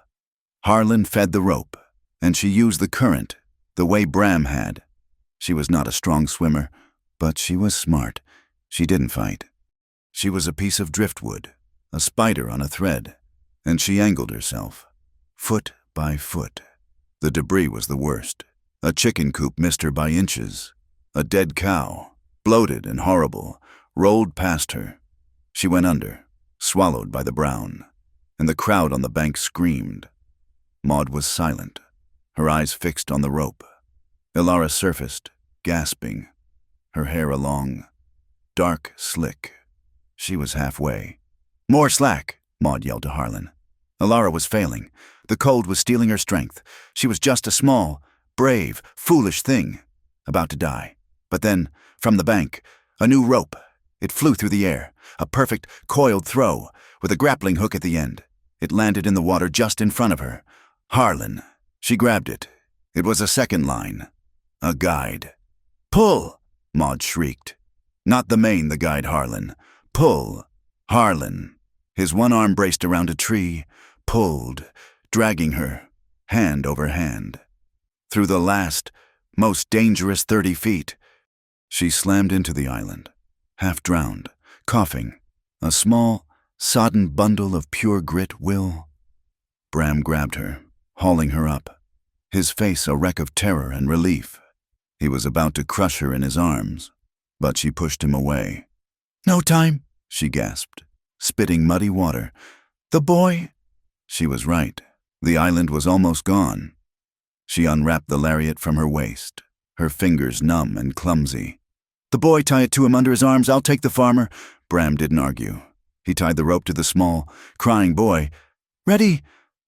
Harlan fed the rope, and she used the current, the way Bram had. She was not a strong swimmer, but she was smart. She didn't fight. She was a piece of driftwood, a spider on a thread, and she angled herself, foot by foot. The debris was the worst. A chicken coop missed her by inches. A dead cow, bloated and horrible, rolled past her. She went under, swallowed by the brown, and the crowd on the bank screamed. Maud was silent, her eyes fixed on the rope. Elara surfaced, gasping, her hair a long, dark slick. She was halfway. "More slack," Maud yelled to Harlan. Elara was failing. The cold was stealing her strength. She was just a small, brave, foolish thing, about to die. But then, from the bank, a new rope. It flew through the air, a perfect coiled throw, with a grappling hook at the end. It landed in the water just in front of her. Harlan. She grabbed it. It was a second line. A guide. "Pull!" Maud shrieked. "Not the mane, the guide, Harlan. Pull!" Harlan, his one arm braced around a tree, pulled, dragging her, hand over hand. Through the last, most dangerous 30 feet, she slammed into the island, half drowned, coughing, a small, sodden bundle of pure grit will. Bram grabbed her, hauling her up, his face a wreck of terror and relief. He was about to crush her in his arms, but she pushed him away. "No time," she gasped, spitting muddy water. "The boy—" She was right. The island was almost gone. She unwrapped the lariat from her waist, her fingers numb and clumsy. "The boy, tie it to him under his arms. I'll take the farmer." Bram didn't argue. He tied the rope to the small, crying boy. "Ready?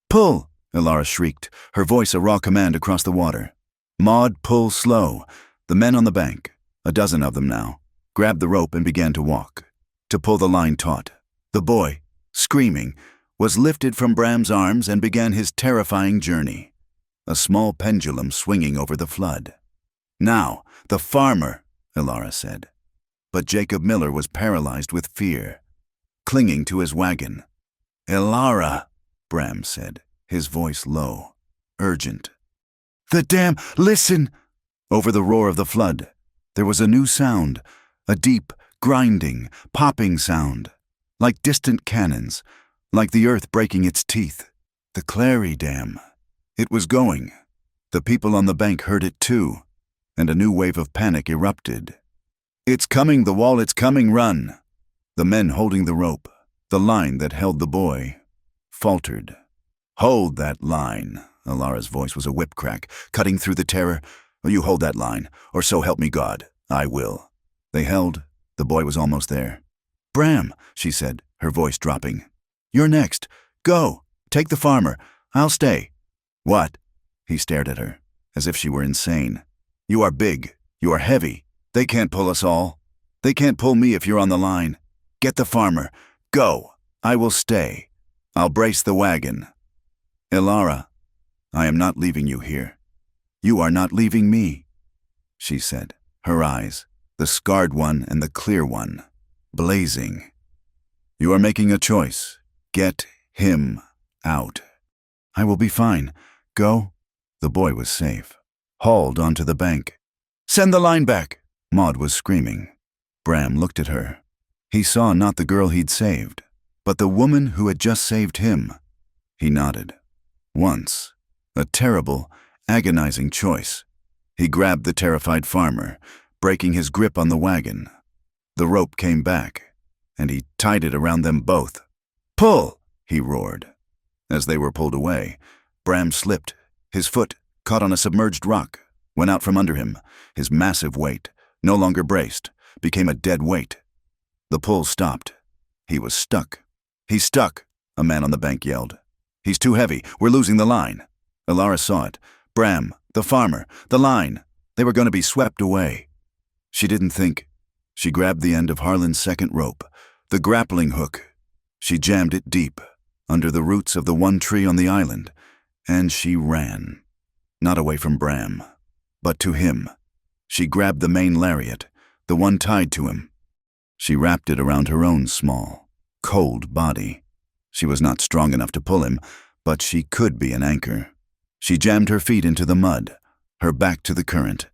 Pull!" Elara shrieked, her voice a raw command across the water. Maud, pull slow. The men on the bank, a dozen of them now, grabbed the rope and began to walk, to pull the line taut. The boy, screaming, was lifted from Bram's arms and began his terrifying journey, a small pendulum swinging over the flood. "Now, the farmer," Elara said. But Jacob Miller was paralyzed with fear, clinging to his wagon. "Elara," Bram said, his voice low, urgent. "The dam, listen!" Over the roar of the flood, there was a new sound, a deep, grinding, popping sound, like distant cannons, like the earth breaking its teeth. The Clary Dam. It was going. The people on the bank heard it too, and a new wave of panic erupted. "It's coming, the wall, it's coming, run!" The men holding the rope, the line that held the boy, faltered. "Hold that line." Alara's voice was a whip crack, cutting through the terror. "You hold that line, or so help me God, I will." They held. The boy was almost there. "Bram," she said, her voice dropping. "You're next. Go. Take the farmer. I'll stay." "What?" He stared at her, as if she were insane. "You are big. You are heavy. They can't pull us all. They can't pull me if you're on the line. Get the farmer. Go. I will stay. I'll brace the wagon." "Alara, I am not leaving you here. You are not leaving me," she said, her eyes, the scarred one and the clear one, blazing. "You are making a choice. Get him out." "I will be fine. Go." The boy was safe, hauled onto the bank. "Send the line back," Maud was screaming. Bram looked at her. He saw not the girl he'd saved, but the woman who had just saved him. He nodded. Once. A terrible, agonizing choice. He grabbed the terrified farmer, breaking his grip on the wagon. The rope came back, and he tied it around them both. "Pull!" he roared. As they were pulled away, Bram slipped. His foot caught on a submerged rock, went out from under him. His massive weight, no longer braced, became a dead weight. The pull stopped. He was stuck. "He's stuck," a man on the bank yelled. "He's too heavy. We're losing the line." Alara saw it. Bram, the farmer, the line. They were going to be swept away. She didn't think. She grabbed the end of Harlan's second rope, the grappling hook. She jammed it deep, under the roots of the one tree on the island, and she ran. Not away from Bram, but to him. She grabbed the main lariat, the one tied to him. She wrapped it around her own small, cold body. She was not strong enough to pull him, but she could be an anchor. She jammed her feet into the mud, her back to the current,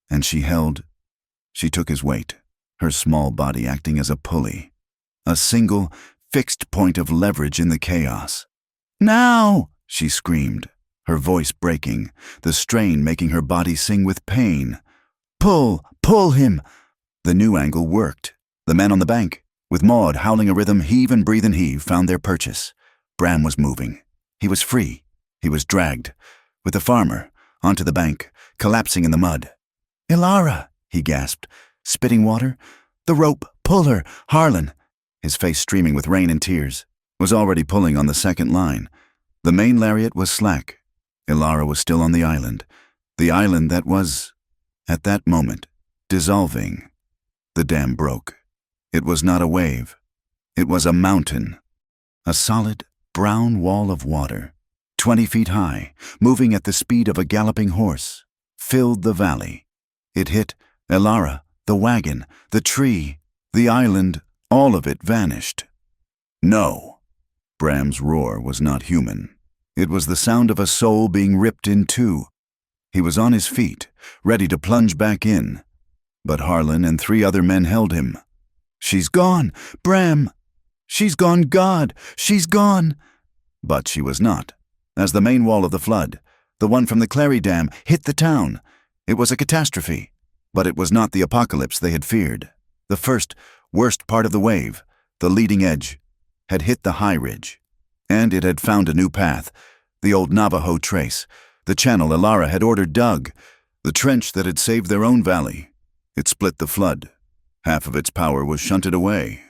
and she held. She took his weight, her small body acting as a pulley. A single, fixed point of leverage in the chaos. "Now!" she screamed, her voice breaking, the strain making her body sing with pain. "Pull! Pull him!" The new angle worked. The men on the bank, with Maud howling a rhythm heave and breathe and heave, found their purchase. Bram was moving. He was free. He was dragged, with the farmer, onto the bank, collapsing in the mud. "Alara!" he gasped, spitting water. "The rope! Pull her! Harlan!" His face streaming with rain and tears, was already pulling on the second line. The main lariat was slack. Alara was still on the island that was, at that moment, dissolving. The dam broke. It was not a wave. It was a mountain. A solid, brown wall of water, 20 feet high, moving at the speed of a galloping horse, filled the valley. It hit Alara, the wagon, the tree, the island, all of it vanished. "No!" Bram's roar was not human. It was the sound of a soul being ripped in two. He was on his feet, ready to plunge back in. But Harlan and 3 other men held him. "She's gone! Bram! She's gone, God! She's gone!" But she was not. As the main wall of the flood, the one from the Clary Dam, hit the town, it was a catastrophe. But it was not the apocalypse they had feared. The first, worst part of the wave, the leading edge, had hit the high ridge. And it had found a new path, the old Navajo trace, the channel Alara had ordered dug, the trench that had saved their own valley. It split the flood. Half of its power was shunted away,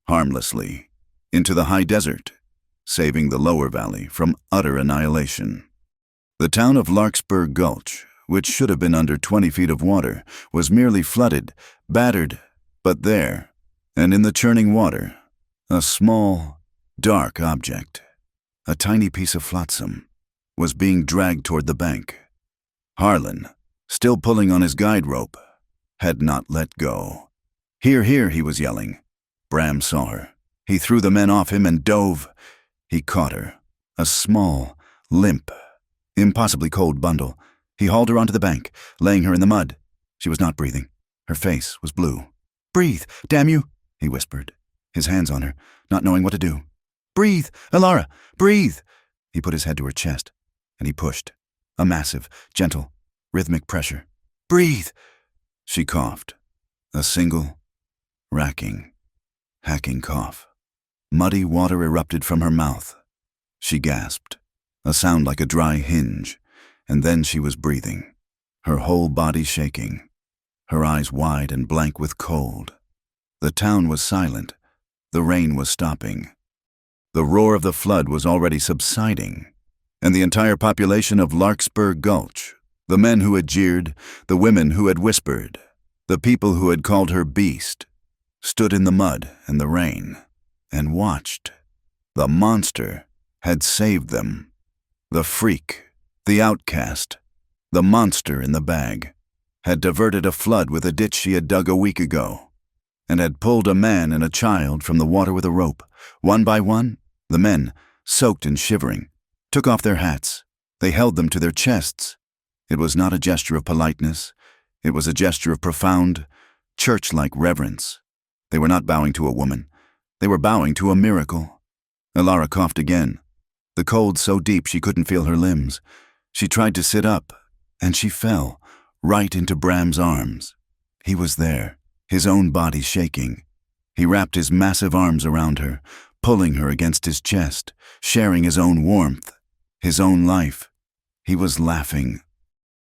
harmlessly, into the high desert, saving the lower valley from utter annihilation. The town of Larkspur Gulch, which should have been under 20 feet of water, was merely flooded, battered, but there, and in the churning water, a small, dark object, a tiny piece of flotsam, was being dragged toward the bank. Harlan, still pulling on his guide rope, had not let go. "Here, here," he was yelling. Bram saw her. He threw the men off him and dove. He caught her, a small, limp, impossibly cold bundle. He hauled her onto the bank, laying her in the mud. She was not breathing. Her face was blue. "Breathe, damn you," he whispered, his hands on her, not knowing what to do. "Breathe, Alara, breathe." He put his head to her chest, and he pushed. A massive, gentle, rhythmic pressure. "Breathe!" She coughed. A single, racking, hacking cough. Muddy water erupted from her mouth. She gasped, a sound like a dry hinge, and then she was breathing, her whole body shaking, her eyes wide and blank with cold. The town was silent. The rain was stopping. The roar of the flood was already subsiding, and the entire population of Larkspur Gulch, the men who had jeered, the women who had whispered, the people who had called her beast, stood in the mud and the rain and watched. The monster had saved them. The freak, the outcast, the monster in the bag, had diverted a flood with a ditch she had dug a week ago, and had pulled a man and a child from the water with a rope. One by one, the men, soaked and shivering, took off their hats. They held them to their chests. It was not a gesture of politeness. It was a gesture of profound, church-like reverence. They were not bowing to a woman. They were bowing to a miracle. Elara coughed again, the cold so deep she couldn't feel her limbs. She tried to sit up, and she fell, right into Bram's arms. He was there, his own body shaking. He wrapped his massive arms around her, pulling her against his chest, sharing his own warmth, his own life. He was laughing,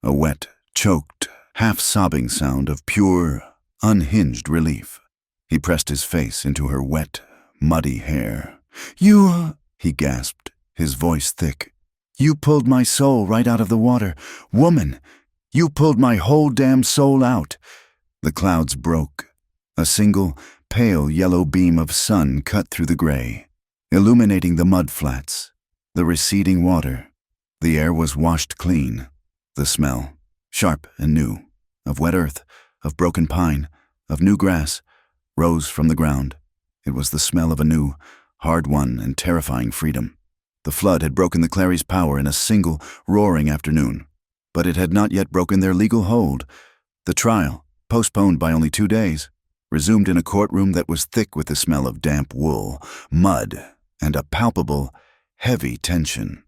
a wet, choked, half-sobbing sound of pure, unhinged relief. He pressed his face into her wet, muddy hair. "You," he gasped, his voice thick. "You pulled my soul right out of the water. Woman, you pulled my whole damn soul out." The clouds broke. A single, pale yellow beam of sun cut through the gray, illuminating the mud flats, the receding water. The air was washed clean. The smell, sharp and new, of wet earth, of broken pine, of new grass, rose from the ground. It was the smell of a new, hard-won and terrifying freedom. The flood had broken the Clary's power in a single, roaring afternoon, but it had not yet broken their legal hold. The trial, postponed by only 2 days, resumed in a courtroom that was thick with the smell of damp wool, mud, and a palpable, heavy tension.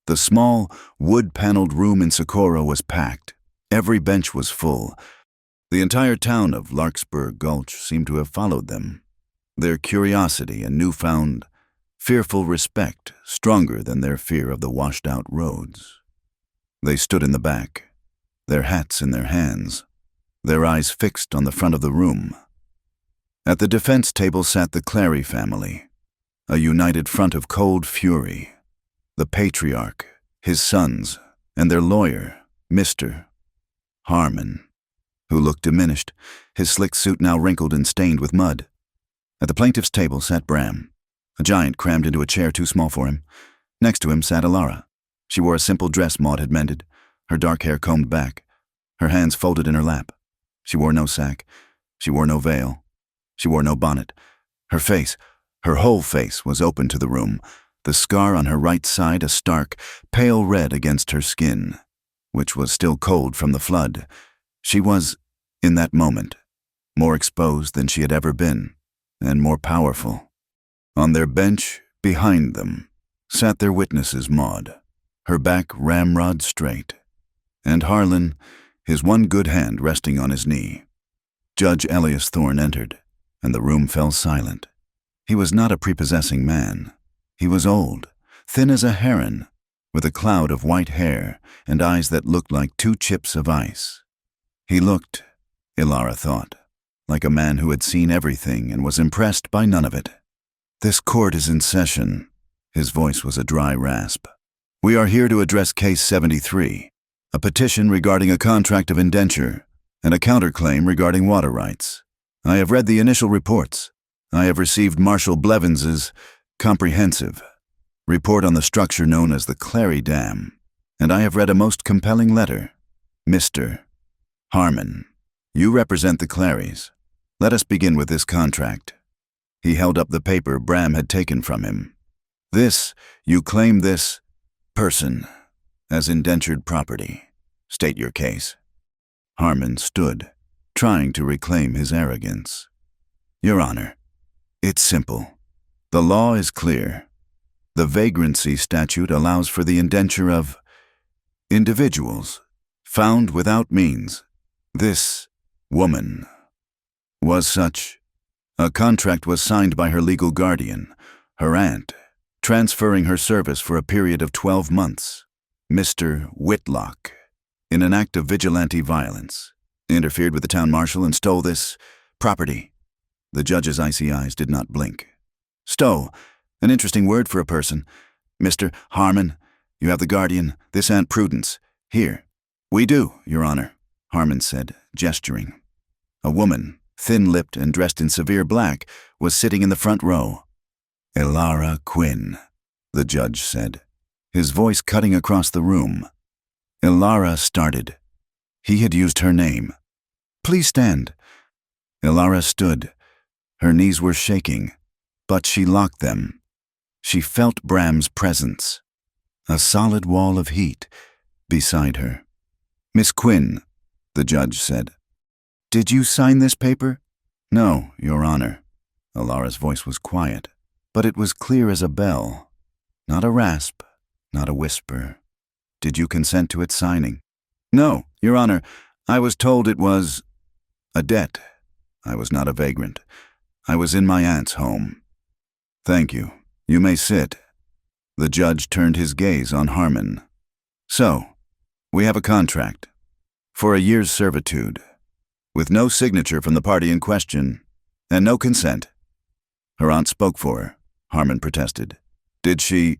The small, wood-paneled room in Socorro was packed. Every bench was full. The entire town of Larkspur Gulch seemed to have followed them, their curiosity and newfound, fearful respect stronger than their fear of the washed-out roads. They stood in the back, their hats in their hands, their eyes fixed on the front of the room. At the defense table sat the Clary family, a united front of cold fury. The patriarch, his sons, and their lawyer, Mr. Harmon, who looked diminished, his slick suit now wrinkled and stained with mud. At the plaintiff's table sat Bram, a giant crammed into a chair too small for him. Next to him sat Elara. She wore a simple dress Maud had mended, her dark hair combed back, her hands folded in her lap. She wore no sack. She wore no veil. She wore no bonnet. Her face, her whole face, was open to the room, the scar on her right side a stark, pale red against her skin, which was still cold from the flood. She was, in that moment, more exposed than she had ever been, and more powerful. On their bench, behind them, sat their witnesses Maud, her back ramrod straight, and Harlan, his one good hand resting on his knee. Judge Elias Thorne entered, and the room fell silent. He was not a prepossessing man. He was old, thin as a heron, with a cloud of white hair and eyes that looked like 2 chips of ice. He looked, Elara thought, like a man who had seen everything and was impressed by none of it. "This court is in session." His voice was a dry rasp. "We are here to address Case 73, a petition regarding a contract of indenture and a counterclaim regarding water rights. I have read the initial reports. I have received Marshal Blevens's comprehensive report on the structure known as the Clary Dam, and I have read a most compelling letter. Mr. Harmon, you represent the Clarys. Let us begin with this contract." He held up the paper Bram had taken from him. You claim this person as indentured property. State your case." Harmon stood, trying to reclaim his arrogance. "Your Honor, it's simple. The law is clear. The vagrancy statute allows for the indenture of..." Individuals, found without means. This woman was such. A contract was signed by her legal guardian, her aunt, transferring her service for a period of 12 months. Mr. Whitlock, in an act of vigilante violence, interfered with the town marshal and stole this property. The judge's icy eyes did not blink. Stole, an interesting word for a person. Mr. Harmon, you have the guardian, this Aunt Prudence. Here. We do, Your Honor, Harmon said, gesturing. A woman, thin-lipped and dressed in severe black, was sitting in the front row. Elara Quinn, the judge said, his voice cutting across the room. Elara started. He had used her name. Please stand. Elara stood. Her knees were shaking, but she locked them. She felt Bram's presence, a solid wall of heat, beside her. Miss Quinn, the judge said. Did you sign this paper? No, Your Honor. Elara's voice was quiet, but it was clear as a bell. Not a rasp, not a whisper. Did you consent to its signing? No, Your Honor. I was told it was a debt. I was not a vagrant. I was in my aunt's home. Thank you. You may sit. The judge turned his gaze on Harmon. So, we have a contract. For a year's servitude. With no signature from the party in question, and no consent. Her aunt spoke for her, Harmon protested. Did she?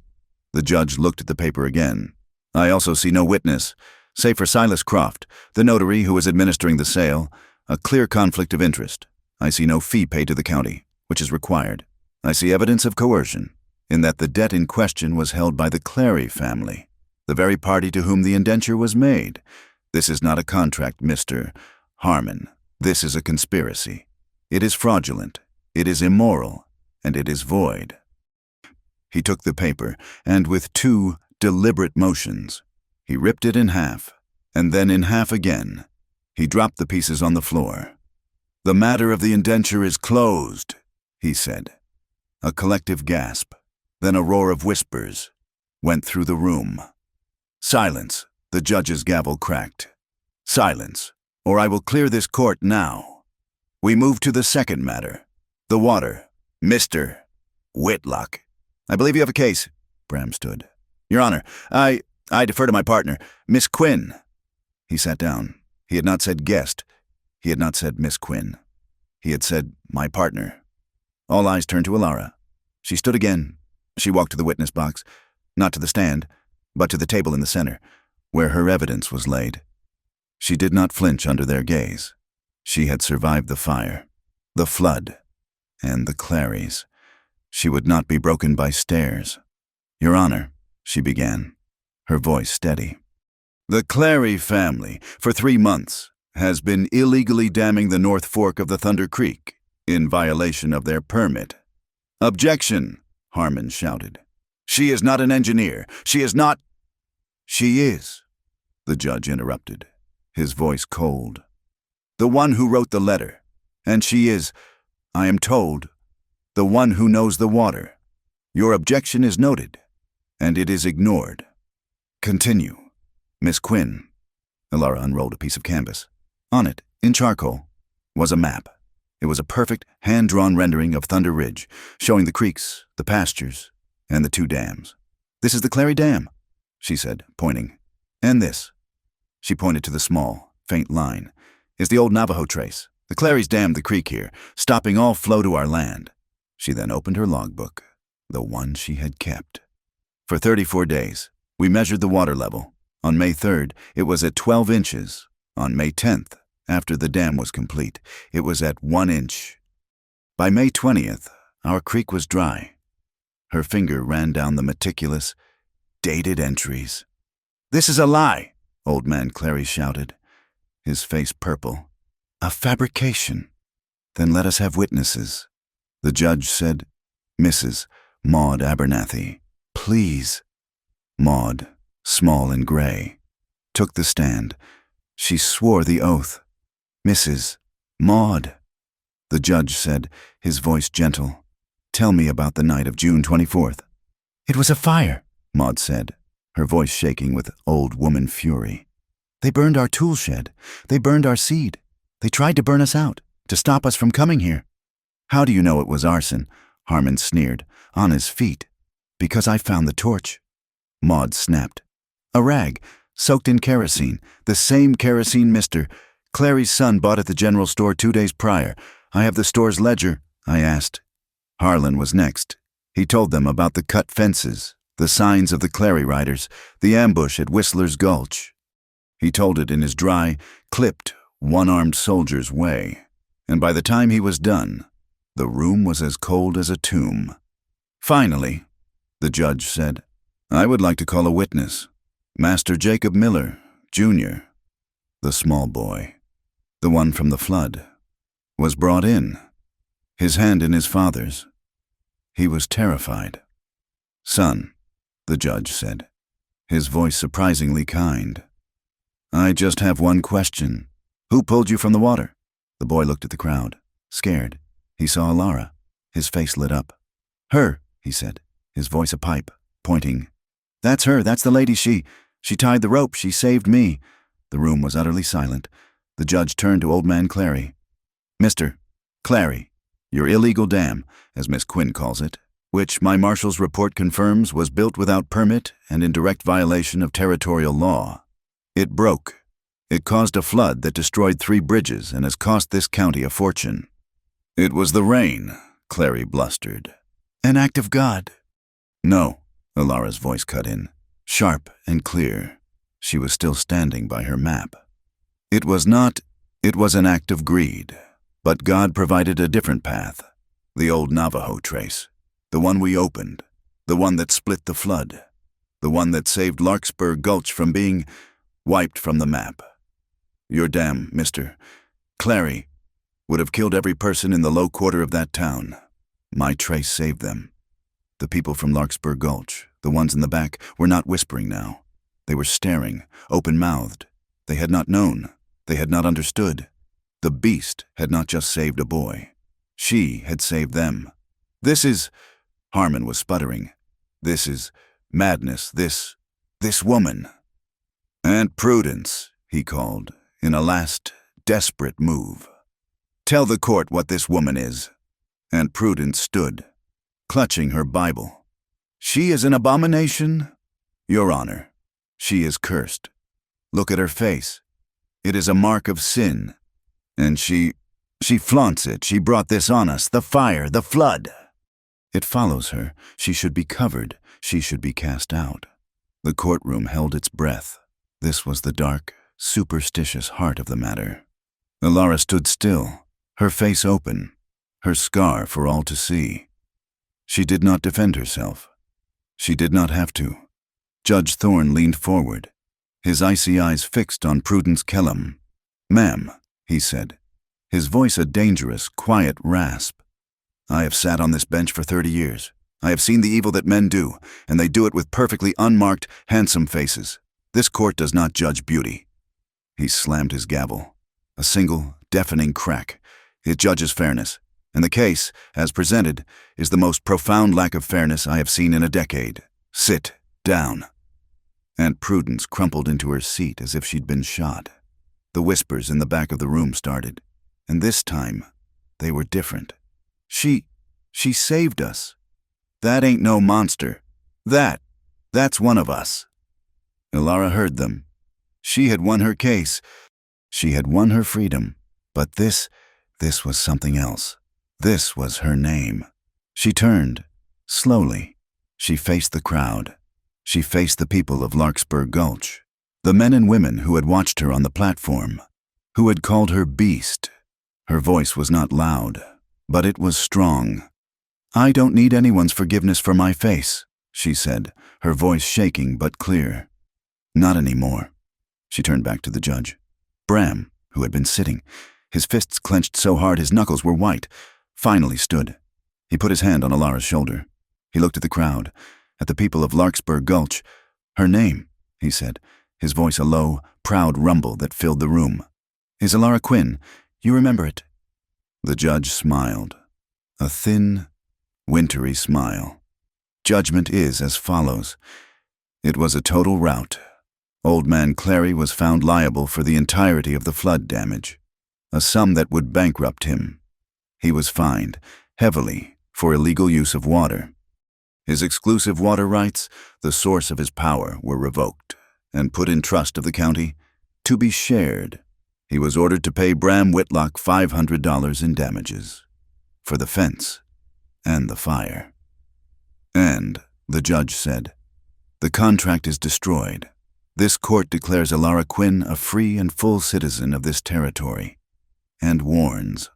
The judge looked at the paper again. I also see no witness, save for Silas Croft, the notary who is administering the sale, a clear conflict of interest. I see no fee paid to the county, which is required. I see evidence of coercion, in that the debt in question was held by the Clary family, the very party to whom the indenture was made. This is not a contract, Mr. Harmon. This is a conspiracy. It is fraudulent, it is immoral, and it is void. He took the paper, and with 2 deliberate motions, he ripped it in half, and then in half again. He dropped the pieces on the floor. The matter of the indenture is closed, he said. A collective gasp, then a roar of whispers, went through the room. Silence, the judge's gavel cracked. Silence, or I will clear this court now. We move to the second matter. The water. Mr. Whitlock. I believe you have a case. Bram stood. Your Honor, I defer to my partner, Miss Quinn. He sat down. He had not said guest. He had not said Miss Quinn. He had said my partner. All eyes turned to Elara. She stood again. She walked to the witness box, not to the stand, but to the table in the center, where her evidence was laid. She did not flinch under their gaze. She had survived the fire, the flood, and the Clarys. She would not be broken by stares. Your Honor, she began, her voice steady. The Clary family, for 3 months, has been illegally damming the North Fork of the Thunder Creek, in violation of their permit. Objection, Harmon shouted. She is not an engineer. She is not. She is, the judge interrupted, his voice cold. The one who wrote the letter, and she is, I am told, the one who knows the water. Your objection is noted, and it is ignored. Continue. Miss Quinn. Elara unrolled a piece of canvas. On it, in charcoal, was a map. It was a perfect, hand-drawn rendering of Thunder Ridge, showing the creeks, the pastures, and the 2 dams. This is the Clary Dam, she said, pointing. And this, she pointed to the small, faint line, is the old Navajo trace. The Clarys dammed the creek here, stopping all flow to our land. She then opened her logbook, the one she had kept. For 34 days, we measured the water level. On May 3rd, it was at 12 inches. On May 10th, after the dam was complete, it was at 1 inch. By May 20th, our creek was dry. Her finger ran down the meticulous, dated entries. This is a lie, Old Man Clary shouted, his face purple. A fabrication. Then let us have witnesses. The judge said, Mrs. Maud Abernathy, please. Maud, small and gray, took the stand. She swore the oath. Mrs. Maud. The judge said, his voice gentle, tell me about the night of June 24th. It was a fire, Maud said, her voice shaking with old woman fury. "They burned our tool shed. They burned our seed. They tried to burn us out, to stop us from coming here." "How do you know it was arson?" Harmon sneered, on his feet. "Because I found the torch." Maud snapped. "A rag, soaked in kerosene, the same kerosene Mr. Clary's son bought at the general store 2 days prior. I have the store's ledger," I asked. Harlan was next. He told them about the cut fences, the signs of the Clary riders, the ambush at Whistler's Gulch. He told it in his dry, clipped, one-armed soldier's way, and by the time he was done, the room was as cold as a tomb. "Finally," the judge said, "I would like to call a witness. Master Jacob Miller, Jr., the small boy, the one from the flood, was brought in, his hand in his father's. He was terrified. 'Son,' the judge said, his voice surprisingly kind, 'I just have one question. Who pulled you from the water?' The boy looked at the crowd, scared. He saw Alara. His face lit up. 'Her,' he said, his voice a pipe, pointing. 'That's her, that's the lady. She tied the rope, she saved me.' The room was utterly silent. The judge turned to old man Clary. 'Mr. Clary, your illegal dam, as Miss Quinn calls it, which my marshal's report confirms was built without permit and in direct violation of territorial law. It broke. It caused a flood that destroyed 3 bridges and has cost this county a fortune.' 'It was the rain,' Clary blustered. 'An act of God.' 'No,' Alara's voice cut in, sharp and clear. She was still standing by her map. 'It was not. It was an act of greed. But God provided a different path, the old Navajo trace, the one we opened, the one that split the flood, the one that saved Larkspur Gulch from being wiped from the map. Your dam, Mr. Clary, would have killed every person in the low quarter of that town. My trace saved them. The people from Larkspur Gulch, the ones in the back, were not whispering now. They were staring, open-mouthed. They had not known. They had not understood. The beast had not just saved a boy. She had saved them. This is," Harmon was sputtering, "this is madness, this woman." "Aunt Prudence," he called, in a last, desperate move. "Tell the court what this woman is." Aunt Prudence stood, clutching her Bible. "She is an abomination, Your Honor. She is cursed. Look at her face. It is a mark of sin. And she flaunts it. She brought this on us, the fire, the flood. It follows her. She should be covered. She should be cast out." The courtroom held its breath. This was the dark, superstitious heart of the matter. Alara stood still, her face open, her scar for all to see. She did not defend herself. She did not have to. Judge Thorne leaned forward, his icy eyes fixed on Prudence Kellum. "Ma'am," he said, his voice a dangerous, quiet rasp. "I have sat on this bench for 30 years. I have seen the evil that men do, and they do it with perfectly unmarked, handsome faces. This court does not judge beauty." He slammed his gavel. A single, deafening crack. It judges fairness, and the case, as presented, is the most profound lack of fairness I have seen in a decade. Sit down." Aunt Prudence crumpled into her seat as if she'd been shot. The whispers in the back of the room started, and this time, they were different. She saved us. That ain't no monster. That's one of us." Alara heard them. She had won her case. She had won her freedom. But this was something else. This was her name. She turned, slowly. She faced the crowd. She faced the people of Larkspur Gulch, the men and women who had watched her on the platform, who had called her beast. Her voice was not loud, but it was strong. "I don't need anyone's forgiveness for my face," she said, her voice shaking but clear. "Not anymore." She turned back to the judge. Bram, who had been sitting, his fists clenched so hard his knuckles were white, finally stood. He put his hand on Alara's shoulder. He looked at the crowd, at the people of Larkspur Gulch. "Her name," he said, his voice a low, proud rumble that filled the room, "is Alara Quinn. You remember it." The judge smiled. A thin, wintry smile. "Judgment is as follows. It was a total rout. Old Man Clary was found liable for the entirety of the flood damage, a sum that would bankrupt him. He was fined, heavily, for illegal use of water. His exclusive water rights, the source of his power, were revoked and put in trust of the county to be shared. He was ordered to pay Bram Whitlock $500 in damages for the fence and the fire. And, the judge said, the contract is destroyed. This court declares Alara Quinn a free and full citizen of this territory, and warns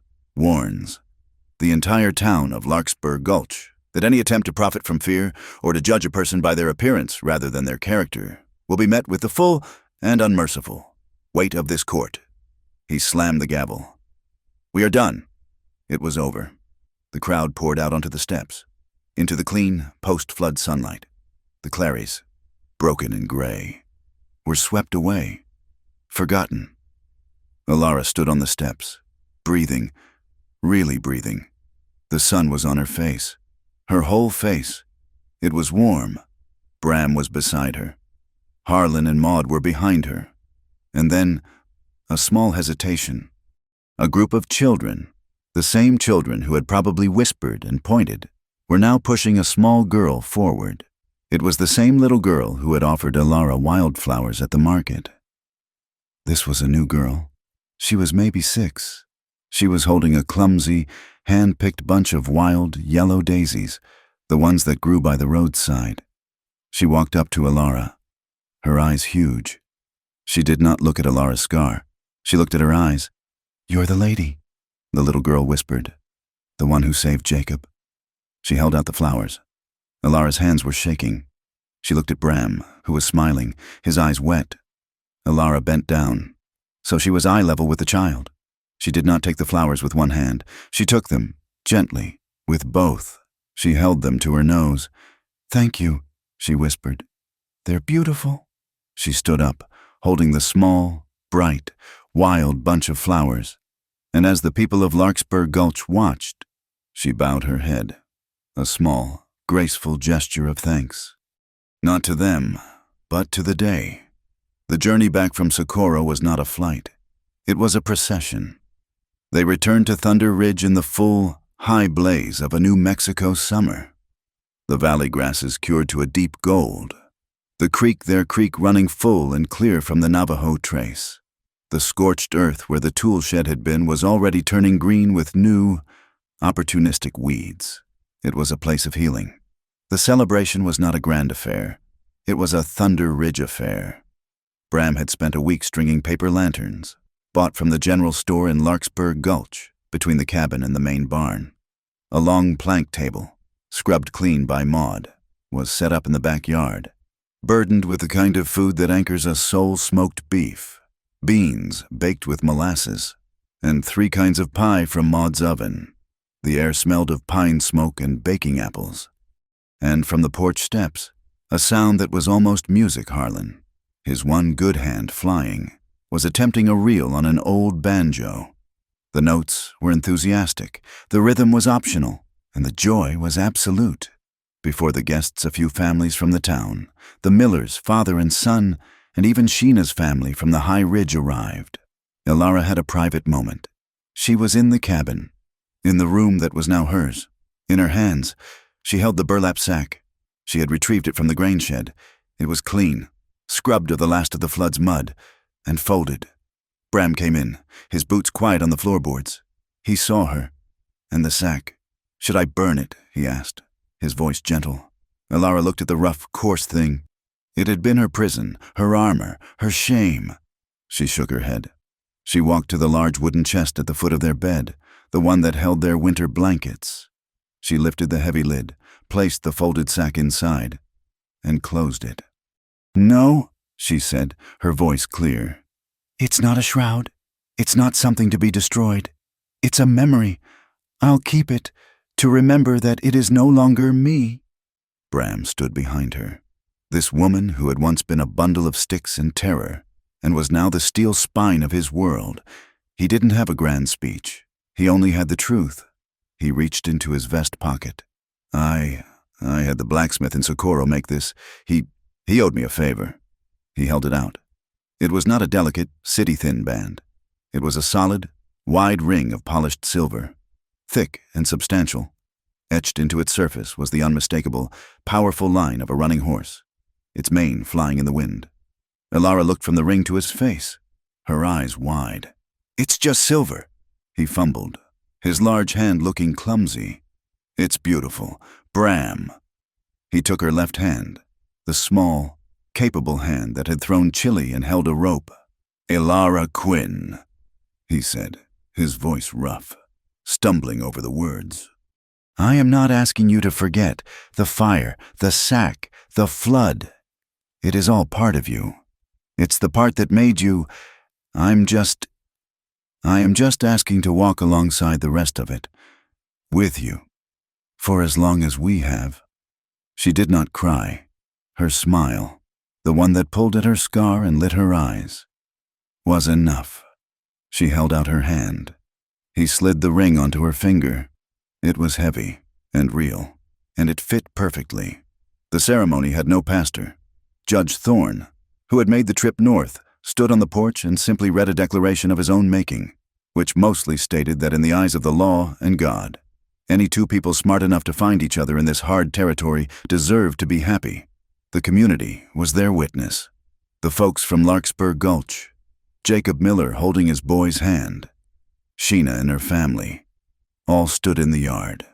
the entire town of Larkspur Gulch that any attempt to profit from fear or to judge a person by their appearance rather than their character will be met with the full and unmerciful weight of this court. He slammed the gavel. We are done. It was over. The crowd poured out onto the steps, into the clean, post-flood sunlight. The Clarys, broken and gray, were swept away, forgotten. Alara stood on the steps, breathing, really breathing. The sun was on her face, her whole face. It was warm. Bram was beside her. Harlan and Maud were behind her. And then, a small hesitation. A group of children, the same children who had probably whispered and pointed, were now pushing a small girl forward. It was the same little girl who had offered Alara wildflowers at the market. This was a new girl. She was maybe 6. She was holding a clumsy, hand-picked bunch of wild, yellow daisies, the ones that grew by the roadside. She walked up to Alara, her eyes huge. She did not look at Alara's scar. She looked at her eyes. You're the lady, the little girl whispered, the one who saved Jacob. She held out the flowers. Alara's hands were shaking. She looked at Bram, who was smiling, his eyes wet. Alara bent down, so she was eye level with the child. She did not take the flowers with one hand. She took them, gently, with both. She held them to her nose. Thank you, she whispered. They're beautiful. She stood up, holding the small, bright, wild bunch of flowers. And as the people of Larkspur Gulch watched, she bowed her head, a small, graceful gesture of thanks. Not to them, but to the day. The journey back from Socorro was not a flight. It was a procession. They returned to Thunder Ridge in the full, high blaze of a New Mexico summer. The valley grasses cured to a deep gold. Their creek running full and clear from the Navajo trace. The scorched earth where the tool shed had been was already turning green with new, opportunistic weeds. It was a place of healing. The celebration was not a grand affair. It was a Thunder Ridge affair. Bram had spent a week stringing paper lanterns, bought from the general store in Larkspur Gulch, between the cabin and the main barn. A long plank table, scrubbed clean by Maud, was set up in the backyard, burdened with the kind of food that anchors a soul-smoked beef, beans baked with molasses, and 3 kinds of pie from Maud's oven. The air smelled of pine smoke and baking apples. And from the porch steps, a sound that was almost music. Harlan, his one good hand flying, was attempting a reel on an old banjo. The notes were enthusiastic, the rhythm was optional, and the joy was absolute. Before the guests, a few families from the town, the Millers, father and son, and even Sheena's family from the high ridge arrived. Alara had a private moment. She was in the cabin, in the room that was now hers. In her hands, she held the burlap sack. She had retrieved it from the grain shed. It was clean, scrubbed of the last of the flood's mud, and folded. Bram came in, his boots quiet on the floorboards. He saw her, and the sack. Should I burn it? He asked, his voice gentle. Alara looked at the rough, coarse thing. It had been her prison, her armor, her shame. She shook her head. She walked to the large wooden chest at the foot of their bed, the one that held their winter blankets. She lifted the heavy lid, placed the folded sack inside, and closed it. No, she said, her voice clear. It's not a shroud. It's not something to be destroyed. It's a memory. I'll keep it, to remember that it is no longer me. Bram stood behind her. This woman who had once been a bundle of sticks and terror, and was now the steel spine of his world. He didn't have a grand speech. He only had the truth. He reached into his vest pocket. I had the blacksmith in Socorro make this. He He owed me a favor. He held it out. It was not a delicate, city-thin band. It was a solid, wide ring of polished silver, thick and substantial. Etched into its surface was the unmistakable, powerful line of a running horse, its mane flying in the wind. Elara looked from the ring to his face, her eyes wide. "It's just silver," he fumbled, his large hand looking clumsy. "It's beautiful. Bram." He took her left hand, the small, capable hand that had thrown chili and held a rope. "Elara Quinn," he said, his voice rough, stumbling over the words. "I am not asking you to forget the fire, the sack, the flood. It is all part of you. It's the part that made you. I am just asking to walk alongside the rest of it, with you, for as long as we have." She did not cry. Her smile, the one that pulled at her scar and lit her eyes, was enough. She held out her hand. He slid the ring onto her finger. It was heavy and real, and it fit perfectly. The ceremony had no pastor. Judge Thorne, who had made the trip north, stood on the porch and simply read a declaration of his own making, which mostly stated that in the eyes of the law and God, any two people smart enough to find each other in this hard territory deserved to be happy. The community was their witness. The folks from Larkspur Gulch, Jacob Miller holding his boy's hand, Sheena and her family, all stood in the yard.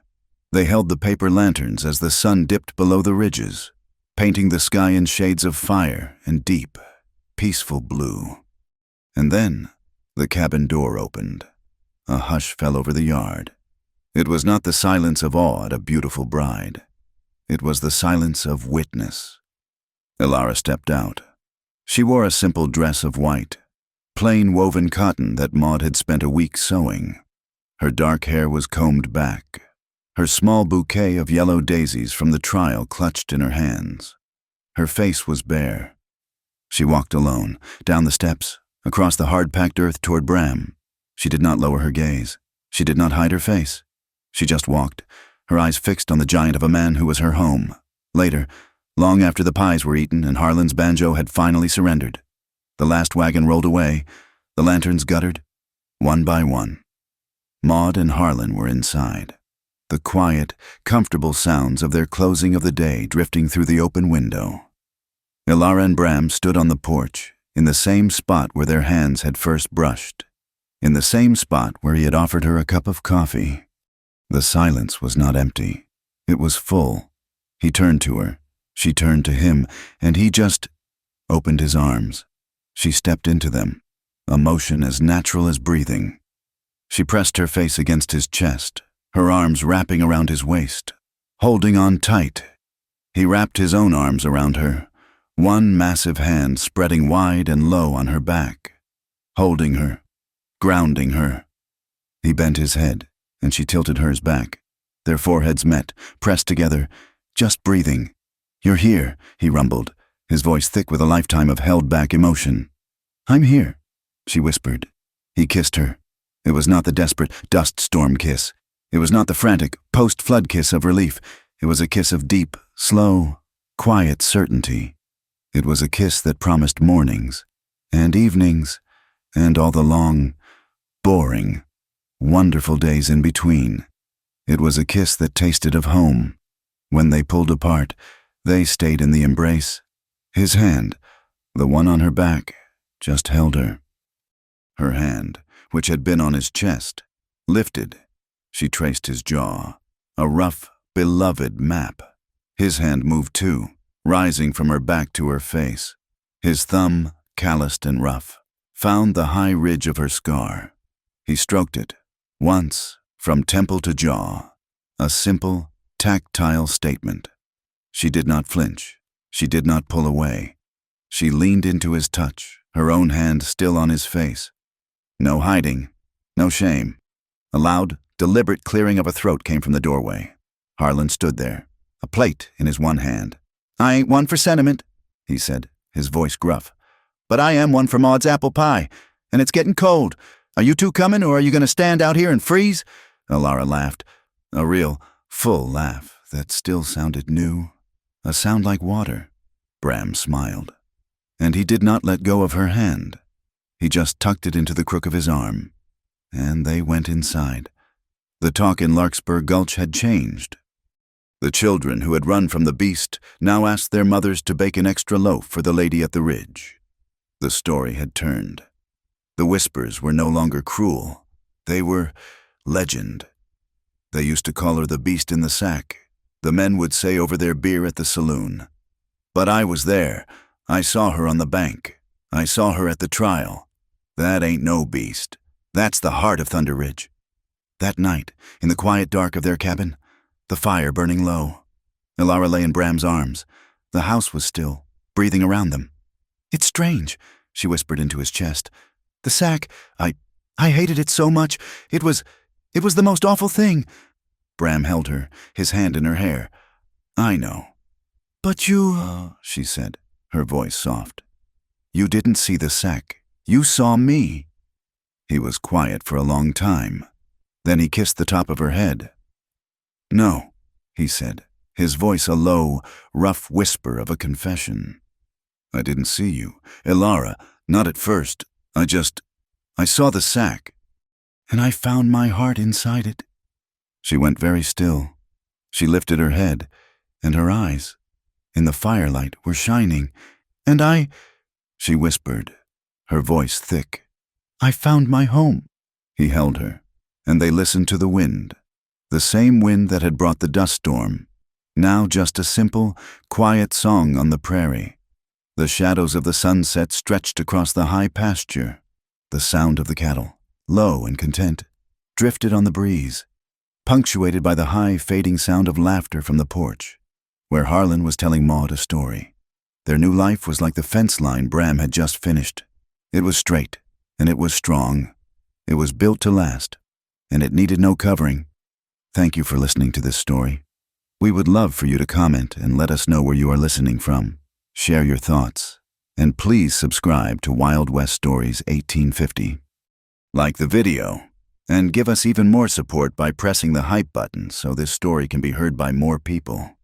They held the paper lanterns as the sun dipped below the ridges, painting the sky in shades of fire and deep, peaceful blue. And then the cabin door opened. A hush fell over the yard. It was not the silence of awe at a beautiful bride. It was the silence of witness. Elara stepped out. She wore a simple dress of white, plain woven cotton that Maud had spent a week sewing. Her dark hair was combed back, her small bouquet of yellow daisies from the trial clutched in her hands. Her face was bare. She walked alone, down the steps, across the hard-packed earth toward Bram. She did not lower her gaze. She did not hide her face. She just walked, her eyes fixed on the giant of a man who was her home. Later, long after the pies were eaten and Harlan's banjo had finally surrendered, the last wagon rolled away, the lanterns guttered, one by one. Maud and Harlan were inside, the quiet, comfortable sounds of their closing of the day drifting through the open window. Elara and Bram stood on the porch, in the same spot where their hands had first brushed, in the same spot where he had offered her a cup of coffee. The silence was not empty. It was full. He turned to her. She turned to him, and he just opened his arms. She stepped into them, a motion as natural as breathing. She pressed her face against his chest, her arms wrapping around his waist, holding on tight. He wrapped his own arms around her, one massive hand spreading wide and low on her back, holding her, grounding her. He bent his head, and she tilted hers back. Their foreheads met, pressed together, just breathing. "You're here," he rumbled, his voice thick with a lifetime of held-back emotion. "I'm here," she whispered. He kissed her. It was not the desperate dust storm kiss. It was not the frantic post-flood kiss of relief. It was a kiss of deep, slow, quiet certainty. It was a kiss that promised mornings, and evenings, and all the long, boring, wonderful days in between. It was a kiss that tasted of home. When they pulled apart, they stayed in the embrace. His hand, the one on her back, just held her. Her hand, which had been on his chest, lifted. She traced his jaw, a rough, beloved map. His hand moved too, rising from her back to her face. His thumb, calloused and rough, found the high ridge of her scar. He stroked it, once, from temple to jaw, a simple, tactile statement. She did not flinch. She did not pull away. She leaned into his touch, her own hand still on his face. No hiding, no shame. A loud, deliberate clearing of a throat came from the doorway. Harlan stood there, a plate in his one hand. "I ain't one for sentiment," he said, his voice gruff. "But I am one for Maud's apple pie, and it's getting cold. Are you two coming, or are you going to stand out here and freeze?" Elara laughed, a real, full laugh that still sounded new, a sound like water. Bram smiled. And he did not let go of her hand. He just tucked it into the crook of his arm. And they went inside. The talk in Larkspur Gulch had changed. The children who had run from the beast now asked their mothers to bake an extra loaf for the lady at the ridge. The story had turned. The whispers were no longer cruel. They were legend. They used to call her the beast in the sack, the men would say over their beer at the saloon. But I was there. I saw her on the bank. I saw her at the trial. That ain't no beast. That's the heart of Thunder Ridge. That night, in the quiet dark of their cabin, the fire burning low, Elara lay in Bram's arms. The house was still, breathing around them. "It's strange," she whispered into his chest. "The sack, I hated it so much. It was the most awful thing." Bram held her, his hand in her hair. "I know." "But you," she said, her voice soft. "You didn't see the sack. You saw me." He was quiet for a long time. Then he kissed the top of her head. "No," he said, his voice a low, rough whisper of a confession. "I didn't see you, Elara, not at first. I saw the sack. And I found my heart inside it." She went very still. She lifted her head, and her eyes, in the firelight, were shining. "And she whispered, her voice thick. "I found my home." He held her, and they listened to the wind. The same wind that had brought the dust storm, now just a simple, quiet song on the prairie. The shadows of the sunset stretched across the high pasture. The sound of the cattle, low and content, drifted on the breeze, punctuated by the high, fading sound of laughter from the porch, where Harlan was telling Maud a story. Their new life was like the fence line Bram had just finished. It was straight, and it was strong. It was built to last, and it needed no covering. Thank you for listening to this story. We would love for you to comment and let us know where you are listening from. Share your thoughts. And please subscribe to Wild West Stories 1850. Like the video, and give us even more support by pressing the hype button so this story can be heard by more people.